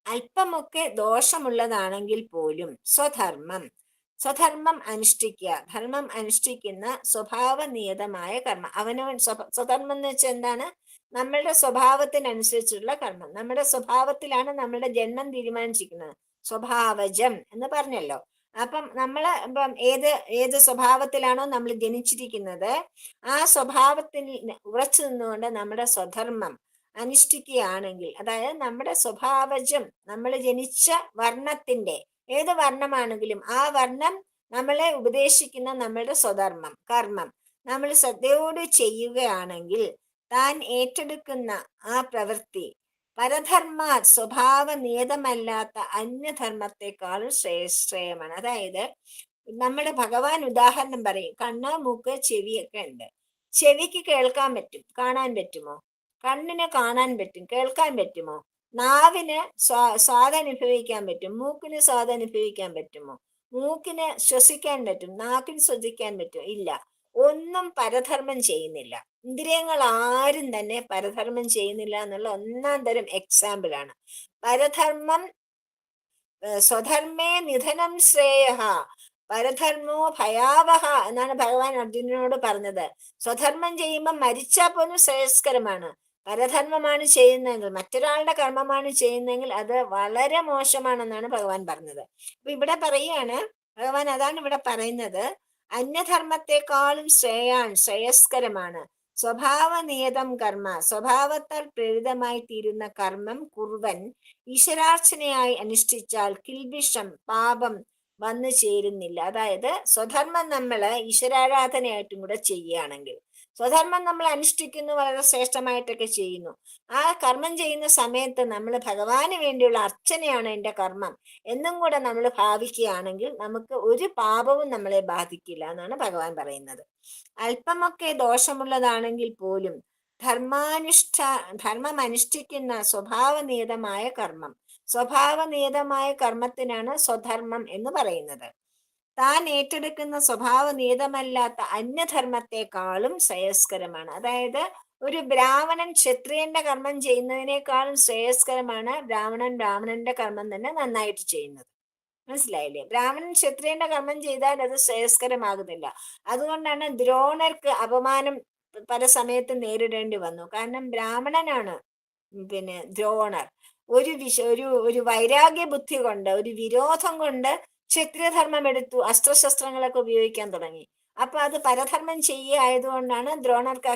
അല്പമൊക്കെ ദോഷമുള്ളതാണെങ്കിൽ പോലും സ്വധർമ്മം അനുഷ്ഠിക്കുക. ധർമ്മം അനുഷ്ഠിക്കുന്ന സ്വഭാവനിയതമായ കർമ്മം. അവനവൻ സ്വധർമ്മം എന്ന് വെച്ചാൽ എന്താണ്? നമ്മളുടെ സ്വഭാവത്തിനനുസരിച്ചുള്ള കർമ്മം. നമ്മുടെ സ്വഭാവത്തിലാണ് നമ്മളുടെ ജന്മം തീരുമാനിച്ചിരിക്കുന്നത്. സ്വഭാവജം എന്ന് പറഞ്ഞല്ലോ. അപ്പം ഇപ്പം ഏത് സ്വഭാവത്തിലാണോ നമ്മൾ ജനിച്ചിരിക്കുന്നത് ആ സ്വഭാവത്തിൽ ഉറച്ചു നിന്നുകൊണ്ട് നമ്മുടെ സ്വധർമ്മം അനുഷ്ഠിക്കുകയാണെങ്കിൽ, അതായത് നമ്മുടെ സ്വഭാവജം, നമ്മൾ ജനിച്ച വർണ്ണത്തിന്റെ ഏത് വർണ്ണമാണെങ്കിലും ആ വർണ്ണം നമ്മളെ ഉപദേശിക്കുന്ന നമ്മളുടെ സ്വധർമ്മം കർമ്മം നമ്മൾ ശ്രദ്ധയോട് ചെയ്യുകയാണെങ്കിൽ താൻ ഏറ്റെടുക്കുന്ന ആ പ്രവൃത്തി പരധർമ്മ സ്വഭാവ നിയതമല്ലാത്ത അന്യധർമ്മത്തെക്കാളും ശ്രേഷ്ഠമാണ്. അതായത് നമ്മുടെ ഭഗവാൻ ഉദാഹരണം പറയും. കണ്ണ്, മൂക്ക്, ചെവിയൊക്കെ ഉണ്ട്. ചെവിക്ക് കേൾക്കാൻ പറ്റും, കാണാൻ പറ്റുമോ? കണ്ണിന് കാണാൻ പറ്റും, കേൾക്കാൻ പറ്റുമോ? നാവിന് സ്വാദനുഭവിക്കാൻ പറ്റും, മൂക്കിന് സ്വാദനുഭവിക്കാൻ പറ്റുമോ? മൂക്കിന് ശ്വസിക്കാൻ പറ്റും, നാക്കിന് ശ്വസിക്കാൻ പറ്റും? ഇല്ല. ഒന്നും പരധർമ്മം ചെയ്യുന്നില്ല. ഇന്ദ്രിയങ്ങൾ ആരും തന്നെ പരധർമ്മം ചെയ്യുന്നില്ല എന്നുള്ള ഒന്നാം തരം എക്സാമ്പിൾ ആണ്. പരധർമ്മം സ്വധർമ്മേ നിധനം ശ്രേയ പരധർമ്മോ ഭയാവഹ എന്നാണ് ഭഗവാൻ അർജുനനോട് പറഞ്ഞത്. സ്വധർമ്മം ചെയ്യുമ്പോൾ മരിച്ചാൽ പോലും ശ്രേയസ്കരമാണ്. പരധർമ്മമാണ് ചെയ്യുന്നതെങ്കിൽ, മറ്റൊരാളുടെ കർമ്മമാണ് ചെയ്യുന്നതെങ്കിൽ അത് വളരെ മോശമാണെന്നാണ് ഭഗവാൻ പറഞ്ഞത്. അപ്പൊ ഇവിടെ പറയുകയാണ് ഭഗവാൻ, അതാണ് ഇവിടെ പറയുന്നത്, അന്യധർമ്മത്തെക്കാളും ശ്രേയസ്കരമാണ് സ്വഭാവനിയതം കർമ്മ, സ്വഭാവത്താൽ പ്രേരിതമായി തീരുന്ന കർമ്മം കുർവൻ ഈശ്വരാർച്ചനയായി അനുഷ്ഠിച്ചാൽ കിൽബിഷം പാപം വന്നു ചേരുന്നില്ല. അതായത് സ്വധർമ്മം നമ്മൾ ഈശ്വരാരാധനയായിട്ടും കൂടെ ചെയ്യുകയാണെങ്കിൽ, സ്വധർമ്മം നമ്മൾ അനുഷ്ഠിക്കുന്നു, വളരെ ശ്രേഷ്ഠമായിട്ടൊക്കെ ചെയ്യുന്നു. ആ കർമ്മം ചെയ്യുന്ന സമയത്ത് നമ്മൾ ഭഗവാന് വേണ്ടിയുള്ള അർച്ചനയാണ് എൻ്റെ കർമ്മം എന്നും കൂടെ നമ്മൾ ഭാവിക്കുകയാണെങ്കിൽ നമുക്ക് ഒരു പാപവും നമ്മളെ ബാധിക്കില്ല എന്നാണ് ഭഗവാൻ പറയുന്നത്. അല്പമൊക്കെ ദോഷമുള്ളതാണെങ്കിൽ പോലും ധർമ്മം അനുഷ്ഠിക്കുന്ന സ്വഭാവനിയതമായ കർമ്മത്തിനാണ് സ്വധർമ്മം എന്ന് പറയുന്നത്. താൻ ഏറ്റെടുക്കുന്ന സ്വഭാവനിയതമല്ലാത്ത അന്യധർമ്മത്തെക്കാളും ശ്രേയസ്കരമാണ്. അതായത് ഒരു ബ്രാഹ്മണൻ ക്ഷത്രിയന്റെ കർമ്മം ചെയ്യുന്നതിനേക്കാളും ശ്രേയസ്കരമാണ് ബ്രാഹ്മണന്റെ കർമ്മം തന്നെ നന്നായിട്ട് ചെയ്യുന്നത്. മനസ്സിലായില്ലേ? ബ്രാഹ്മണൻ ക്ഷത്രിയന്റെ കർമ്മം ചെയ്താൽ അത് ശ്രേയസ്കരമാകുന്നില്ല. അതുകൊണ്ടാണ് ദ്രോണർക്ക് അപമാനം പല സമയത്തും നേരിടേണ്ടി വന്നു. കാരണം ബ്രാഹ്മണനാണ് ദ്രോണർ ഒരു വൈരാഗ്യ ബുദ്ധി കൊണ്ട്, ഒരു വിരോധം കൊണ്ട് ക്ഷത്രിയധർമ്മം എടുത്തു, അസ്ത്രശസ്ത്രങ്ങളൊക്കെ ഉപയോഗിക്കാൻ തുടങ്ങി. അപ്പൊ അത് പരധർമ്മം ചെയ്യുകയായതുകൊണ്ടാണ് ദ്രോണർക്ക്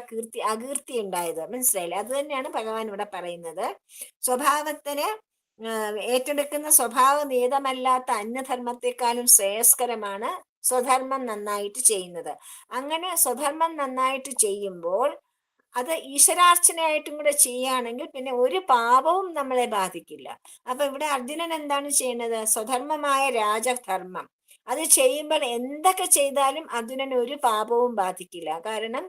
അകീർത്തി ഉണ്ടായത്. മനസ്സിലായില്ലേ? അത് തന്നെയാണ് ഭഗവാൻ ഇവിടെ പറയുന്നത്. സ്വഭാവത്തിന് ഏറ്റെടുക്കുന്ന സ്വഭാവനിയതമല്ലാത്ത അന്യധർമ്മത്തെക്കാളും ശ്രേയസ്കരമാണ് സ്വധർമ്മം നന്നായിട്ട് ചെയ്യുന്നത്. അങ്ങനെ സ്വധർമ്മം നന്നായിട്ട് ചെയ്യുമ്പോൾ അത് ഈശ്വരാർച്ചനയായിട്ടും കൂടെ ചെയ്യുകയാണെങ്കിൽ പിന്നെ ഒരു പാപവും നമ്മളെ ബാധിക്കില്ല. അപ്പൊ ഇവിടെ അർജുനൻ എന്താണ് ചെയ്യുന്നത്? സ്വധർമ്മമായ രാജധർമ്മം അത് ചെയ്യുമ്പോൾ എന്തൊക്കെ ചെയ്താലും അർജുനൻ ഒരു പാപവും ബാധിക്കില്ല. കാരണം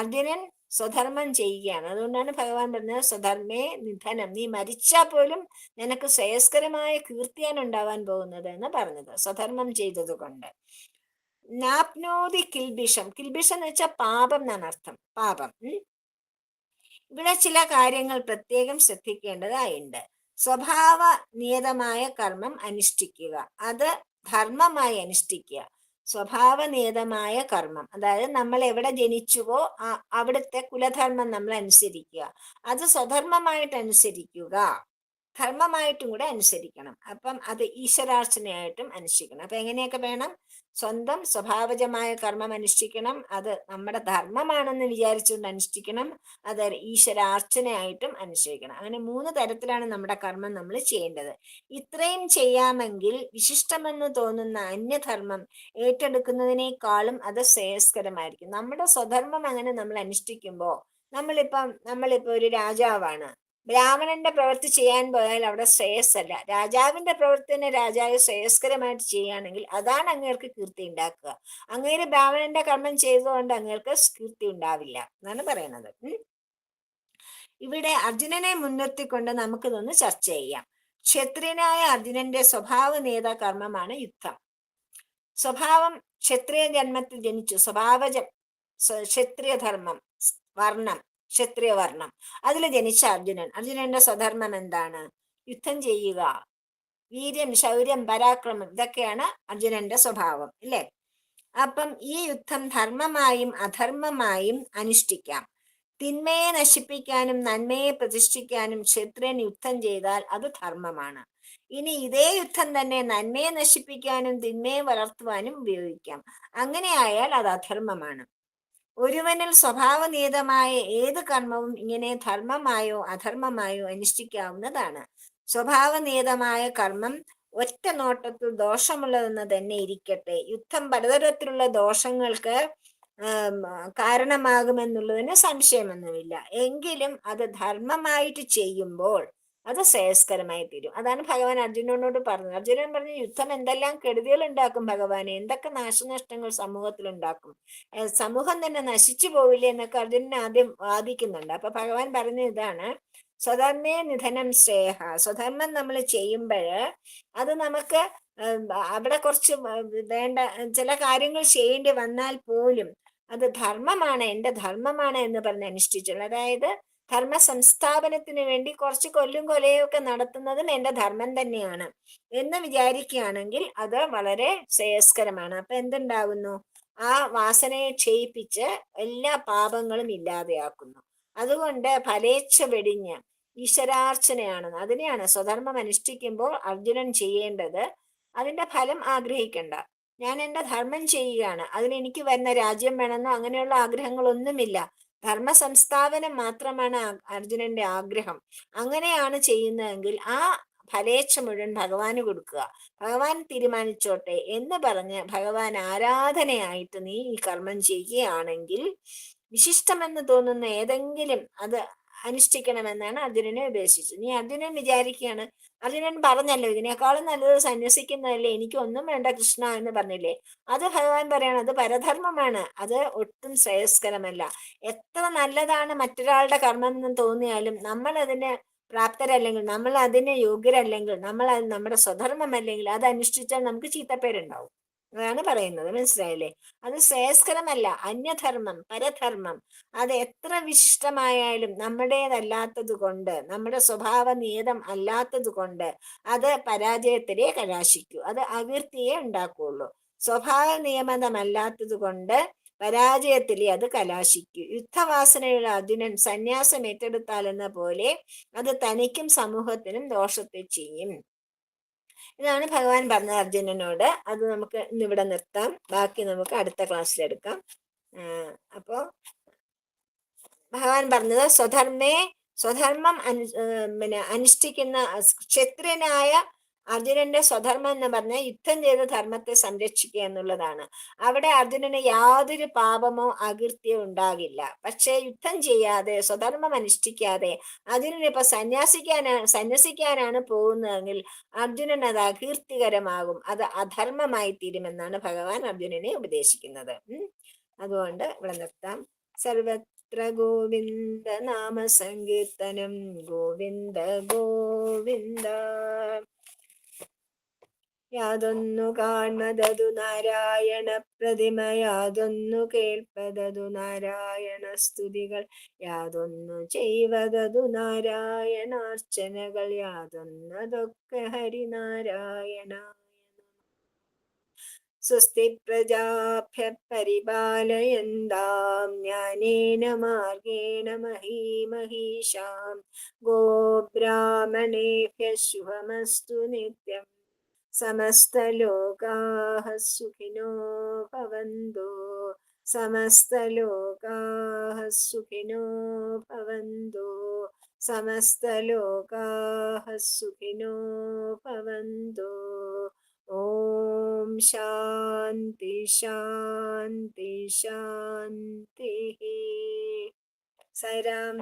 അർജുനൻ സ്വധർമ്മം ചെയ്യുകയാണ്. അതുകൊണ്ടാണ് ഭഗവാൻ പറഞ്ഞത് സ്വധർമ്മേ നിധനം, നീ മരിച്ചാൽ പോലും നിനക്ക് ശ്രേയസ്കരമായ കീർത്തിയാണ് ഉണ്ടാവാൻ പോകുന്നത് എന്ന് പറഞ്ഞത്, സ്വധർമ്മം ചെയ്തത് കൊണ്ട്. നാപ്നോതി കിൽബിഷം, കിൽബിഷം എന്ന് വെച്ചാൽ പാപം എന്നാണ് അർത്ഥം, പാപം. ഇവിടെ ചില കാര്യങ്ങൾ പ്രത്യേകം ശ്രദ്ധിക്കേണ്ടതായുണ്ട്. സ്വഭാവ നിയതമായ കർമ്മം അനുഷ്ഠിക്കുക, അത് ധർമ്മമായി അനുഷ്ഠിക്കുക. സ്വഭാവനിയതമായ കർമ്മം, അതായത് നമ്മൾ എവിടെ ജനിച്ചുവോ അവിടുത്തെ കുലധർമ്മം നമ്മൾ അനുസരിക്കുക, അത് സ്വധർമ്മമായിട്ട് അനുസരിക്കുക, ധർമ്മമായിട്ടും കൂടെ അനുസരിക്കണം. അപ്പം അത് ഈശ്വരാർച്ചനയായിട്ടും അനുഷ്ഠിക്കണം. അപ്പൊ എങ്ങനെയൊക്കെ വേണം? സ്വന്തം സ്വഭാവജമായ കർമ്മം അനുഷ്ഠിക്കണം, അത് നമ്മുടെ ധർമ്മമാണെന്ന് വിചാരിച്ചുകൊണ്ട് അനുഷ്ഠിക്കണം, അത് ഈശ്വരാർച്ചനയായിട്ടും അനുഷ്ഠിക്കണം. അങ്ങനെ 3 തരത്തിലാണ് നമ്മുടെ കർമ്മം നമ്മൾ ചെയ്യേണ്ടത്. ഇത്രയും ചെയ്യാമെങ്കിൽ വിശിഷ്ടമെന്ന് തോന്നുന്ന അന്യധർമ്മം ഏറ്റെടുക്കുന്നതിനേക്കാളും അത് ശ്രേയസ്കരമായിരിക്കും. നമ്മുടെ സ്വധർമ്മം അങ്ങനെ നമ്മൾ അനുഷ്ഠിക്കുമ്പോൾ, നമ്മളിപ്പോ ഒരു രാജാവാണ്, ബ്രാഹ്മണന്റെ പ്രവൃത്തി ചെയ്യാൻ പോയാൽ അവിടെ ശ്രേയസ്സല്ല. രാജാവിന്റെ പ്രവൃത്തിനെ രാജാവ് ശ്രേയസ്കരമായിട്ട് ചെയ്യുകയാണെങ്കിൽ അതാണ് അങ്ങേർക്ക് കീർത്തി ഉണ്ടാക്കുക. അങ്ങേര് ബ്രാഹ്മണന്റെ കർമ്മം ചെയ്തുകൊണ്ട് അങ്ങേർക്ക് കീർത്തി ഉണ്ടാവില്ല എന്നാണ് പറയുന്നത്. ഇവിടെ അർജുനനെ മുൻനിർത്തിക്കൊണ്ട് നമുക്കിതൊന്ന് ചർച്ച ചെയ്യാം. ക്ഷത്രിയനായ അർജുനന്റെ സ്വഭാവ നേത കർമ്മമാണ് യുദ്ധം. സ്വഭാവം, ക്ഷത്രിയ ജന്മത്തിൽ ജനിച്ചു, ക്ഷത്രിയ ധർമ്മം, വർണ്ണം, ക്ഷത്രിയ വർണ്ണം, അതിൽ ജനിച്ച അർജുനന്റെ സ്വധർമ്മം എന്താണ്? യുദ്ധം ചെയ്യുക, വീര്യം, ശൗര്യം, പരാക്രമം, ഇതൊക്കെയാണ് അർജുനന്റെ സ്വഭാവം, അല്ലേ? അപ്പം ഈ യുദ്ധം ധർമ്മമായും അധർമ്മമായും അനുഷ്ഠിക്കാം. തിന്മയെ നശിപ്പിക്കാനും നന്മയെ പ്രതിഷ്ഠിക്കാനും ക്ഷത്രിയൻ യുദ്ധം ചെയ്താൽ അത് ധർമ്മമാണ്. ഇനി ഇതേ യുദ്ധം തന്നെ നന്മയെ നശിപ്പിക്കാനും തിന്മയെ വളർത്തുവാനും ഉപയോഗിക്കാം. അങ്ങനെ ആയാൽ അത് അധർമ്മമാണ്. ഒരുവനിൽ സ്വഭാവനിയതമായ ഏത് കർമ്മവും ഇങ്ങനെ ധർമ്മമായോ അധർമ്മമായോ അനുഷ്ഠിക്കാവുന്നതാണ്. സ്വഭാവനിയതമായ കർമ്മം ഒറ്റ നോട്ടത്തിൽ ദോഷമുള്ളതെന്ന് തന്നെ ഇരിക്കട്ടെ, യുദ്ധം പലതരത്തിലുള്ള ദോഷങ്ങൾക്ക് കാരണമാകുമെന്നുള്ളതിന് സംശയമൊന്നുമില്ല. എങ്കിലും അത് ധർമ്മമായിട്ട് ചെയ്യുമ്പോൾ അത് ശ്രേയസ്കരമായി തീരും. അതാണ് ഭഗവാൻ അർജുനനോട് പറഞ്ഞത്. അർജുനൻ പറഞ്ഞു, യുദ്ധം എന്തെല്ലാം കെടുതികൾ ഉണ്ടാക്കും ഭഗവാനെ, എന്തൊക്കെ നാശനഷ്ടങ്ങൾ സമൂഹത്തിൽ ഉണ്ടാക്കും, സമൂഹം തന്നെ നശിച്ചു പോവില്ലേ എന്നൊക്കെ അർജുനൻ ആദ്യം വാദിക്കുന്നുണ്ട്. അപ്പൊ ഭഗവാൻ പറഞ്ഞ ഇതാണ്, സ്വധർമ്മേ നിധനം ശ്രേയഃ. സ്വധർമ്മം നമ്മൾ ചെയ്യുമ്പോൾ അത് നമുക്ക് അവിടെ കുറച്ച് വേണ്ട ചില കാര്യങ്ങൾ ചെയ്യേണ്ടി വന്നാൽ പോലും അത് ധർമ്മമാണ്, എൻ്റെ ധർമ്മമാണ് എന്ന് പറഞ്ഞ് അനുഷ്ഠിച്ചുള്ളൂ. അതായത് ധർമ്മ സംസ്ഥാപനത്തിന് വേണ്ടി കുറച്ച് കൊല്ലും കൊലയും ഒക്കെ നടത്തുന്നതും എൻ്റെ ധർമ്മം തന്നെയാണ് എന്ന് വിചാരിക്കുകയാണെങ്കിൽ അത് വളരെ ശ്രേയസ്കരമാണ്. അപ്പൊ എന്തുണ്ടാകുന്നു? ആ വാസനയെ ക്ഷയിപ്പിച്ച് എല്ലാ പാപങ്ങളും ഇല്ലാതെയാക്കുന്നു. അതുകൊണ്ട് ഫലേച്ഛ വെടിഞ്ഞ് ഈശ്വരാർച്ചനയാണ്, അതിനെയാണ് സ്വധർമ്മം അനുഷ്ഠിക്കുമ്പോൾ അർജുനൻ ചെയ്യേണ്ടത്. അതിന്റെ ഫലം ആഗ്രഹിക്കണ്ട. ഞാൻ എൻ്റെ ധർമ്മം ചെയ്യുകയാണ്, അതിനെനിക്ക് വരുന്ന രാജ്യം വേണമെന്നോ അങ്ങനെയുള്ള ആഗ്രഹങ്ങളൊന്നുമില്ല. ധർമ്മ സംസ്ഥാപനം മാത്രമാണ് അർജുനന്റെ ആഗ്രഹം. അങ്ങനെയാണ് ചെയ്യുന്നതെങ്കിൽ ആ ഫലേച്ഛ മുഴുവൻ ഭഗവാന് കൊടുക്കുക, ഭഗവാൻ തീരുമാനിച്ചോട്ടെ എന്ന് പറഞ്ഞ് ഭഗവാൻ ആരാധനയായിട്ട് നീ ഈ കർമ്മം ചെയ്യുകയാണെങ്കിൽ വിശിഷ്ടമെന്ന് തോന്നുന്ന ഏതെങ്കിലും അത് അനുഷ്ഠിക്കണമെന്നാണ് അർജുനനെ ഉപദേശിച്ചത്. നീ അർജുനൻ വിചാരിക്കുകയാണ്, അർജുനൻ പറഞ്ഞല്ലോ ഇതിനേക്കാളും നല്ലത് സന്യസിക്കുന്നതല്ലേ, എനിക്ക് ഒന്നും വേണ്ട കൃഷ്ണ എന്ന് പറഞ്ഞില്ലേ. അത് ഭഗവാൻ പറയാണ്, അത് പരധർമ്മമാണ്, അത് ഒട്ടും ശ്രേയസ്കരമല്ല. എത്ര നല്ലതാണ് മറ്റൊരാളുടെ കർമ്മം എന്ന് തോന്നിയാലും നമ്മൾ അതിന് പ്രാപ്തരല്ലെങ്കിൽ, നമ്മൾ അതിന് യോഗ്യരല്ലെങ്കിൽ, നമ്മൾ നമ്മുടെ സ്വധർമ്മമല്ലെങ്കിൽ അത് അനുഷ്ഠിച്ചാൽ നമുക്ക് ചീത്തപ്പേരുണ്ടാവും. അതാണ് പറയുന്നത്, മനസ്സിലായില്ലേ? അത് ശ്രേയസ്കരമല്ല. അന്യധർമ്മം, പരധർമ്മം, അത് എത്ര വിശിഷ്ടമായാലും നമ്മുടേതല്ലാത്തത് കൊണ്ട്, നമ്മുടെ സ്വഭാവ നിയതം അല്ലാത്തത് കൊണ്ട് അത് പരാജയത്തിലേ കലാശിക്കൂ, അത് അകീർത്തിയെ ഉണ്ടാക്കുള്ളൂ. സ്വഭാവ നിയമതമല്ലാത്തത് കൊണ്ട് പരാജയത്തിലേ അത് കലാശിക്കൂ. യുദ്ധവാസനയുള്ള അർജുനൻ സന്യാസം ഏറ്റെടുത്താലെന്ന പോലെ അത് തനിക്കും സമൂഹത്തിനും ദോഷത്തെ ചെയ്യും. ഇതാണ് ഭഗവാൻ പറഞ്ഞത് അർജുനനോട്. അത് നമുക്ക് ഇന്നിവിടെ നിർത്താം, ബാക്കി നമുക്ക് അടുത്ത ക്ലാസ്സിലെടുക്കാം. അപ്പോ ഭഗവാൻ പറഞ്ഞത് സ്വധർമ്മം അനുഷ്ഠിക്കുന്ന ക്ഷത്രിയനായ അർജുനന്റെ സ്വധർമ്മം എന്ന് പറഞ്ഞാൽ യുദ്ധം ചെയ്ത് ധർമ്മത്തെ സംരക്ഷിക്കുക എന്നുള്ളതാണ്. അവിടെ അർജുനന് യാതൊരു പാപമോ അകൃത്യമോ ഉണ്ടാകില്ല. പക്ഷേ യുദ്ധം ചെയ്യാതെ സ്വധർമ്മം അനുഷ്ഠിക്കാതെ അർജുനൻ ഇപ്പൊ സന്യസിക്കാനാണ് പോകുന്നതെങ്കിൽ അർജുനൻ അത് അകീർത്തികരമാകും, അത് അധർമ്മമായി തീരുമെന്നാണ് ഭഗവാൻ അർജുനനെ ഉപദേശിക്കുന്നത്. അതുകൊണ്ട് ഇവിടെ നിർത്താം. സർവത്ര ഗോവിന്ദ നാമ സങ്കീർത്തനം, ഗോവിന്ദ ഗോവിന്ദ. യാതൊന്നു കാൺമതതു നാരായണ പ്രതിമ, യാതൊന്നു കേൾപ്പതതു നാരായണ സ്തുതികൾ, യാതൊന്നു ചെയ്വതതു നാരായണാർച്ചനകൾ, യാതൊന്നതൊക്കെ ഹരിനാരായണ. സ്വസ്തി പ്രജാഭ്യ പരിപാലയന്താം ജ്ഞാനേന മാർഗേണ മഹീമഹീഷാം, ഗോബ്രാഹ്മണേഭ്യ ശുഭമസ്തു നിത്യം. സമസ്തലോകാഃ സുഖിനോ ഭവന്തു, സമസ്തലോകാഃ സുഖിനോ ഭവന്തു, സമസ്തലോകാഃ സുഖിനോ ഭവന്തു. ഓം ശാന്തി ശാന്തി ശാന്തി. സായിരാം.